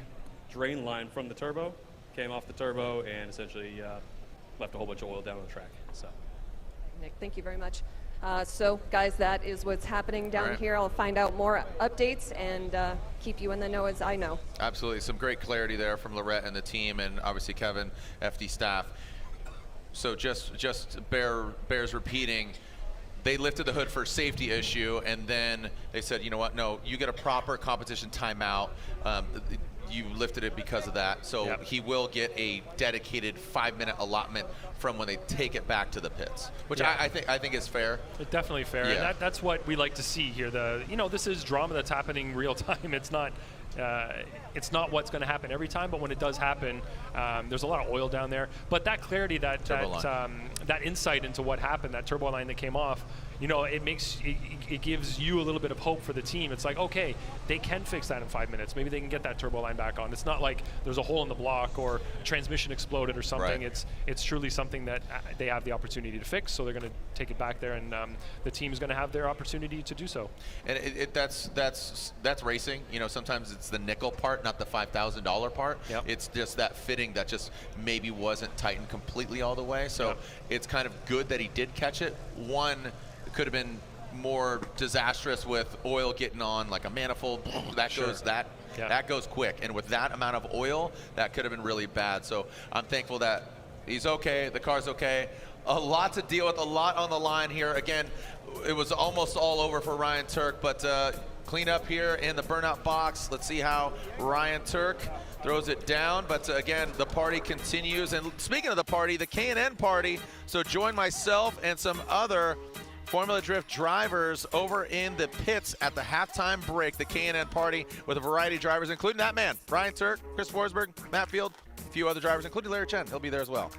drain line from the turbo, came off the turbo, and essentially left a whole bunch of oil down on the track. So. Nick, thank you very much. So, guys, that is what's happening down All right. here. I'll find out more updates and keep you in the know as I know. Absolutely. Some great clarity there from Lorette and the team, and obviously Kevin, FD staff. So just bears repeating, they lifted the hood for a safety issue, and then they said, you know what, no, you get a proper competition timeout. You lifted it because of that. So he will get a dedicated 5-minute allotment from when they take it back to the pits, which I think is fair. It's definitely fair. Yeah. And that's what we like to see here. This is drama that's happening real time. It's not what's going to happen every time, but when it does happen, there's a lot of oil down there. But that clarity, that insight into what happened, that turbo line that came off, it gives you a little bit of hope for the team. It's like, okay, they can fix that in 5 minutes. Maybe they can get that turbo line back on. It's not like there's a hole in the block or a transmission exploded or something. Right. It's truly something that they have the opportunity to fix. So they're going to take it back there, and the team is going to have their opportunity to do so. And that's racing. Sometimes it's the nickel part, not the $5,000 part. Yep. It's just that fitting that just maybe wasn't tightened completely all the way. So it's kind of good that he did catch it. One, it could have been more disastrous with oil getting on like a manifold. That goes quick, and with that amount of oil, that could have been really bad. So I'm thankful that he's okay, the car's okay. A lot to deal with, a lot on the line here. Again, it was almost all over for Ryan Tuerck, but clean up here in the burnout box. Let's see how Ryan Tuerck throws it down. But again, the party continues. And speaking of the party, the K&N party. So join myself and some other Formula Drift drivers over in the pits at the halftime break, the K&N party, with a variety of drivers, including that man, Ryan Tuerck, Chris Forsberg, Matt Field, a few other drivers, including Larry Chen. He'll be there as well.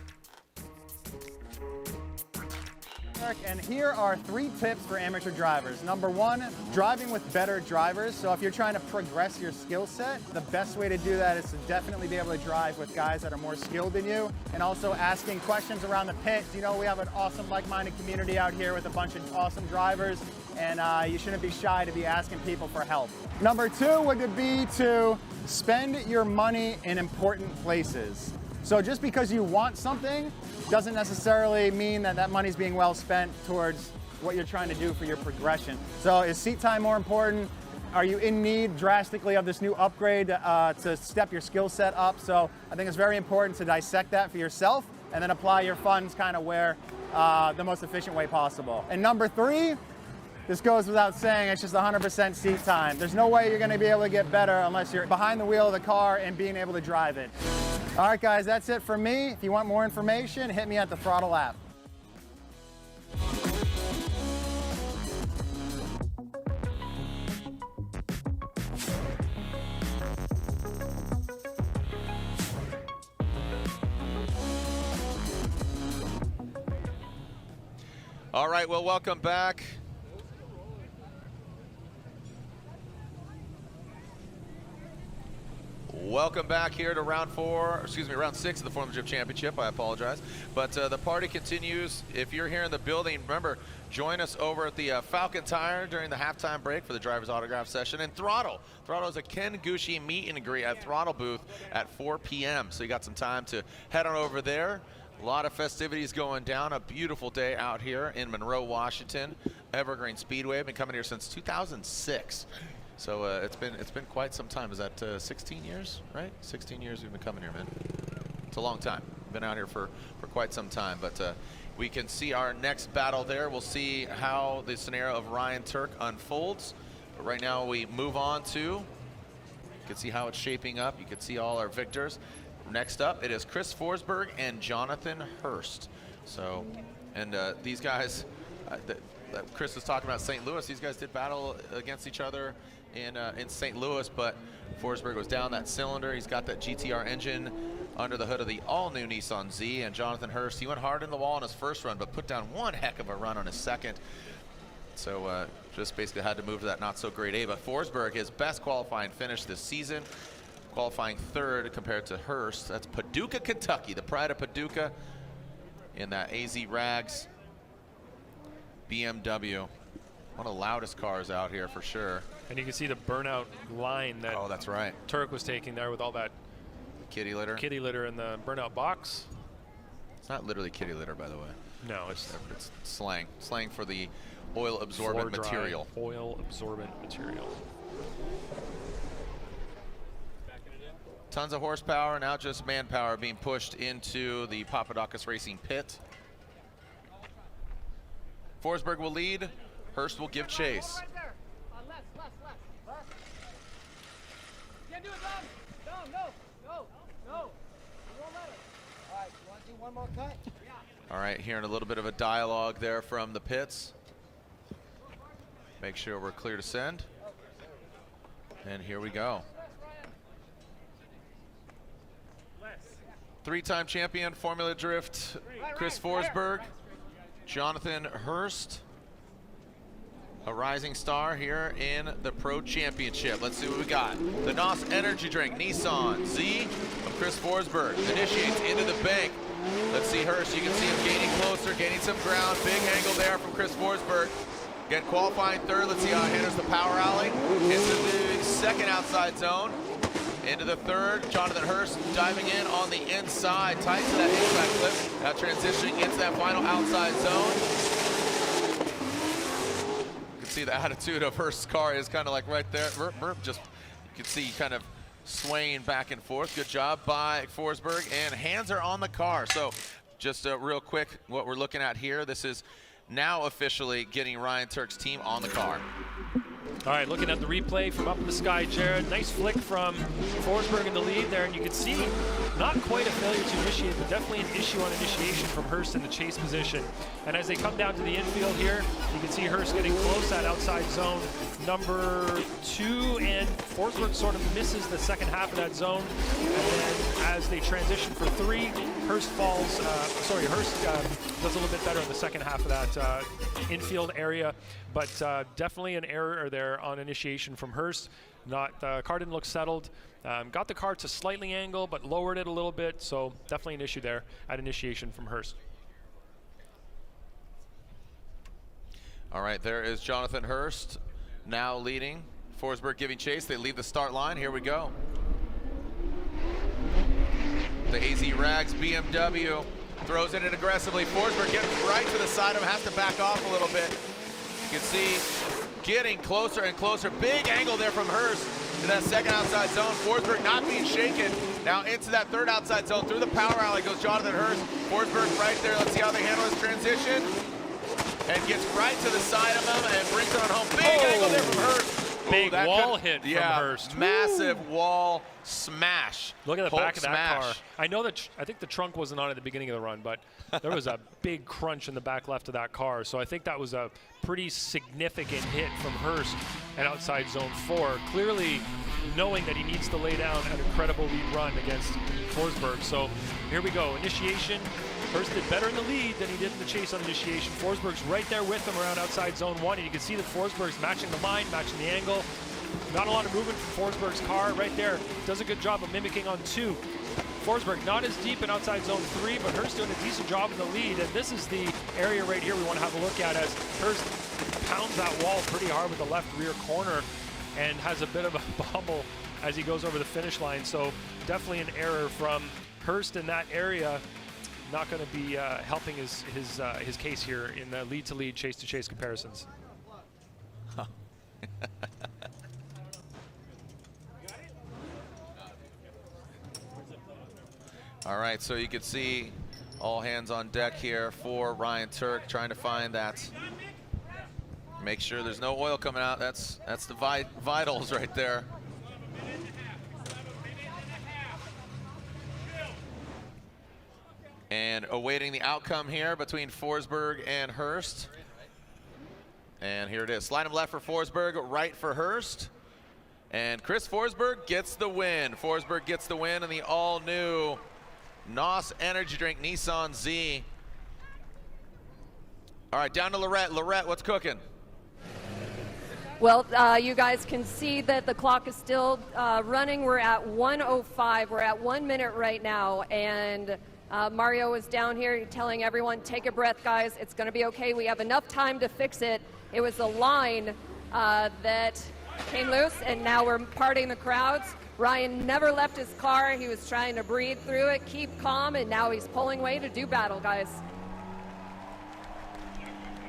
And here are 3 tips for amateur drivers. Number 1, driving with better drivers. So if you're trying to progress your skill set, the best way to do that is to definitely be able to drive with guys that are more skilled than you, and also asking questions around the pit. We have an awesome like-minded community out here with a bunch of awesome drivers, and you shouldn't be shy to be asking people for help. Number 2 would be to spend your money in important places. So just because you want something doesn't necessarily mean that that money's being well spent towards what you're trying to do for your progression. So is seat time more important? Are you in need drastically of this new upgrade to step your skill set up? So I think it's very important to dissect that for yourself and then apply your funds kind of where the most efficient way possible. And number 3, this goes without saying, it's just 100% seat time. There's no way you're going to be able to get better unless you're behind the wheel of the car and being able to drive it. All right, guys, that's it for me. If you want more information, hit me at the Throttle app. All right, well, welcome back. Welcome back here to round 6 of the Formula Drift Championship. I apologize. But the party continues. If you're here in the building, remember, join us over at the Falcon Tire during the halftime break for the driver's autograph session. And Throttle. Throttle is a Ken Gucci meet and greet at Throttle booth at 4 p.m. So you got some time to head on over there. A lot of festivities going down. A beautiful day out here in Monroe, Washington. Evergreen Speedway. I've been coming here since 2006. So it's been quite some time. Is that 16 years, right? 16 years we've been coming here, man. It's a long time. Been out here for quite some time. But we can see our next battle there. We'll see how the scenario of Ryan Tuerck unfolds. But right now we move on to, you can see how it's shaping up. You can see all our victors. Next up, it is Chris Forsberg and Jonathan Hurst. So, and these guys, Chris was talking about St. Louis. These guys did battle against each other in St. Louis, but Forsberg was down that cylinder. He's got that GTR engine under the hood of the all-new Nissan Z, and Jonathan Hurst, he went hard in the wall on his first run, but put down one heck of a run on his second. So just basically had to move to that not-so-great A. But Forsberg, his best qualifying finish this season, qualifying 3rd compared to Hurst. That's Paducah, Kentucky, the pride of Paducah in that AZ Rags BMW. One of the loudest cars out here for sure. And you can see the burnout line that that's right. Tuerck was taking there with all that kitty litter in the burnout box. It's not literally kitty litter, by the way. No, it's slang. Slang for the oil absorbent floor dry material. Oil absorbent material. Tons of horsepower, now just manpower being pushed into the Papadakis Racing pit. Forsberg will lead. Hurst will give chase. All right, hearing a little bit of a dialogue there from the pits. Make sure we're clear to send. And here we go. Three-time champion, Formula Drift, Chris Forsberg, Jonathan Hurst, a rising star here in the Pro Championship. Let's see what we got. The NOS Energy Drink, Nissan Z of Chris Forsberg, initiates into the bank. Let's see Hurst, you can see him gaining closer, gaining some ground. Big angle there from Chris Forsberg. Again, qualifying third. Let's see how he handles the power alley. Into the second outside zone. Into the third, Jonathan Hurst diving in on the inside, tight to that impact clip. Now transitioning into that final outside zone. You can see the attitude of Hurst's car is kind of like right there. Just, you can see kind of swaying back and forth. Good job by Forsberg, and hands are on the car. So just real quick, what we're looking at here, this is now officially getting Ryan Turk's team on the car. All right, looking at the replay from up in the sky, Jared. Nice flick from Forsberg in the lead there, and you can see not quite a failure to initiate, but definitely an issue on initiation from Hurst in the chase position. And as they come down to the infield here, you can see Hurst getting close at outside zone number 2, and Forsberg sort of misses the second half of that zone. And then as they transition for 3, Hurst falls, Hurst does a little bit better in the second half of that infield area, but definitely an error there on initiation from Hurst. The car didn't look settled. Got the car to slightly angle, but lowered it a little bit, so definitely an issue there at initiation from Hurst. All right, there is Jonathan Hurst now leading. Forsberg giving chase. They leave the start line. Here we go. The AZ Rags BMW throws it in aggressively. Forsberg gets right to the side of him, has to back off a little bit. You can see getting closer and closer. Big angle there from Hurst to that second outside zone. Forsberg not being shaken. Now into that third outside zone. Through the power alley goes Jonathan Hurst. Forsberg right there. Let's see how they handle his transition. And gets right to the side of him and brings it on home. Big angle there from Hurst. Big wall hit from Hurst. Massive wall smash. Look at the Hulk back of that smash. car. I know that I think the trunk wasn't on at the beginning of the run, but there was a big crunch in the back left of that car. So I think that was a pretty significant hit from Hurst at outside zone 4. Clearly knowing that he needs to lay down an incredible lead run against Forsberg. So here we go. Initiation. Hurst did better in the lead than he did in the chase on initiation. Forsberg's right there with him around outside zone 1, and you can see that Forsberg's matching the line, matching the angle. Not a lot of movement from Forsberg's car right there. Does a good job of mimicking on 2. Forsberg not as deep in outside zone 3, but Hurst doing a decent job in the lead. And this is the area right here we want to have a look at as Hurst pounds that wall pretty hard with the left rear corner and has a bit of a bobble as he goes over the finish line. So definitely an error from Hurst in that area. Not going to be helping his case here in the lead-to-lead, chase-to-chase comparisons. All right, so you can see all hands on deck here for Ryan Turk, trying to find that. Make sure there's no oil coming out. That's the vitals right there. And awaiting the outcome here between Forsberg and Hurst. And here it is. Slide him left for Forsberg, right for Hurst. And Chris Forsberg gets the win. Forsberg gets the win in the all-new NOS Energy Drink Nissan Z. All right, down to Lorette. Lorette, what's cooking? Well, you guys can see that the clock is still running. We're at 1:05. We're at 1 minute right now, and Mario is down here telling everyone, take a breath, guys. It's going to be okay. We have enough time to fix it. It was a line that came loose, and now we're parting the crowds. Ryan never left his car. He was trying to breathe through it, keep calm, and now he's pulling away to do battle, guys.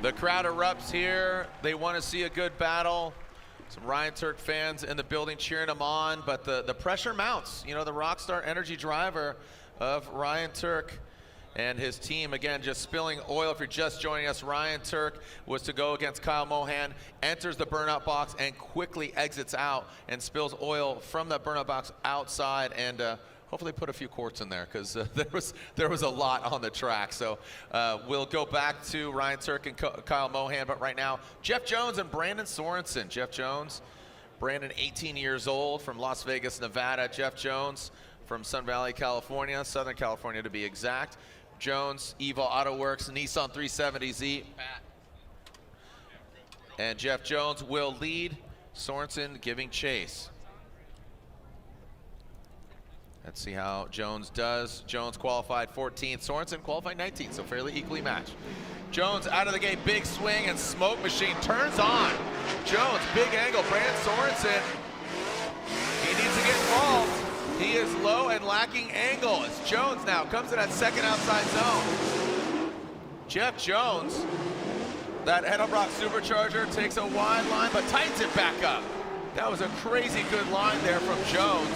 The crowd erupts here. They want to see a good battle. Some Ryan Tuerck fans in the building cheering him on, but the pressure mounts. You know, the Rockstar Energy driver of Ryan Tuerck and his team, again, just spilling oil. If you're just joining us, Ryan Tuerck was to go against Kyle Mohan, enters the burnout box and quickly exits out and spills oil from that burnout box outside, and hopefully put a few quarts in there, because there was a lot on the track. So we'll go back to Ryan Tuerck and Kyle Mohan, but right now, Jeff Jones and Brandon Sorensen. Jeff Jones, Brandon, 18 years old, from Las Vegas, Nevada. Jeff Jones from Sun Valley, California, Southern California to be exact. Jones, Evo Auto Works, Nissan 370Z. And Jeff Jones will lead, Sorensen giving chase. Let's see how Jones does. Jones qualified 14th, Sorensen qualified 19th, so fairly equally matched. Jones out of the gate, big swing, and smoke machine turns on. Jones, big angle, Brandon Sorensen, he needs to get involved. He is low and lacking angle as Jones now comes to that second outside zone. Jeff Jones, that Edelbrock supercharger, takes a wide line but tightens it back up. That was a crazy good line there from Jones.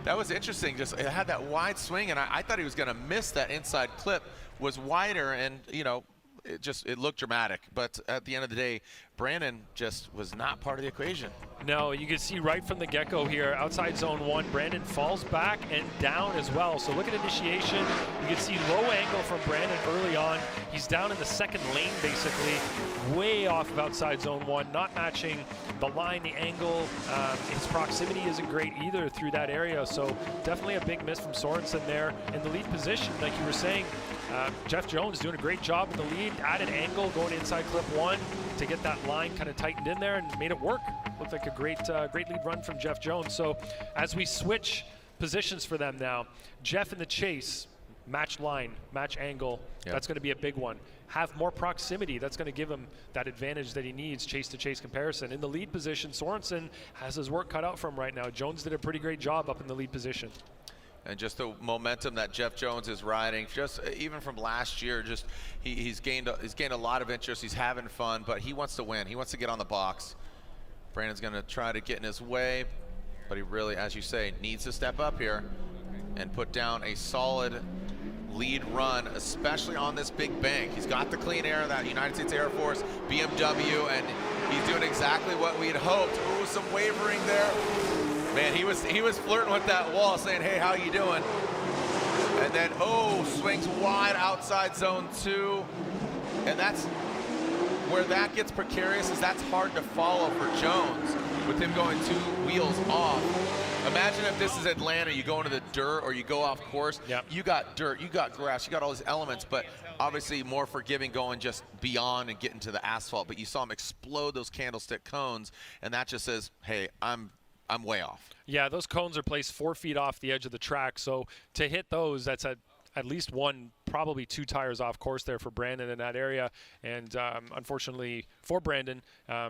That was interesting, just it had that wide swing, and I thought he was gonna miss that inside clip. Was wider, and you know, it looked dramatic, but at the end of the day, Brandon just was not part of the equation. No, you can see right from the get-go here, outside zone 1, Brandon falls back and down as well. So look at initiation. You can see low angle from Brandon early on. He's down in the second lane, basically, way off of outside zone 1, not matching the line, the angle. His proximity isn't great either through that area, so definitely a big miss from Sorensen there. In the lead position, like you were saying, Jeff Jones doing a great job in the lead, added angle going inside clip 1 to get that line kind of tightened in there and made it work. Looked like a great lead run from Jeff Jones. So as we switch positions for them now, Jeff in the chase, match line, match angle, that's going to be a big one. Have more proximity, that's going to give him that advantage that he needs, chase-to-chase comparison. In the lead position, Sorensen has his work cut out for him right now. Jones did a pretty great job up in the lead position. And just the momentum that Jeff Jones is riding, just even from last year, just he's gained a lot of interest. He's having fun, but he wants to win. He wants to get on the box. Brandon's going to try to get in his way, but he really, as you say, needs to step up here and put down a solid lead run, especially on this big bank. He's got the clean air of that United States Air Force BMW, and he's doing exactly what we had hoped. Ooh, some wavering there. Man, he was flirting with that wall, saying, hey, how you doing? And then, swings wide outside zone 2. And that's where that gets precarious, is that's hard to follow for Jones with him going 2 wheels off. Imagine if this is Atlanta, you go into the dirt or you go off course. Yep. You got dirt, you got grass, you got all these elements, but obviously more forgiving going just beyond and getting to the asphalt. But you saw him explode those candlestick cones, and that just says, hey, I'm way off. Yeah, those cones are placed 4 feet off the edge of the track, so to hit those, that's at least 1, probably 2 tires off course there for Brandon in that area. And unfortunately for Brandon,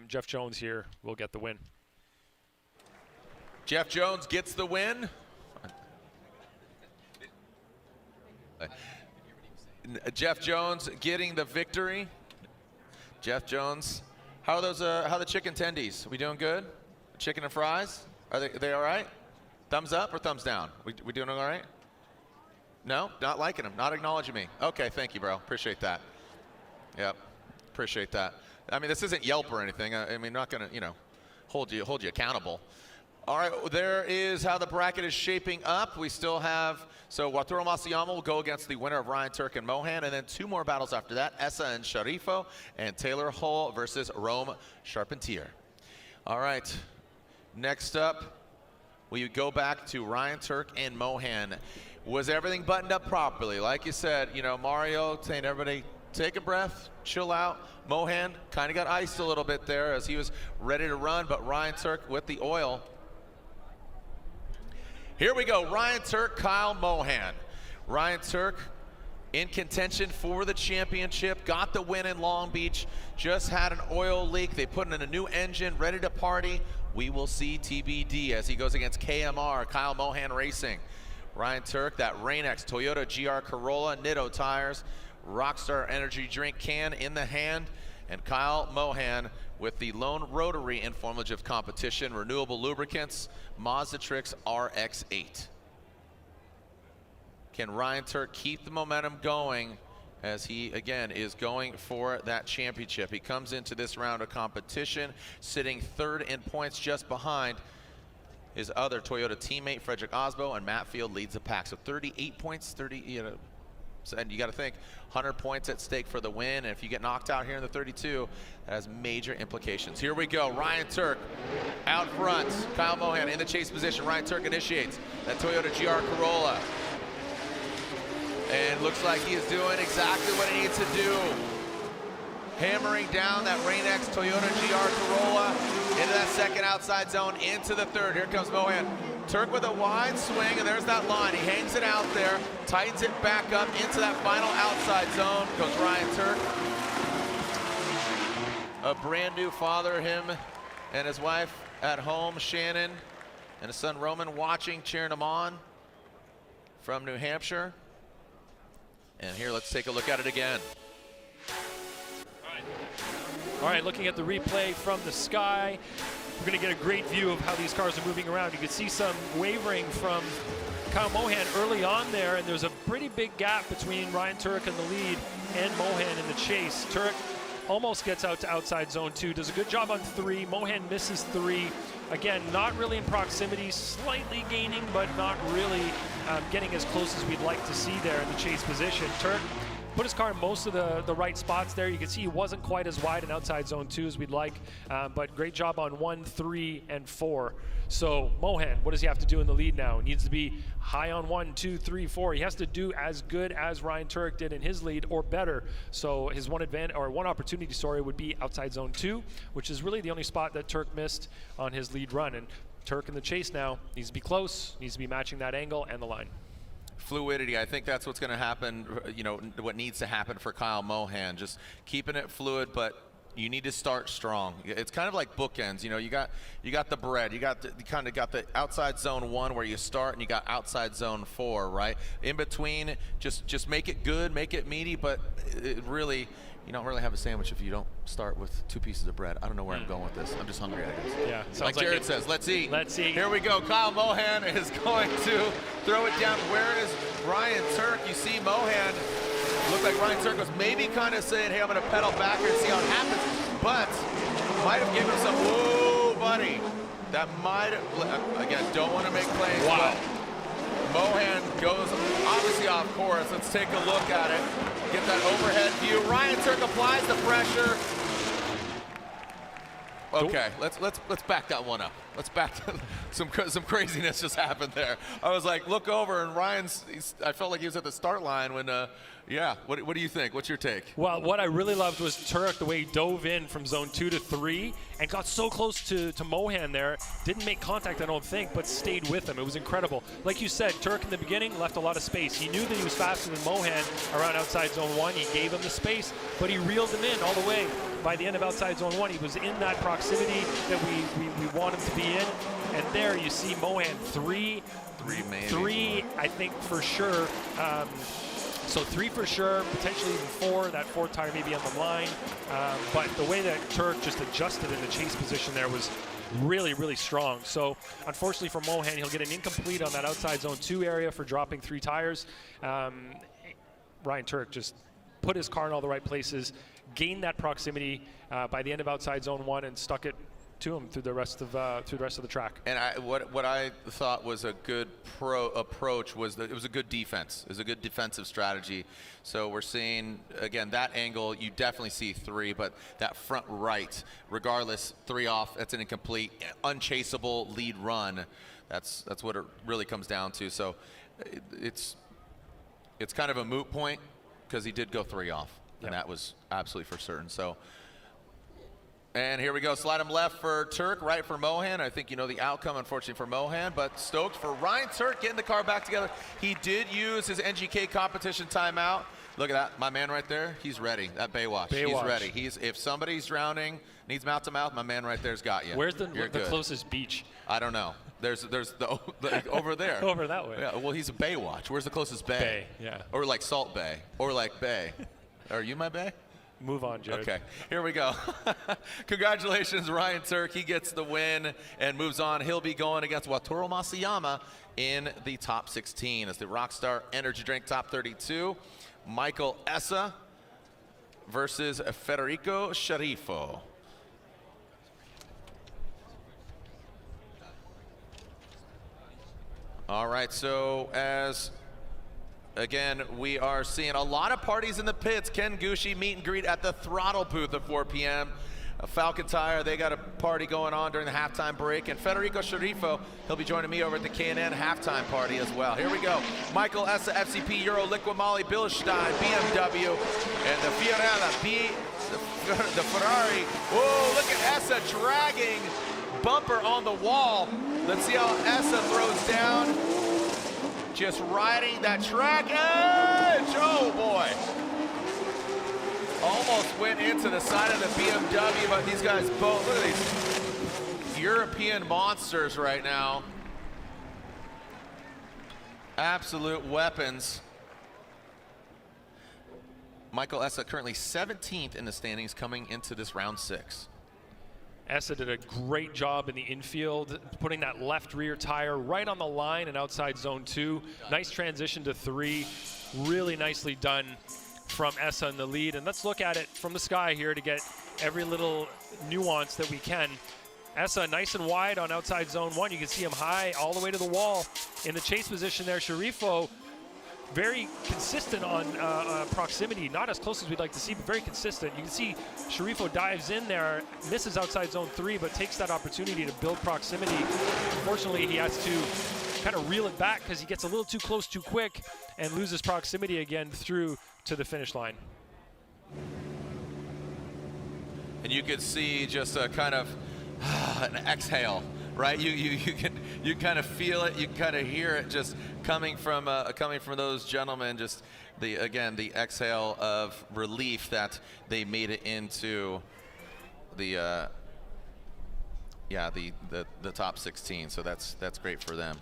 Jeff Jones here will get the win. Jeff Jones gets the win. Jeff Jones getting the victory. Jeff Jones, how are those? How are the chicken tendies? We doing good? Chicken and fries? Are they all right? Thumbs up or thumbs down? We doing all right? No, not liking them, not acknowledging me. Okay, thank you, bro. Appreciate that. Yep, appreciate that. I mean, this isn't Yelp or anything. I mean, not gonna, hold you accountable. All right, there is how the bracket is shaping up. We still have, so Arturo Masayama will go against the winner of Ryan Tuerck and Mohan, and then 2 more battles after that, Essa and Sharifo, and Taylor Hull versus Rome Charpentier. All right, next up, we go back to Ryan Tuerck and Mohan. Was everything buttoned up properly? Like you said, Mario saying everybody take a breath, chill out. Mohan kind of got iced a little bit there as he was ready to run, but Ryan Tuerck with the oil. Here we go, Ryan Tuerck, Kyle Mohan. Ryan Tuerck in contention for the championship, got the win in Long Beach, just had an oil leak. They put in a new engine, ready to party. We will see TBD as he goes against KMR, Kyle Mohan Racing. Ryan Tuerck, that Rain-X Toyota GR Corolla, Nitto tires, Rockstar energy drink can in the hand, and Kyle Mohan with the lone rotary in Formula Drift competition, renewable lubricants, Mazda-Trix RX-8. Can Ryan Tuerck keep the momentum going as he, again, is going for that championship? He comes into this round of competition sitting third in points, just behind his other Toyota teammate, Frederick Osbo, and Matt Field leads the pack. So 38 points, and you got to think 100 points at stake for the win, and if you get knocked out here in the 32, that has major implications. Here we go. Ryan Tuerck out front. Kyle Mohan in the chase position. Ryan Tuerck initiates that Toyota GR Corolla. And looks like he is doing exactly what he needs to do. Hammering down that Rain-X Toyota GR Corolla into that second outside zone, into the third. Here comes Mohan. Tuerck with a wide swing, and there's that line. He hangs it out there, tightens it back up into that final outside zone. Goes Ryan Tuerck. A brand new father, him and his wife at home, Shannon, and his son Roman watching, cheering him on from New Hampshire. And here, let's take a look at it again. All right, looking at the replay from the sky, we're going to get a great view of how these cars are moving around. You can see some wavering from Kyle Mohan early on there, and there's a pretty big gap between Ryan Tuerck in the lead and Mohan in the chase. Tuerck almost gets out to outside zone 2, does a good job on 3. Mohan misses 3. Again, not really in proximity, slightly gaining, but not really getting as close as we'd like to see there in the chase position. Tuerck put his car in most of the right spots there. You can see he wasn't quite as wide in outside zone 2 as we'd like, but great job on 1, 3, and 4. So Mohan, what does he have to do in the lead now? He needs to be high on 1, 2, 3, 4. He has to do as good as Ryan Tuerck did in his lead or better. So his one opportunity story would be outside zone 2, which is really the only spot that Tuerck missed on his lead run. And Tuerck in the chase now needs to be close, needs to be matching that angle and the line. Fluidity, I think that's what's going to happen, what needs to happen for Kyle Mohan. Just keeping it fluid, but you need to start strong. It's kind of like bookends. You got the bread. You kind of got the outside zone 1 where you start, and you got outside zone 4, right? In between, just make it good, make it meaty, but it really, you don't really have a sandwich if you don't start with 2 pieces of bread. I don't know where I'm going with this. I'm just hungry, I guess. Yeah, like Jared says, let's eat. Let's eat. Here we go. Kyle Mohan is going to throw it down. Where is Ryan Tuerck? You see Mohan, looked like Ryan Tuerck was maybe kind of saying, hey, I'm going to pedal back here and see how it happens, but might have given him some, whoa, buddy. That might have, again, don't want to make claims. Wow. Mohan goes obviously off course. Let's take a look at it. Get that overhead view. Ryan Tuerck applies the pressure. Okay, let's back that one up. Let's back some craziness just happened there. I was like, look over, and I felt like he was at the start line when. Yeah, what do you think? What's your take? Well, what I really loved was Tuerck, the way he dove in from zone 2 to 3 and got so close to Mohan there. Didn't make contact, I don't think, but stayed with him. It was incredible. Like you said, Tuerck in the beginning left a lot of space. He knew that he was faster than Mohan around outside zone 1. He gave him the space, but he reeled him in all the way. By the end of outside zone 1, he was in that proximity that we want him to be in. And there you see Mohan 3, I think for sure. So 3 for sure, potentially even 4. That 4th tire maybe on the line. But the way that Tuerck just adjusted in the chase position there was really, really strong. So unfortunately for Mohan, he'll get an incomplete on that outside zone 2 area for dropping 3 tires. Ryan Tuerck just put his car in all the right places, gained that proximity by the end of outside zone 1, and stuck it to him through the rest of the track. And what I thought was a good approach was that it was a good defense. It was a good defensive strategy. So we're seeing, again, that angle, you definitely see 3, but that front right, regardless, 3 off, that's an incomplete, unchaseable lead run. That's what it really comes down to. So it's kind of a moot point because he did go 3 off, and that was absolutely for certain. So And here we go. Slide him left for Turk, right for Mohan. I think you know the outcome, unfortunately, for Mohan. But stoked for Ryan Turk getting the car back together. He did use his NGK competition timeout. Look at that. My man right there, he's ready. That Baywatch. He's ready. If somebody's drowning, needs mouth-to-mouth, my man right there's got you. Where's the good. closest beach? I don't know. There's the over there. Over that way. Yeah, well, he's a Baywatch. Where's the closest bay? Bay, yeah. Or like Salt Bay. Or like Bay. Are you my Bay? Move on, Jared. Okay, here we go. Congratulations, Ryan Turk. He gets the win and moves on. He'll be going against Wataru Masayama in the top 16 as the Rockstar Energy Drink top 32. Michael Essa versus Federico Sharifo. All right, so again, we are seeing a lot of parties in the pits. Ken Gucci meet and greet at the Throttle booth at 4 p.m. Falcon Tire, they got a party going on during the halftime break. And Federico Sharifo, he'll be joining me over at the K&N halftime party as well. Here we go. Michael Essa, FCP, Euro, Liqui Moly, Bilstein, BMW, and the Fiorella, the Ferrari. Whoa, look at Essa dragging bumper on the wall. Let's see how Essa throws down. Just riding that track edge. Oh boy. Almost went into the side of the BMW, but these guys both, look at these European monsters right now. Absolute weapons. Michael Essa currently 17th in the standings coming into this round 6. Essa did a great job in the infield, putting that left rear tire right on the line and outside zone 2. Nice transition to 3. Really nicely done from Essa in the lead. And let's look at it from the sky here to get every little nuance that we can. Essa nice and wide on outside zone 1. You can see him high all the way to the wall. In the chase position there, Sharifo very consistent on proximity, not as close as we'd like to see, but very consistent. You can see Sharifo dives in there, misses outside zone 3, but takes that opportunity to build proximity. Unfortunately, he has to kind of reel it back because he gets a little too close too quick and loses proximity again through to the finish line. And you could see just a kind of an exhale, right? You can kind of feel it, you can kind of hear it just coming from those gentlemen. Just the exhale of relief that they made it into the top 16. So that's great for them.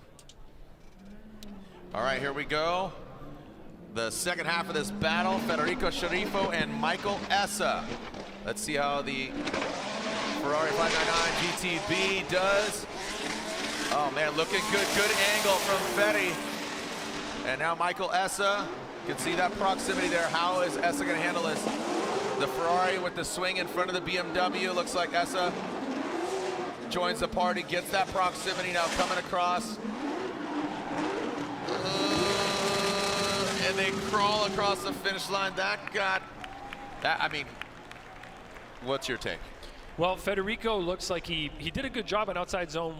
All right, here we go. The second half of this battle, Federico Sharifo and Michael Essa. Let's see how the Ferrari 599 GTB does. Oh man, looking good. Good angle from Fetty. And now Michael Essa. You can see that proximity there. How is Essa going to handle this? The Ferrari with the swing in front of the BMW. Looks like Essa joins the party, gets that proximity now coming across. And they crawl across the finish line. I mean, what's your take? Well, Federico looks like he did a good job on outside zone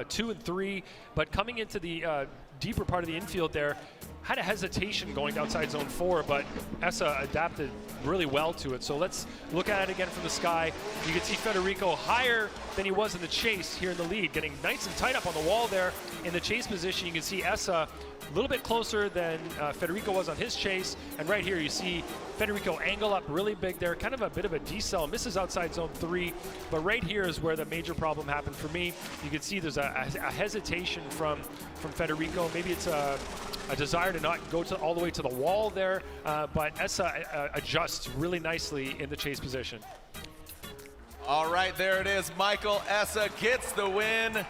2 and 3, but coming into the deeper part of the infield there, had a hesitation going to outside zone 4, but Essa adapted really well to it. So let's look at it again from the sky. You can see Federico higher than he was in the chase here in the lead, getting nice and tight up on the wall there in the chase position. You can see Essa a little bit closer than Federico was on his chase. And right here you see Federico angle up really big there, kind of a bit of a decel, misses outside zone 3. But right here is where the major problem happened for me. You can see there's a hesitation from Federico. Maybe it's a desire to not go all the way to the wall there, but Essa adjusts really nicely in the chase position. All right, there it is. Michael Essa gets the win.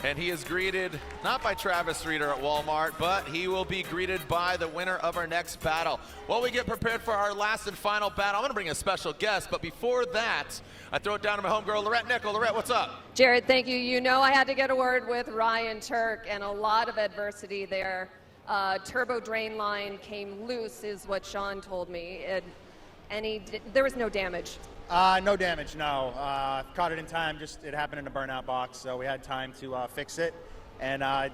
And he is greeted not by Travis Reeder at Walmart, but he will be greeted by the winner of our next battle. While we get prepared for our last and final battle, I'm going to bring a special guest. But before that, I throw it down to my homegirl, Lorette Nickel. Lorette, what's up? Jared, thank you. You know I had to get a word with Ryan Turk, and a lot of adversity there. Turbo drain line came loose, is what Sean told me, and there was no damage. No damage, no. Caught it in time, just it happened in a burnout box, so we had time to fix it. And I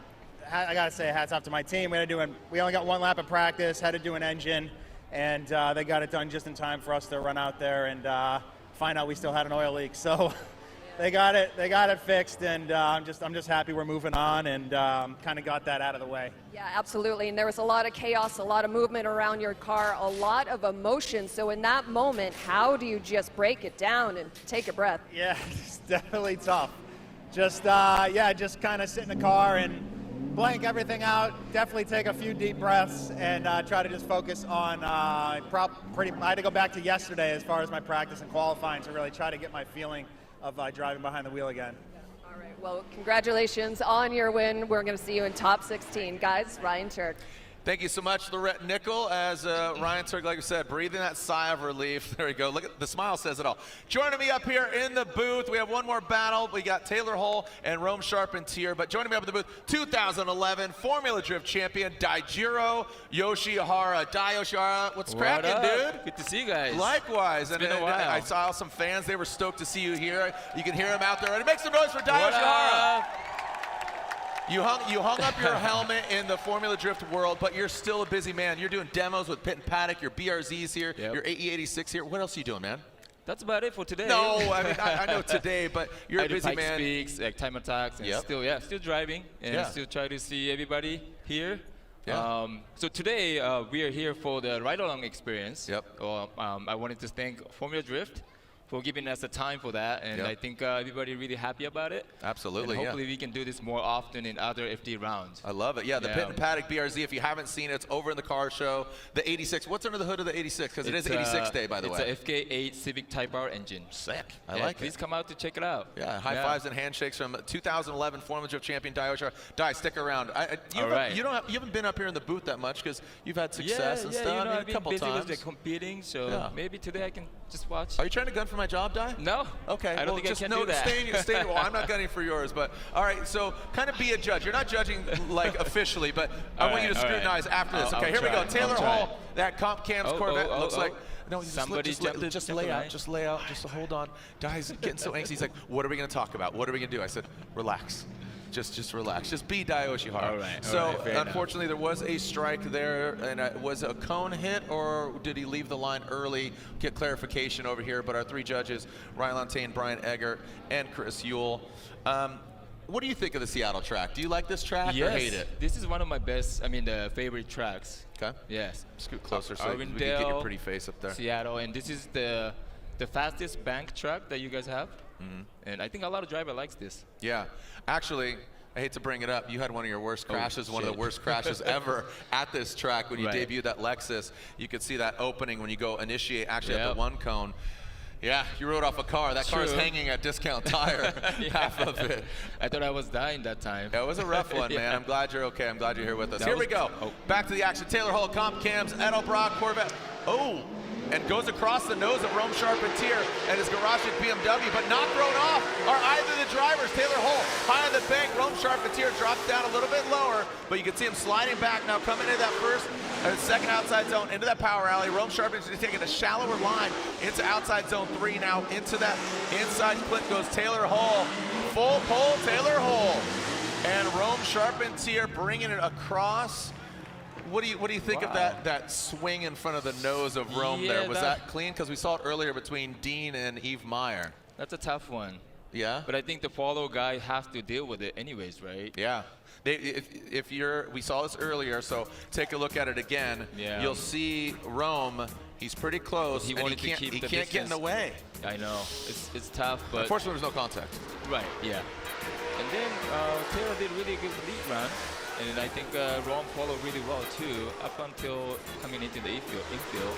gotta say, hats off to my team. We only got one lap of practice, had to do an engine, and they got it done just in time for us to run out there and find out we still had an oil leak. So they got it fixed, and I'm just happy we're moving on and kind of got that out of the way. Yeah, absolutely. And there was a lot of chaos, a lot of movement around your car, a lot of emotion. So in that moment, how do you just break it down and take a breath? Yeah, it's definitely tough. Just kind of sit in the car and blank everything out. Definitely take a few deep breaths and try to just focus on. I had to go back to yesterday as far as my practice and qualifying to really try to get my feeling of driving behind the wheel again. All right, well, congratulations on your win. We're going to see you in top 16. Guys, Ryan Tuerck. Thank you so much, Lorette Nickel. As Ryan Tuerck, like I said, breathing that sigh of relief. There you go. Look at the smile says it all. Joining me up here in the booth, we have one more battle. We got Taylor Hull and Rome Charpentier. But joining me up in the booth, 2011 Formula Drift champion Daijiro Yoshihara. Dai Yoshihara, what's cracking, dude? Good to see you guys. Likewise. It's been a while. I saw some fans. They were stoked to see you here. You can hear them out there. And make some noise for Dai Yoshihara. You hung up your helmet in the Formula Drift world, but you're still a busy man. You're doing demos with Pitt and Paddock, your BRZs here, your AE86 here. What else are you doing, man? That's about it for today. No, I mean, I know today, but you're a busy man. I do Pikes Peaks, like time attacks, and still driving, and still try to see everybody here. Yeah. So today, we are here for the ride-along experience. Yep. I wanted to thank Formula Drift for giving us the time for that, and I think everybody really happy about it. Absolutely, and hopefully we can do this more often in other FD rounds. I love it. Yeah, the Pitt and Paddock BRZ, if you haven't seen it, it's over in the car show. The 86, what's under the hood of the 86? Because it is 86 day, by the way. It's a FK8 Civic Type R engine. Sick. I like it. Please come out to check it out. Yeah, high fives and handshakes from 2011 Formula Drift champion Dai Yoshihara. Dai, stick around. You haven't been up here in the booth that much because you've had success and stuff. You know, I've been a couple busy times. With the competing, so maybe today I can just watch. Are you trying to gun for my job, Dai? No. Okay. I don't think I can do that. Stay. Well, I'm not gunning for yours, but all right. So kind of be a judge. You're not judging like officially, but I want you to scrutinize after this. Okay, here we go. Taylor Hall, that Comp Cams Corvette looks like. No, just lay out. Just hold on. Dai's getting so anxious. He's like, "What are we going to talk about? What are we going to do?" I said, "Relax." Just relax. Just be Dai Yoshihara. All right. So unfortunately, there was a strike there, and was it a cone hit, or did he leave the line early? Get clarification over here. But our three judges, Ryan Lantain, Brian Eggert, and Chris Yule. What do you think of the Seattle track? Do you like this track or hate it? This is one of my best, the favorite tracks. Okay. Yes. Scoot closer so we can get your pretty face up there. Seattle, and this is the fastest bank track that you guys have. And I think a lot of drivers likes this. Yeah. Actually, I hate to bring it up. You had one of your worst crashes, one of the worst crashes ever at this track when you debuted that Lexus. You could see that opening when you go initiate actually at the one cone. Yeah, you rode off a car. That car is hanging at Discount Tire, half of it. I thought I was dying that time. Yeah, it was a rough one, man. I'm glad you're okay. I'm glad you're here with us. Here we go. Back to the action. Taylor Hull, Comp Cams, Edelbrock, Corvette. And goes across the nose of Rome Charpentier and his garage BMW, but not thrown off are either the drivers. Taylor Hull high on the bank. Rome Charpentier drops down a little bit lower, but you can see him sliding back now, coming into that second outside zone, into that power alley. Rome Charpentier taking a shallower line into outside zone 3 now. Into that inside clip goes Taylor Hull. Full pole, Taylor Hull. And Rome Charpentier bringing it across. What do you think of that swing in front of the nose of Rome there? Was that clean? Because we saw it earlier between Dean and Yves Meyer. That's a tough one. Yeah? But I think the follow guy has to deal with it anyways, right? Yeah. We saw this earlier, so take a look at it again. Yeah. You'll see Rome, he's pretty close, he can't get in the way. I know. It's tough, but... Unfortunately, there's no contact. Right, yeah. And then Taylor did really good lead run. And I think Rome followed really well too, up until coming into the infield.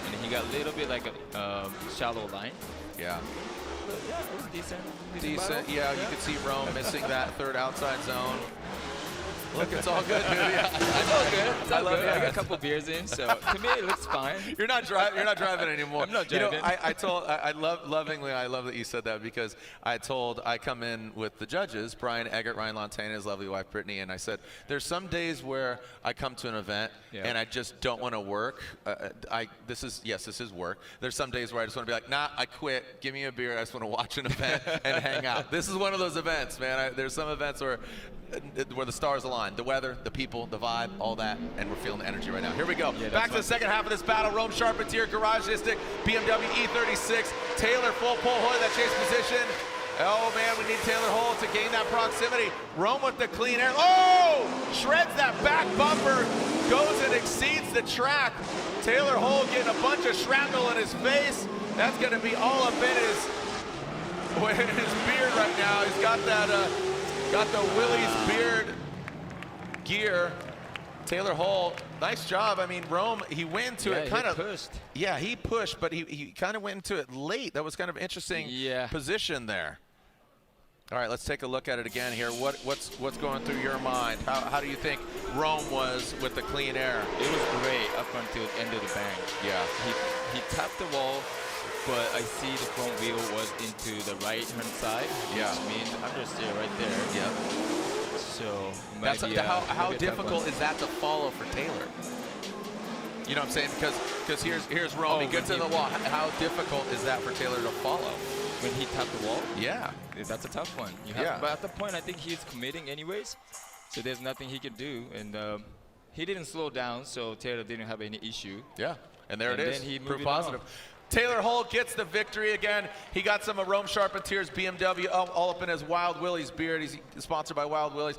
And he got a little bit like a shallow line. Yeah. But yeah, it was decent. Decent, yeah, you could see Rome missing that third outside zone. Look, it's all good, dude. Yeah. It's all good. It's all good. I got a couple beers in, so to me it looks fine. You're not driving anymore. I'm not driving. You know, I love that you said that, because I come in with the judges, Brian Eggert, Ryan Lantain, and his lovely wife Brittany, and I said, there's some days where I come to an event and I just don't want to work. This is work. There's some days where I just want to be like, nah, I quit. Give me a beer. I just want to watch an event and hang out. This is one of those events, man. There's some events where where the stars align. The weather, the people, the vibe, all that, and we're feeling the energy right now. Here we go. Yeah, Back to the second half of this battle. Rome Charpentier, Garagistic, BMW E36, Taylor full pole hood that chase position. Oh man, we need Taylor Hall to gain that proximity. Rome with the clean air. Oh! Shreds that back bumper, goes and exceeds the track. Taylor Hall getting a bunch of shrapnel in his face. That's gonna be all up in his beard right now. He's got that, got the Willys beard gear. Taylor Hall, nice job. I mean, Rome, he went into it kind of pushed. Yeah, he pushed, but he kind of went into it late. That was kind of interesting position there. All right, let's take a look at it again here. What's going through your mind? How do you think Rome was with the clean air? It was great up until the end of the bank. Yeah. He tapped the wall, but I see the front wheel was into the right-hand side. Yeah. Which means I'm just there right there. Yeah. So That's maybe, how difficult is that to follow for Taylor? You know what I'm saying? Because here's Rome. He gets to the wall. How difficult is that for Taylor to follow? When he tapped the wall? Yeah. That's a tough one. But at the point, I think he's committing anyways. So there's nothing he can do. And he didn't slow down, so Taylor didn't have any issue. Yeah. And there it is. Then he Proof moved positive. Taylor Hall gets the victory again. He got some of Rome Charpentier's BMW all up in his Wild Willys beard. He's sponsored by Wild Willys.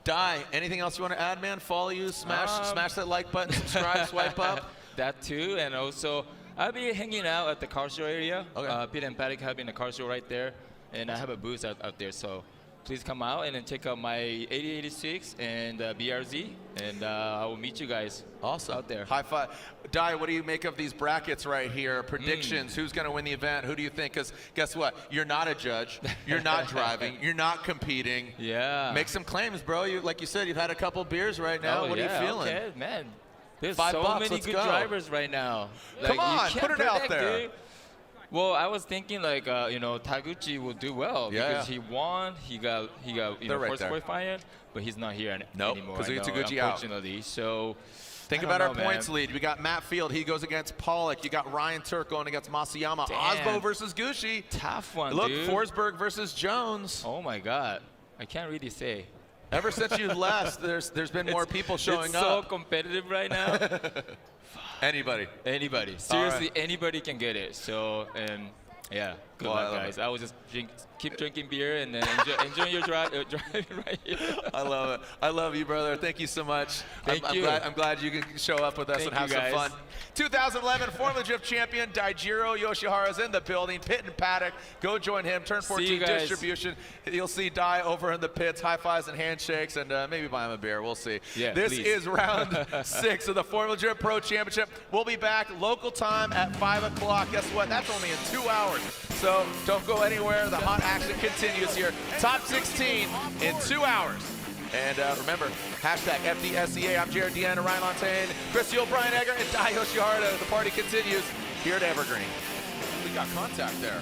Di, anything else you want to add, man? Follow you, smash that like button, subscribe, swipe up. That too, and also I'll be hanging out at the car show area. Okay. Pete and Paddock having a car show right there, and I have a booth out there. So please come out and then check out my 8086 and BRZ, and I will meet you guys. Awesome. Out there. High five. Di, what do you make of these brackets right here? Predictions, who's going to win the event? Who do you think? Because guess what? You're not a judge. You're not driving. You're not competing. Yeah. Make some claims, bro. Like you said, you've had a couple beers right now. What are you feeling? Okay, man. There's $5, so many let's good go. drivers right now. Come on, you put it out there. Dude. Well, I was thinking like Taguchi will do well because he won. He got first qualifier, but he's not here anymore. Because Taguchi out. Unfortunately, so. Think about our points lead. We got Matt Field. He goes against Pollock. You got Ryan Turk going against Masayama. Osbo versus Gucci. Tough one, Look, dude. Forsberg versus Jones. Oh my God, I can't really say. Ever since you left, there's been more people showing up. It's so competitive right now. Anybody. Seriously, anybody can get it. So, and yeah, good luck, guys. I will just keep drinking beer and then enjoy your driving right here. I love it. I love you, brother. Thank you so much. Thank you. I'm glad you can show up with us and have some fun. 2011 Formula Drift champion Daijiro Yoshihara's in the building. Pit and Paddock. Go join him. Turn 14 distribution. You'll see Dai over in the pits. High fives and handshakes, and maybe buy him a beer. We'll see. Yeah, this please. is round 6 of the Formula Drift Pro Championship. We'll be back local time at 5 o'clock. Guess what? That's only in 2 hours. So don't go anywhere. The hot action continues here. Top 16 in 2 hours. And remember, hashtag FDSEA. I'm Jared Deanna, Ryan Montaigne, Chris Yule, Brian Egger, and Dai Yoshihara. The party continues here at Evergreen. We got contact there.